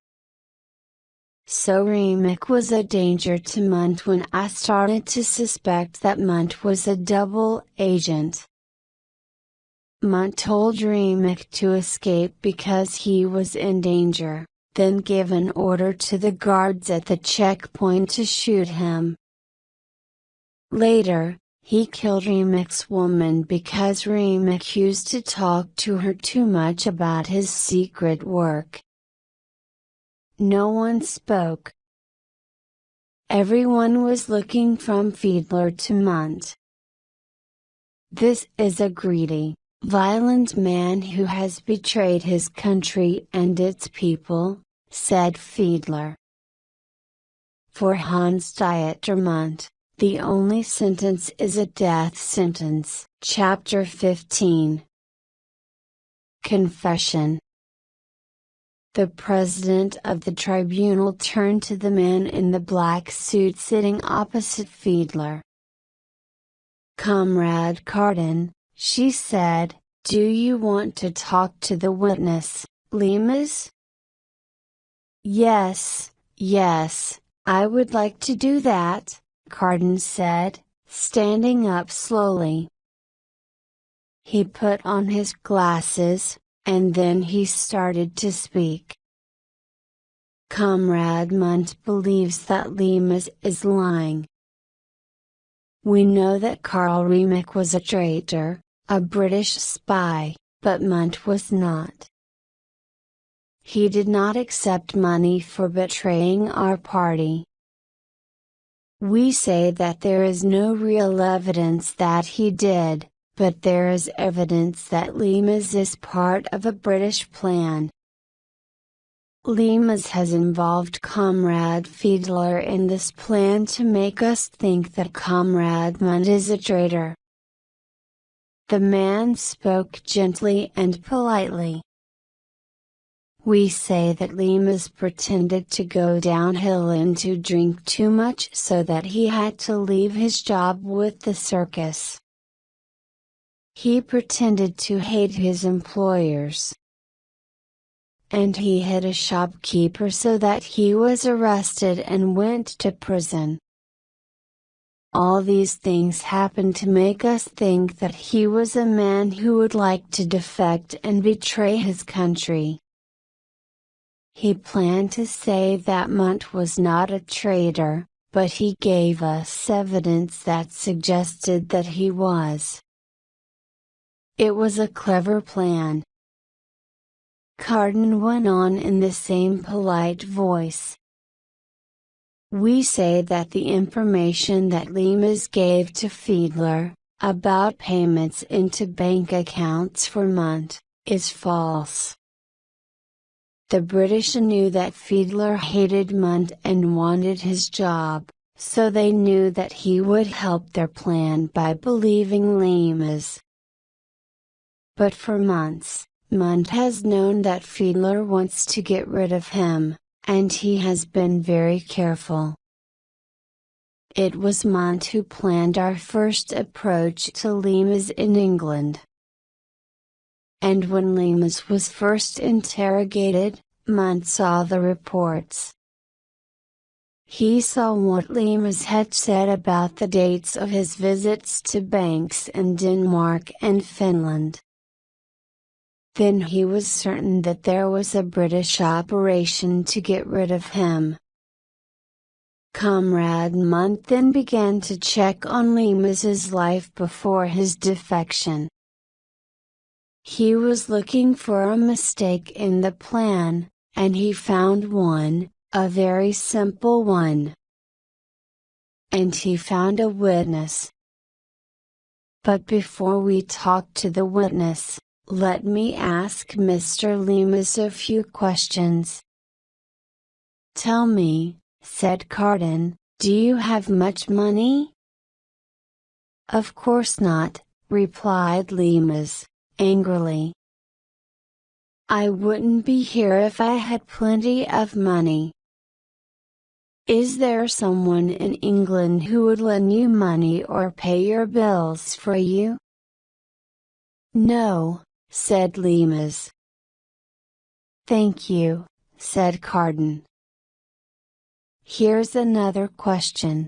A: So Riemek was a danger to Munt when I started to suspect that Munt was a double agent. Munt told Riemek to escape because he was in danger, then gave an order to the guards at the checkpoint to shoot him. Later, he killed Riemek's woman because Riemek used to talk to her too much about his secret work. No one spoke. Everyone was looking from Fiedler to Munt. This is a greedy, violent man who has betrayed his country and its people, said Fiedler. For Hans-Dieter Munt, the only sentence is a death sentence. Chapter 15. Confession. The president of the tribunal turned to the man in the black suit sitting opposite Fiedler. Comrade Carden, she said, do you want to talk to the witness, Limas? Yes, I would like to do that, Carden said, standing up slowly. He put on his glasses, and then he started to speak. Comrade Munt believes that Limas is lying. We know that Karl Riemek was a traitor, a British spy, but Munt was not. He did not accept money for betraying our party. We say that there is no real evidence that he did, but there is evidence that Limas is part of a British plan. Limas has involved Comrade Fiedler in this plan to make us think that Comrade Munt is a traitor. The man spoke gently and politely. We say that Limas pretended to go downhill and to drink too much so that he had to leave his job with the circus. He pretended to hate his employers. And he hit a shopkeeper so that he was arrested and went to prison. All these things happened to make us think that he was a man who would like to defect and betray his country. He planned to say that Munt was not a traitor, but he gave us evidence that suggested that he was. It was a clever plan. Carden went on in the same polite voice. We say that the information that Lemus gave to Fiedler, about payments into bank accounts for Munt, is false. The British knew that Fiedler hated Munt and wanted his job, so they knew that he would help their plan by believing Lemus. But for months, Munt has known that Fiedler wants to get rid of him, and he has been very careful. It was Munt who planned our first approach to Lemus in England. And when Lemus was first interrogated, Munt saw the reports. He saw what Lemus had said about the dates of his visits to banks in Denmark and Finland. Then he was certain that there was a British operation to get rid of him. Comrade Munt then began to check on Lemus's life before his defection. He was looking for a mistake in the plan, and he found one, a very simple one. And he found a witness. But before we talk to the witness, let me ask Mr. Lemus a few questions. Tell me, said Carden, do you have much money? Of course not, replied Lemus, angrily. I wouldn't be here if I had plenty of money. Is there someone in England who would lend you money or pay your bills for you? No, said Lemus. Thank you, said Carden. Here's another question.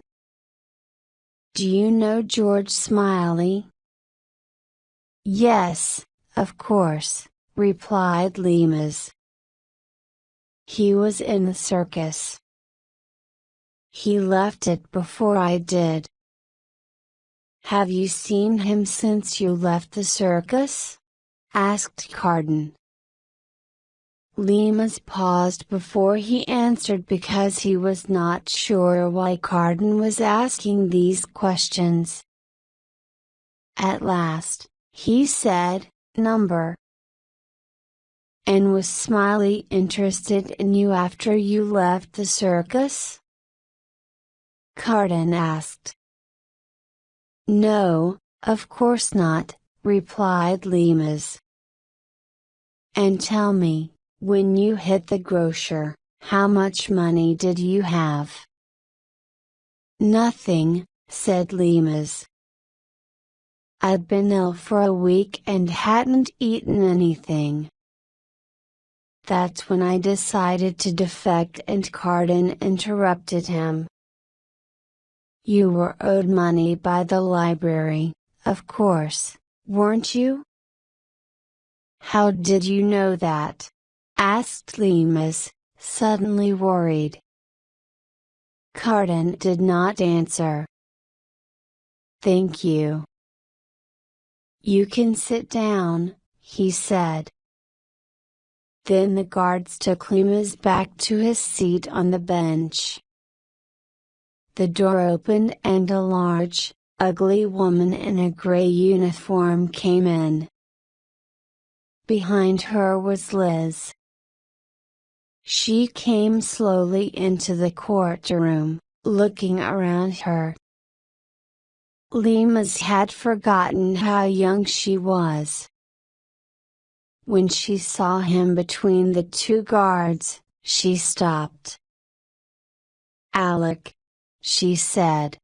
A: Do you know George Smiley? Yes, of course, replied Lemus. He was in the circus. He left it before I did. Have you seen him since you left the circus? Asked Carden. Lemus paused before he answered because he was not sure why Carden was asking these questions. At last, he said, number. And was Smiley interested in you after you left the circus? Carden asked. No, of course not, replied Lemus. And tell me, when you hit the grocer, how much money did you have? Nothing, said Lemus. I'd been ill for a week and hadn't eaten anything. That's when I decided to defect, and Carden interrupted him. You were owed money by the library, of course, weren't you? How did you know that? Asked Lemus, suddenly worried. Carden did not answer. Thank you. You can sit down, he said. Then the guards took Lemus back to his seat on the bench. The door opened and a large, ugly woman in a gray uniform came in. Behind her was Liz. She came slowly into the courtroom, looking around her. Lemus had forgotten how young she was. When she saw him between the two guards, she stopped. Alec, she said.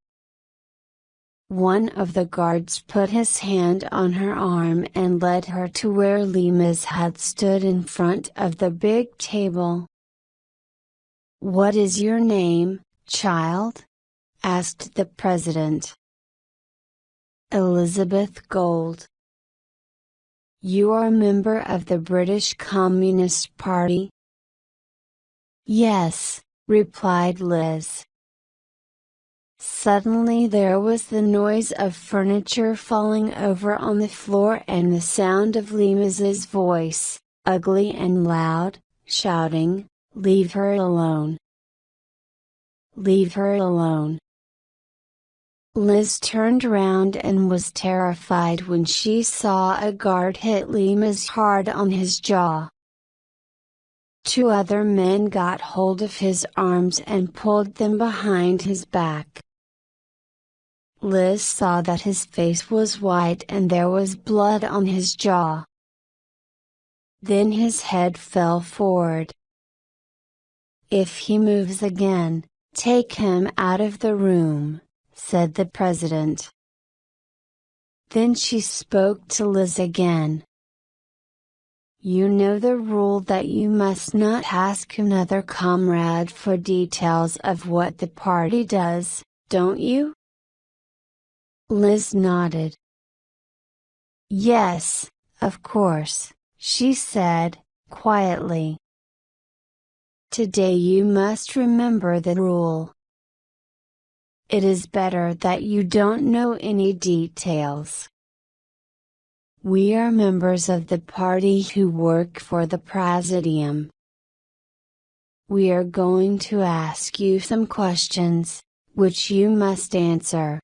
A: One of the guards put his hand on her arm and led her to where Lemus had stood in front of the big table. What is your name, child? asked the president. Elizabeth Gold. You are a member of the British Communist Party? Yes, replied Liz. Suddenly there was the noise of furniture falling over on the floor and the sound of Lima's voice, ugly and loud, shouting, "Leave her alone! Leave her alone!" Liz turned round and was terrified when she saw a guard hit Lima's hard on his jaw. Two other men got hold of his arms and pulled them behind his back. Liz saw that his face was white and there was blood on his jaw. Then his head fell forward. "If he moves again, take him out of the room," said the president. Then she spoke to Liz again. "You know the rule that you must not ask another comrade for details of what the party does, don't you?" Liz nodded. "Yes, of course," she said, quietly. "Today you must remember the rule. It is better that you don't know any details. We are members of the party who work for the Presidium. We are going to ask you some questions, which you must answer.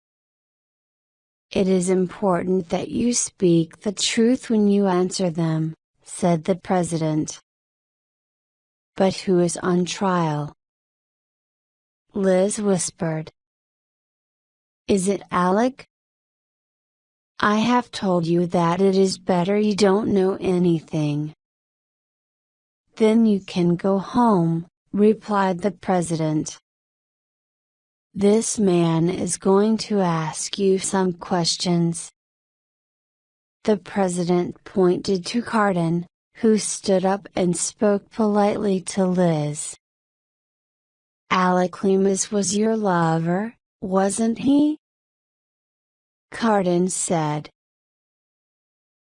A: It is important that you speak the truth when you answer them," said the president. "But who is on trial?" Liz whispered. "Is it Alec? I have told you that it is better you don't know anything." "Then you can go home," replied the president. "This man is going to ask you some questions." The president pointed to Carden, who stood up and spoke politely to Liz. "Alec Lemus was your lover, wasn't he?" Carden said.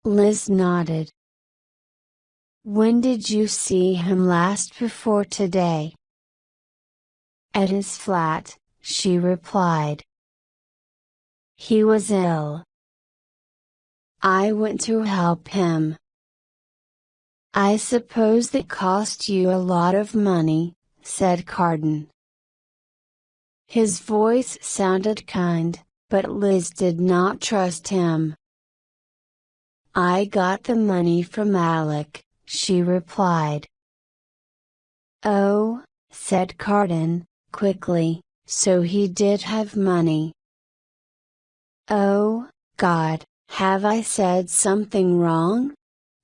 A: Liz nodded. "When did you see him last before today?" "At his flat," she replied. "He was ill. I went to help him." "I suppose that cost you a lot of money," said Carden. His voice sounded kind, but Liz did not trust him. "I got the money from Alec," she replied. "Oh," said Carden, quickly, "so he did have money." "Oh, God, have I said something wrong?"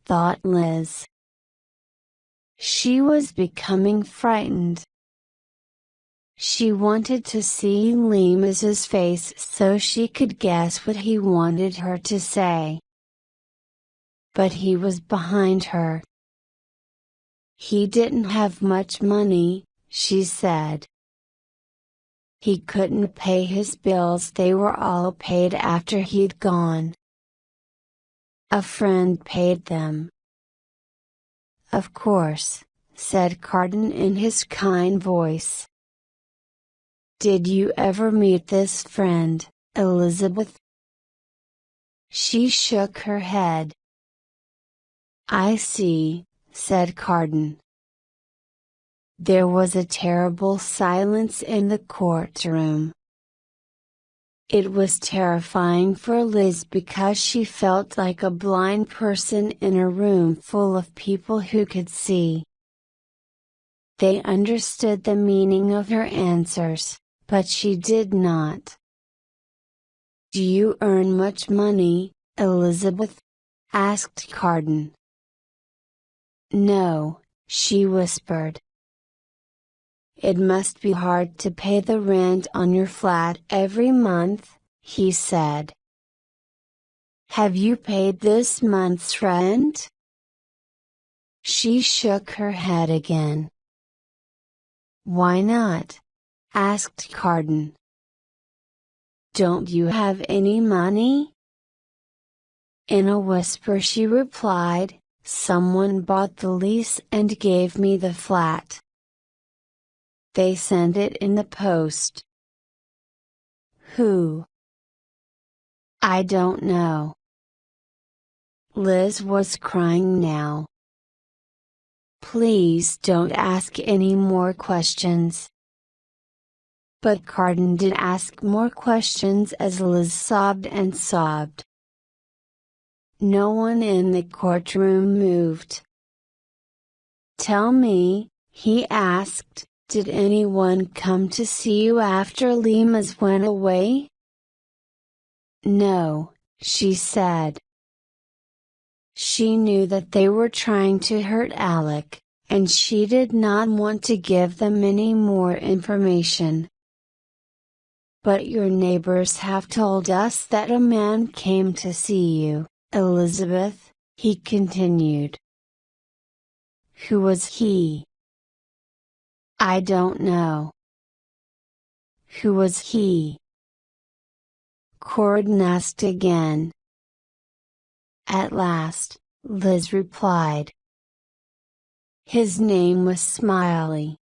A: thought Liz. She was becoming frightened. She wanted to see Limas's face so she could guess what he wanted her to say. But he was behind her. "He didn't have much money," she said. "He couldn't pay his bills, they were all paid after he'd gone. A friend paid them." "Of course," said Carden in his kind voice. "Did you ever meet this friend, Elizabeth?" She shook her head. "I see," said Carden. There was a terrible silence in the courtroom. It was terrifying for Liz because she felt like a blind person in a room full of people who could see. They understood the meaning of her answers, but she did not. "Do you earn much money, Elizabeth?" asked Carden. "No," she whispered. "It must be hard to pay the rent on your flat every month," he said. "Have you paid this month's rent?" She shook her head again. "Why not?" asked Carden. "Don't you have any money?" In a whisper she replied, "Someone bought the lease and gave me the flat. They sent it in the post." "Who?" "I don't know." Liz was crying now. "Please don't ask any more questions." But Carden did ask more questions as Liz sobbed and sobbed. No one in the courtroom moved. "Tell me," he asked, "did anyone come to see you after Limas went away?" "No," she said. She knew that they were trying to hurt Alec, and she did not want to give them any more information. "But your neighbors have told us that a man came to see you, Elizabeth," he continued. "Who was he?" "I don't know." "Who was he?" Carden asked again. At last, Liz replied. "His name was Smiley.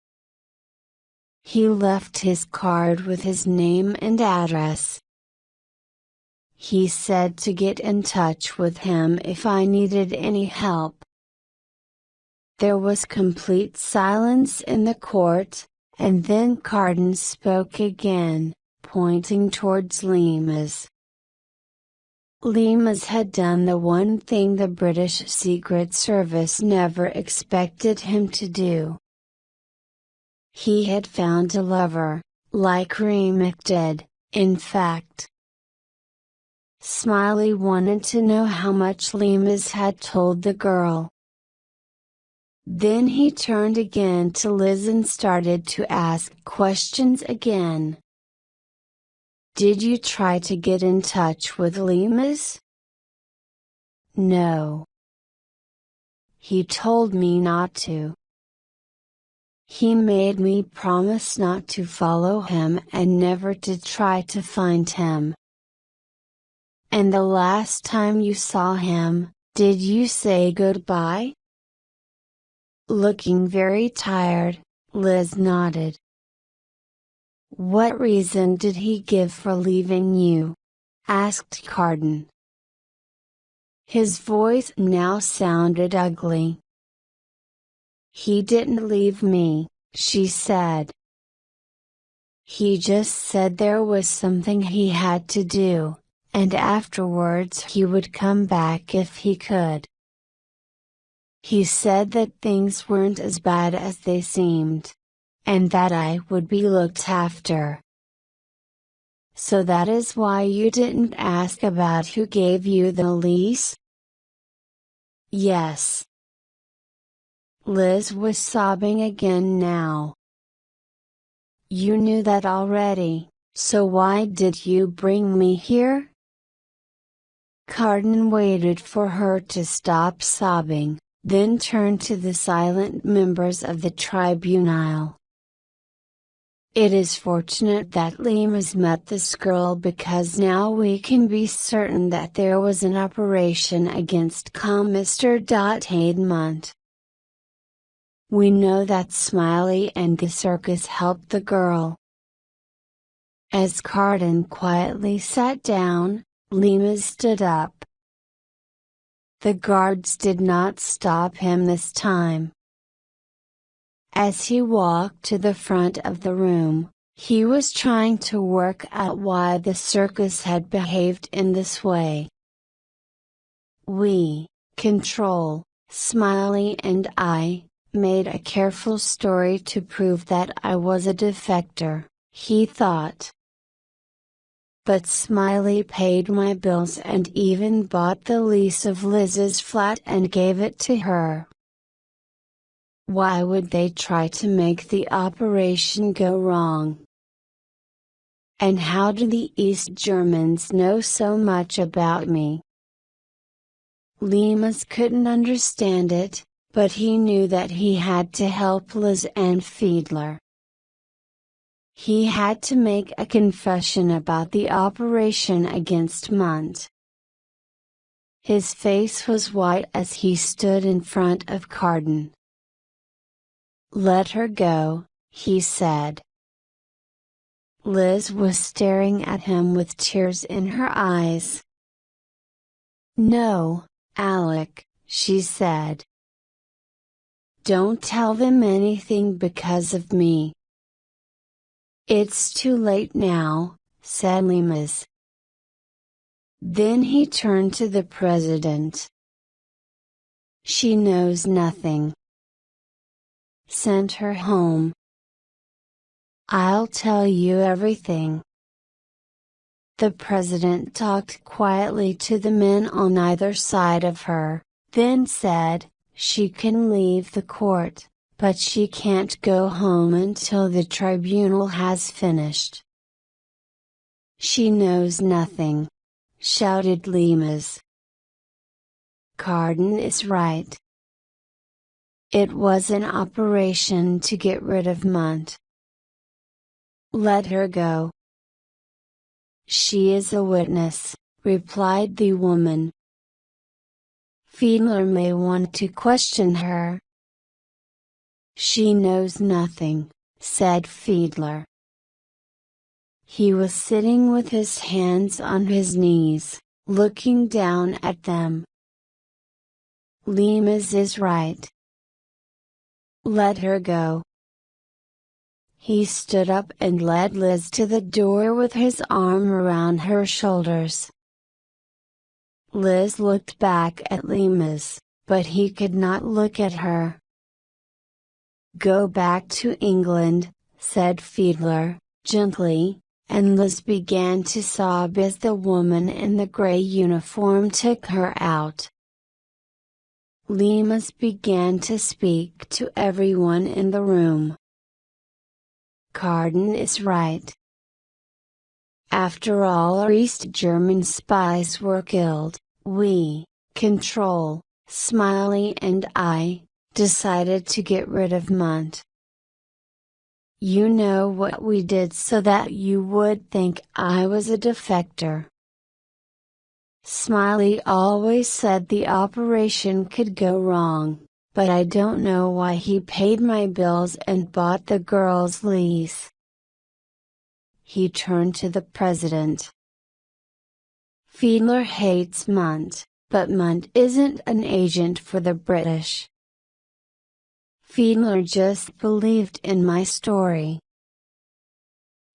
A: He left his card with his name and address. He said to get in touch with him if I needed any help." There was complete silence in the court, and then Carden spoke again, pointing towards Limas. Limas had done the one thing the British Secret Service never expected him to do. He had found a lover, like Remick did, in fact. Smiley wanted to know how much Limas had told the girl. Then he turned again to Liz and started to ask questions again. "Did you try to get in touch with Limas?" "No. He told me not to. He made me promise not to follow him and never to try to find him." "And the last time you saw him, did you say goodbye?" Looking very tired, Liz nodded. "What reason did he give for leaving you?" asked Carden. His voice now sounded ugly. "He didn't leave me," she said. "He just said there was something he had to do, and afterwards he would come back if he could. He said that things weren't as bad as they seemed, and that I would be looked after." "So that is why you didn't ask about who gave you the lease?" "Yes." Liz was sobbing again now. "You knew that already, so why did you bring me here?" Carden waited for her to stop sobbing, then turned to the silent members of the tribunal. "It is fortunate that Limas met this girl because now we can be certain that there was an operation against Mr. Haidmont. We know that Smiley and the circus helped the girl." As Carden quietly sat down, Limas stood up. The guards did not stop him this time. As he walked to the front of the room, he was trying to work out why the circus had behaved in this way. "We, Control, Smiley and I, made a careful story to prove that I was a defector," he thought. "But Smiley paid my bills and even bought the lease of Liz's flat and gave it to her. Why would they try to make the operation go wrong? And how do the East Germans know so much about me?" Limas couldn't understand it, but he knew that he had to help Liz and Fiedler. He had to make a confession about the operation against Munt. His face was white as he stood in front of Carden. "Let her go," he said. Liz was staring at him with tears in her eyes. "No, Alec," she said. "Don't tell them anything because of me." "It's too late now," said Limas. Then he turned to the president. "She knows nothing. Send her home. I'll tell you everything." The president talked quietly to the men on either side of her, then said, "She can leave the court, but she can't go home until the tribunal has finished." "She knows nothing," shouted Limas. "Carden is right. It was an operation to get rid of Munt. Let her go." "She is a witness," replied the woman. "Fiedler may want to question her." "She knows nothing," said Fiedler. He was sitting with his hands on his knees, looking down at them. "Limas is right. Let her go." He stood up and led Liz to the door with his arm around her shoulders. Liz looked back at Limas, but he could not look at her. "Go back to England," said Fiedler, gently, and Liz began to sob as the woman in the gray uniform took her out. Limas began to speak to everyone in the room. "Carden is right. After all our East German spies were killed, we, Control, Smiley and I, decided to get rid of Munt. You know what we did so that you would think I was a defector. Smiley always said the operation could go wrong, but I don't know why he paid my bills and bought the girl's lease." He turned to the president. "Fiedler hates Munt, but Munt isn't an agent for the British. Fiedler just believed in my story.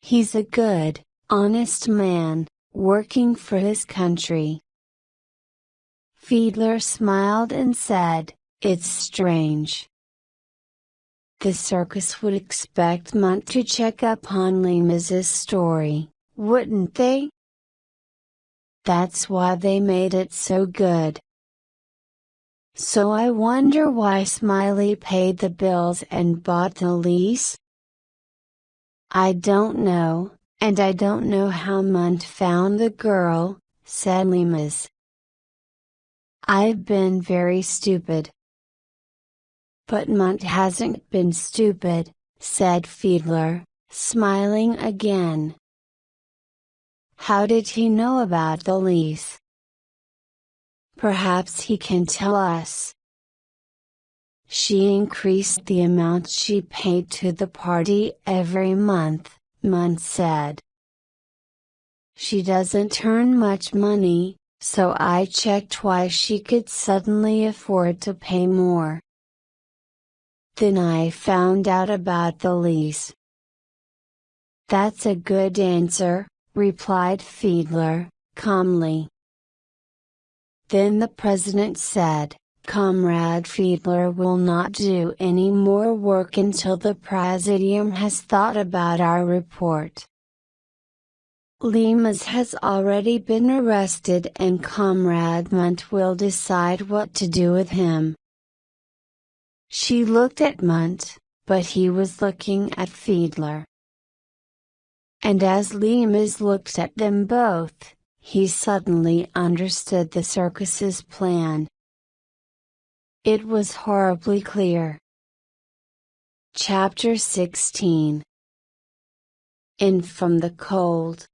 A: He's a good, honest man, working for his country." Fiedler smiled and said, "It's strange. The circus would expect Munt to check up on Limas's story, wouldn't they? That's why they made it so good. So I wonder why Smiley paid the bills and bought the lease? I don't know, and I don't know how Munt found the girl," said Limas. "I've been very stupid." "But Munt hasn't been stupid," said Fiedler, smiling again. "How did he know about the lease? Perhaps he can tell us." "She increased the amount she paid to the party every month," Munt said. "She doesn't earn much money, so I checked why she could suddenly afford to pay more. Then I found out about the lease." "That's a good answer," replied Fiedler, calmly. Then the president said, "Comrade Fiedler will not do any more work until the Presidium has thought about our report. Limas has already been arrested and Comrade Munt will decide what to do with him." She looked at Munt, but he was looking at Fiedler. And as Limas looked at them both, he suddenly understood the circus's plan. It was horribly clear. Chapter 16 in from the cold.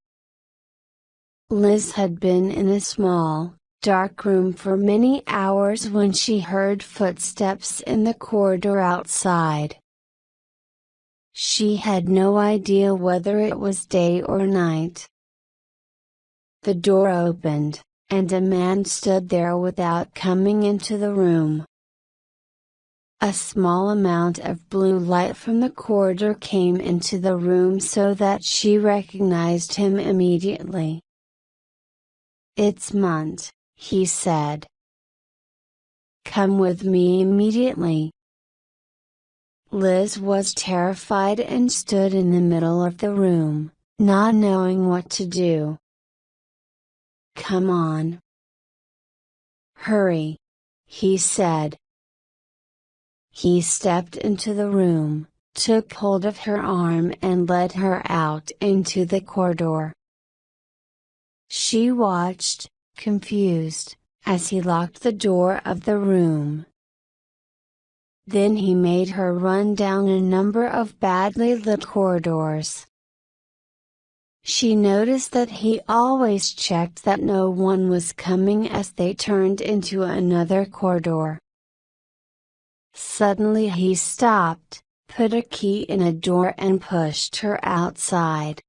A: Liz had been in a small, dark room for many hours when she heard footsteps in the corridor outside. She had no idea whether it was day or night. The door opened, and a man stood there without coming into the room. A small amount of blue light from the corridor came into the room so that she recognized him immediately. "It's Munt," he said. "Come with me immediately." Liz was terrified and stood in the middle of the room, not knowing what to do. "Come on. Hurry," he said. He stepped into the room, took hold of her arm and led her out into the corridor. She watched, confused, as he locked the door of the room. Then he made her run down a number of badly lit corridors. She noticed that he always checked that no one was coming as they turned into another corridor. Suddenly he stopped, put a key in a door and pushed her outside.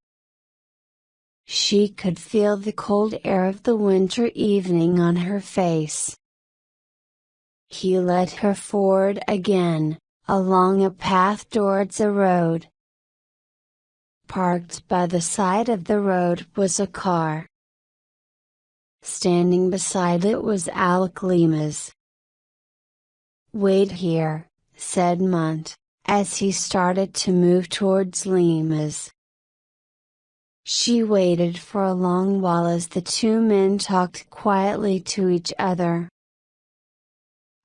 A: She could feel the cold air of the winter evening on her face. He led her forward again, along a path towards a road. Parked by the side of the road was a car. Standing beside it was Alec Lima's. "Wait here," said Munt, as he started to move towards Lima's. She waited for a long while as the two men talked quietly to each other.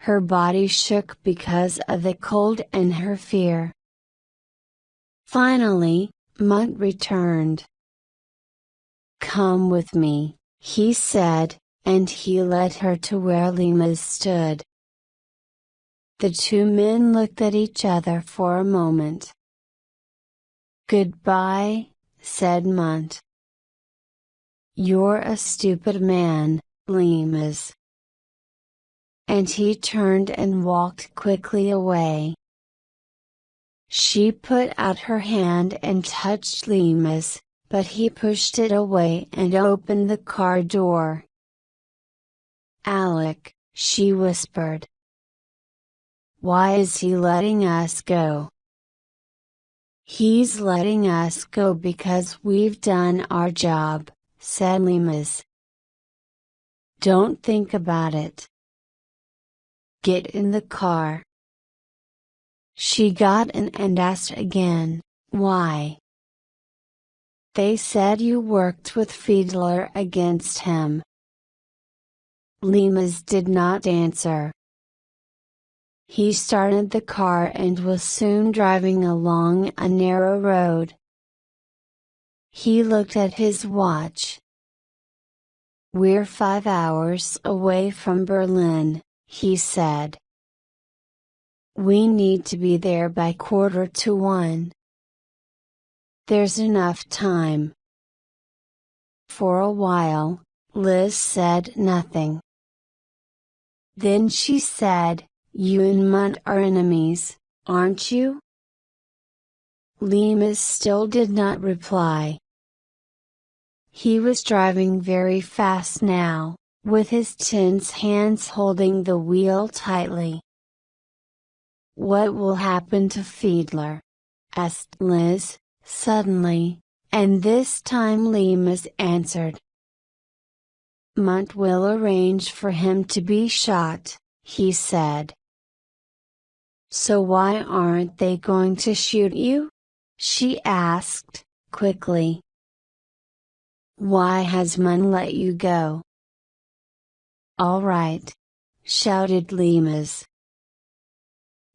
A: Her body shook because of the cold and her fear. Finally, Munt returned. "Come with me," he said, and he led her to where Lima's stood. The two men looked at each other for a moment. "Goodbye," said Munt. "You're a stupid man, Limas." And he turned and walked quickly away. She put out her hand and touched Limas, but he pushed it away and opened the car door. "Alec," she whispered. "Why is he letting us go?" "He's letting us go because we've done our job," said Limas. "Don't think about it. Get in the car." She got in and asked again, "Why?" "They said you worked with Fiedler against him." Limas did not answer. He started the car and was soon driving along a narrow road. He looked at his watch. "We're 5 hours away from Berlin," he said. "We need to be there by 1:45. There's enough time." For a while, Liz said nothing. Then she said, "You and Munt are enemies, aren't you?" Limas still did not reply. He was driving very fast now, with his tense hands holding the wheel tightly. "What will happen to Fiedler?" asked Liz, suddenly, and this time Limas answered. "Munt will arrange for him to be shot," he said. "So why aren't they going to shoot you?" she asked, quickly. "Why has Munt let you go?" "All right," shouted Limas.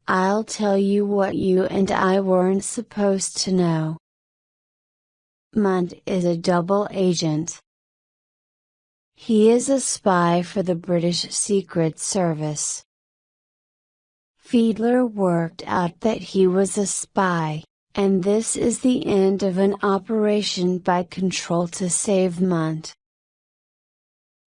A: "I'll tell you what you and I weren't supposed to know. Munt is a double agent. He is a spy for the British Secret Service. Fiedler worked out that he was a spy, And this is the end of an operation by Control to save Munt.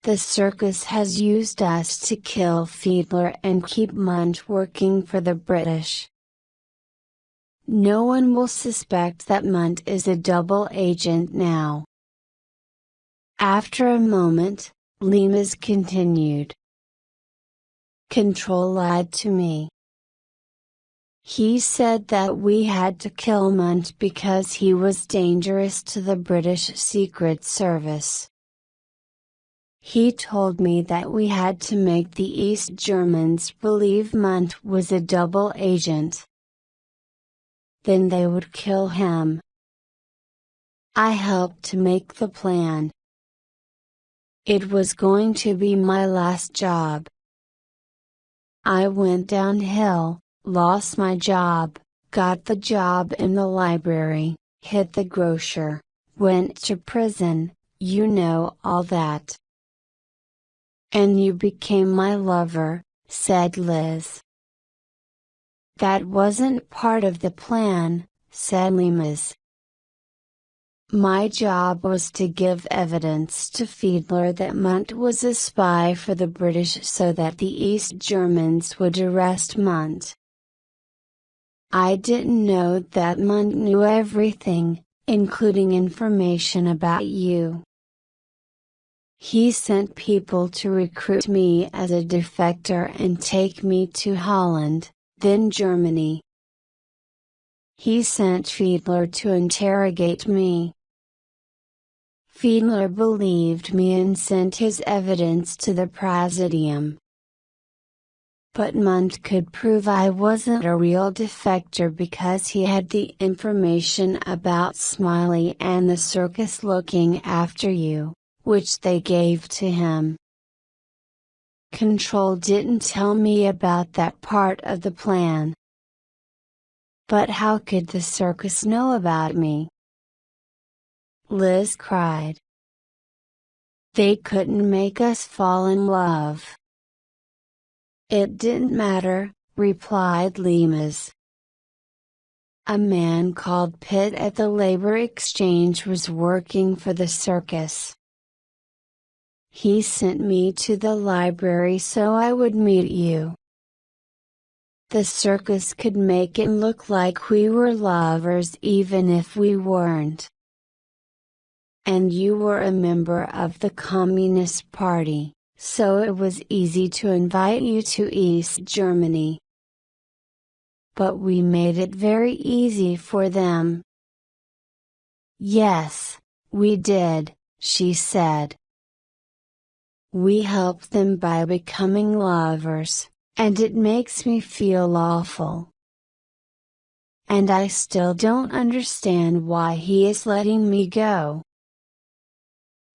A: The circus has used us to kill Fiedler and keep Munt working for the British. No one will suspect that Munt is a double agent now. After a moment, Lemus continued. Control lied to me. He said that we had to kill Munt because he was dangerous to the British Secret Service. He told me that we had to make the East Germans believe Munt was a double agent. Then they would kill him. I helped to make the plan. It was going to be my last job. I went downhill, lost my job, got the job in the library, hit the grocer, went to prison, you know all that. And you became my lover, said Liz. That wasn't part of the plan, said Lemus. My job was to give evidence to Fiedler that Munt was a spy for the British so that the East Germans would arrest Munt. I didn't know that Munt knew everything, including information about you. He sent people to recruit me as a defector and take me to Holland, then Germany. He sent Fiedler to interrogate me. Fiedler believed me and sent his evidence to the Presidium. But Munt could prove I wasn't a real defector because he had the information about Smiley and the circus looking after you, which they gave to him. Control didn't tell me about that part of the plan. But how could the circus know about me? Liz cried. They couldn't make us fall in love. It didn't matter, replied Lemus. A man called Pitt at the labor exchange was working for the circus. He sent me to the library so I would meet you. The circus could make it look like we were lovers even if we weren't. And you were a member of the Communist Party, so it was easy to invite you to East Germany. But we made it very easy for them. Yes, we did, she said. We helped them by becoming lovers, and it makes me feel awful. And I still don't understand why he is letting me go.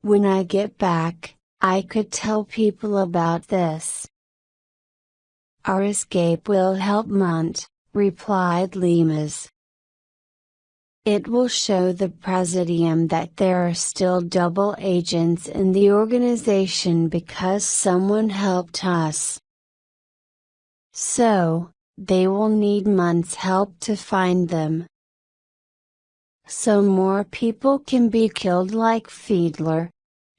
A: When I get back, I could tell people about this. Our escape will help Munt, replied Lemus. It will show the Presidium that there are still double agents in the organization because someone helped us. So, they will need Munt's help to find them. So more people can be killed like Fiedler?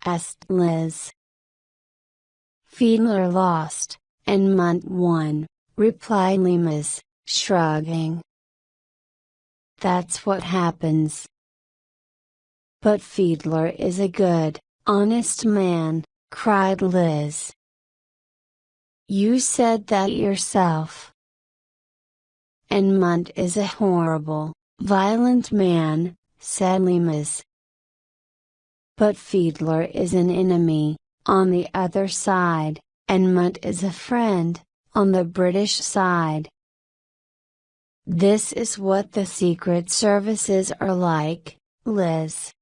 A: Asked Liz. Fiedler lost, and Munt won, replied Lemus, shrugging. That's what happens. But Fiedler is a good, honest man, cried Liz. You said that yourself. And Munt is a horrible, violent man, said Lemus. But Fiedler is an enemy, on the other side, and Munt is a friend, on the British side. This is what the secret services are like, Liz.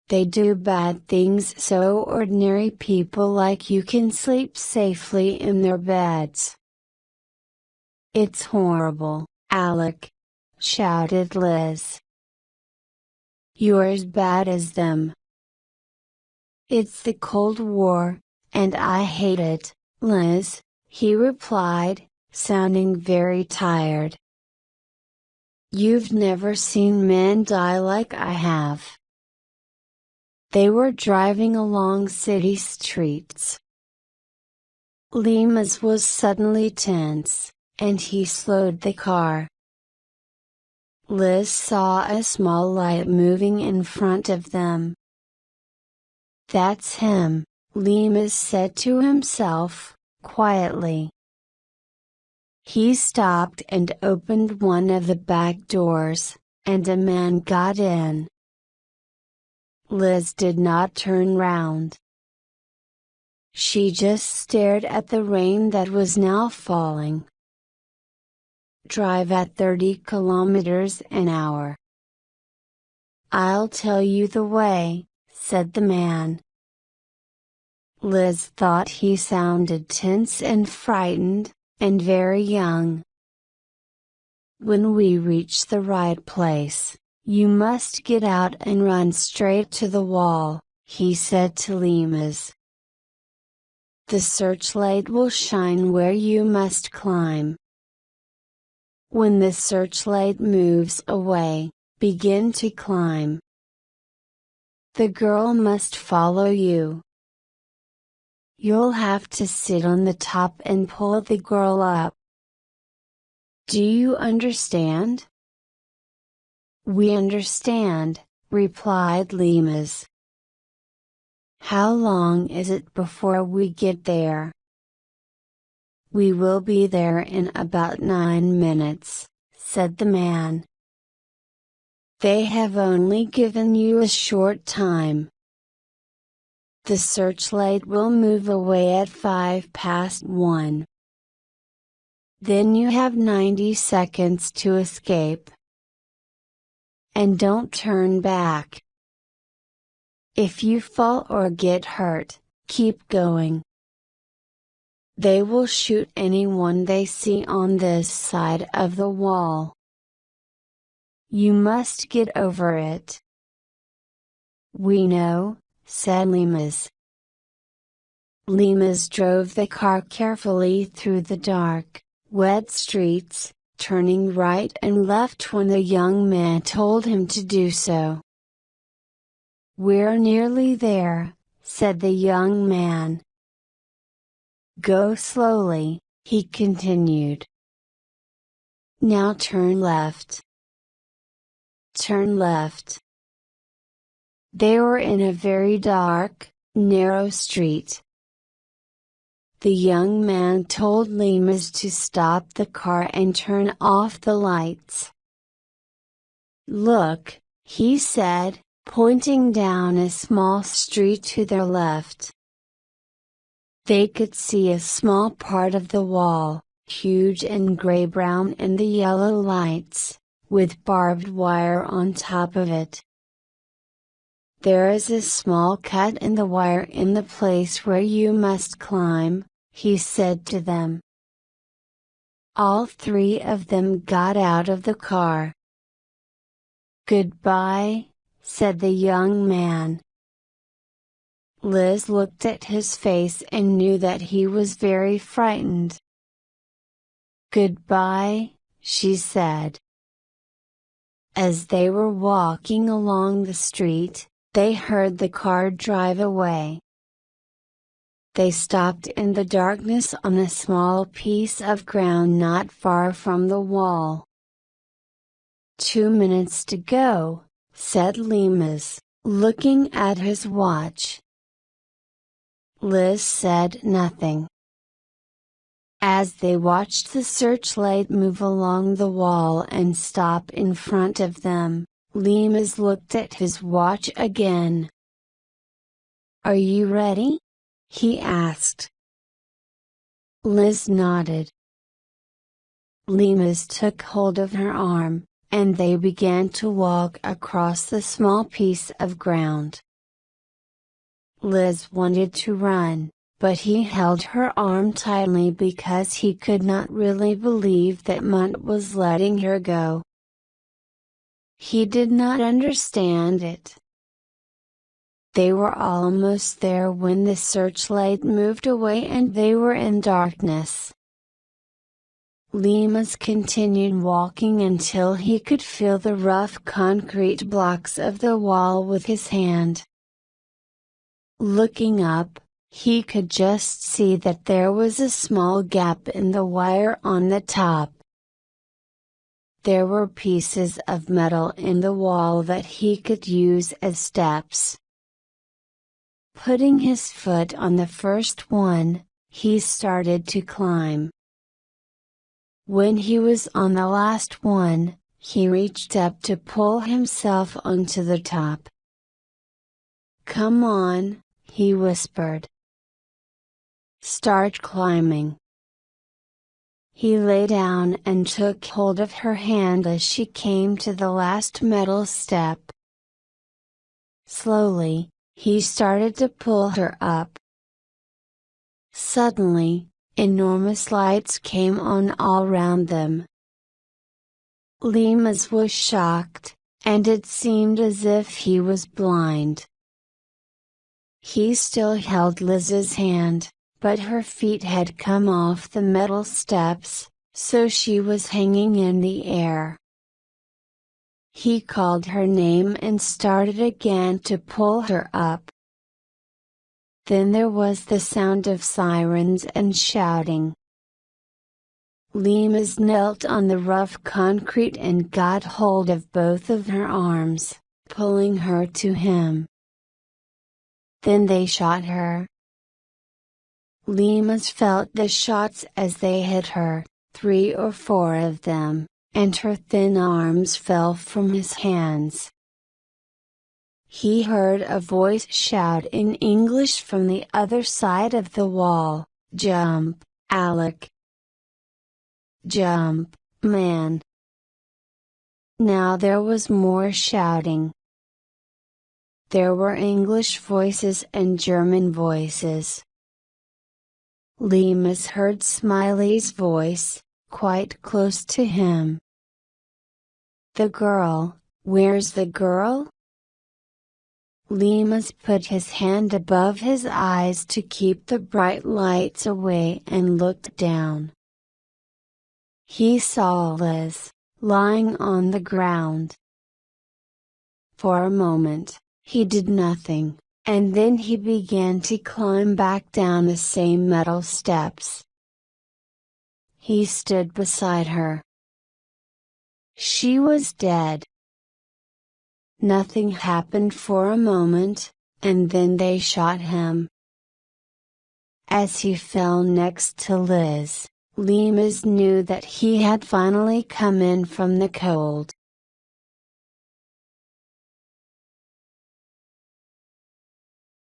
A: They do bad things so ordinary people like you can sleep safely in their beds. It's horrible, Alec, shouted Liz. You're as bad as them. It's the Cold War, and I hate it, Liz, he replied, sounding very tired. You've never seen men die like I have. They were driving along city streets. Lima's was suddenly tense, and he slowed the car. Liz saw a small light moving in front of them. That's him, Limas said to himself, quietly. He stopped and opened one of the back doors, and a man got in. Liz did not turn round. She just stared at the rain that was now falling. Drive at 30 kilometers an hour. I'll tell you the way, said the man. Liz thought he sounded tense and frightened, and very young. When we reach the right place, you must get out and run straight to the wall, he said to Limas. The searchlight will shine where you must climb. When the searchlight moves away, begin to climb. The girl must follow you. You'll have to sit on the top and pull the girl up. Do you understand? We understand, replied Limas. How long is it before we get there? We will be there in about 9 minutes, said the man. They have only given you a short time. The searchlight will move away at 1:05. Then you have 90 seconds to escape. And don't turn back. If you fall or get hurt, keep going. They will shoot anyone they see on this side of the wall. You must get over it. We know, said Limas. Limas drove the car carefully through the dark, wet streets, turning right and left when the young man told him to do so. We're nearly there, said the young man. Go slowly, he continued. Now turn left. Turn left. They were in a very dark, narrow street. The young man told Limas to stop the car and turn off the lights. Look, he said, pointing down a small street to their left. They could see a small part of the wall, huge and gray-brown in the yellow lights, with barbed wire on top of it. There is a small cut in the wire in the place where you must climb, he said to them. All 3 of them got out of the car. Goodbye, said the young man. Liz looked at his face and knew that he was very frightened. Goodbye, she said. As they were walking along the street, they heard the car drive away. They stopped in the darkness on a small piece of ground not far from the wall. 2 minutes to go, said Limas, looking at his watch. Liz said nothing. As they watched the searchlight move along the wall and stop in front of them, Limas looked at his watch again. Are you ready? He asked. Liz nodded. Limas took hold of her arm, and they began to walk across the small piece of ground. Liz wanted to run, but he held her arm tightly because he could not really believe that Munt was letting her go. He did not understand it. They were almost there when the searchlight moved away and they were in darkness. Lemus continued walking until he could feel the rough concrete blocks of the wall with his hand. Looking up, he could just see that there was a small gap in the wire on the top. There were pieces of metal in the wall that he could use as steps. Putting his foot on the first one, he started to climb. When he was on the last one, he reached up to pull himself onto the top. "Come on," he whispered. "Start climbing." He lay down and took hold of her hand as she came to the last metal step. Slowly, he started to pull her up. Suddenly, enormous lights came on all round them. Lemus was shocked, and it seemed as if he was blind. He still held Liz's hand, but her feet had come off the metal steps, so she was hanging in the air. He called her name and started again to pull her up. Then there was the sound of sirens and shouting. Lemus knelt on the rough concrete and got hold of both of her arms, pulling her to him. Then they shot her. Lemus felt the shots as they hit her, 3 or 4 of them, and her thin arms fell from his hands. He heard a voice shout in English from the other side of the wall, "Jump, Alec! Jump, man!" Now there was more shouting. There were English voices and German voices. Lemus heard Smiley's voice, quite close to him. "The girl, where's the girl?" Lemus put his hand above his eyes to keep the bright lights away and looked down. He saw Liz, lying on the ground. For a moment, he did nothing, and then he began to climb back down the same metal steps. He stood beside her. She was dead. Nothing happened for a moment, and then they shot him. As he fell next to Liz, Lemus knew that he had finally come in from the cold.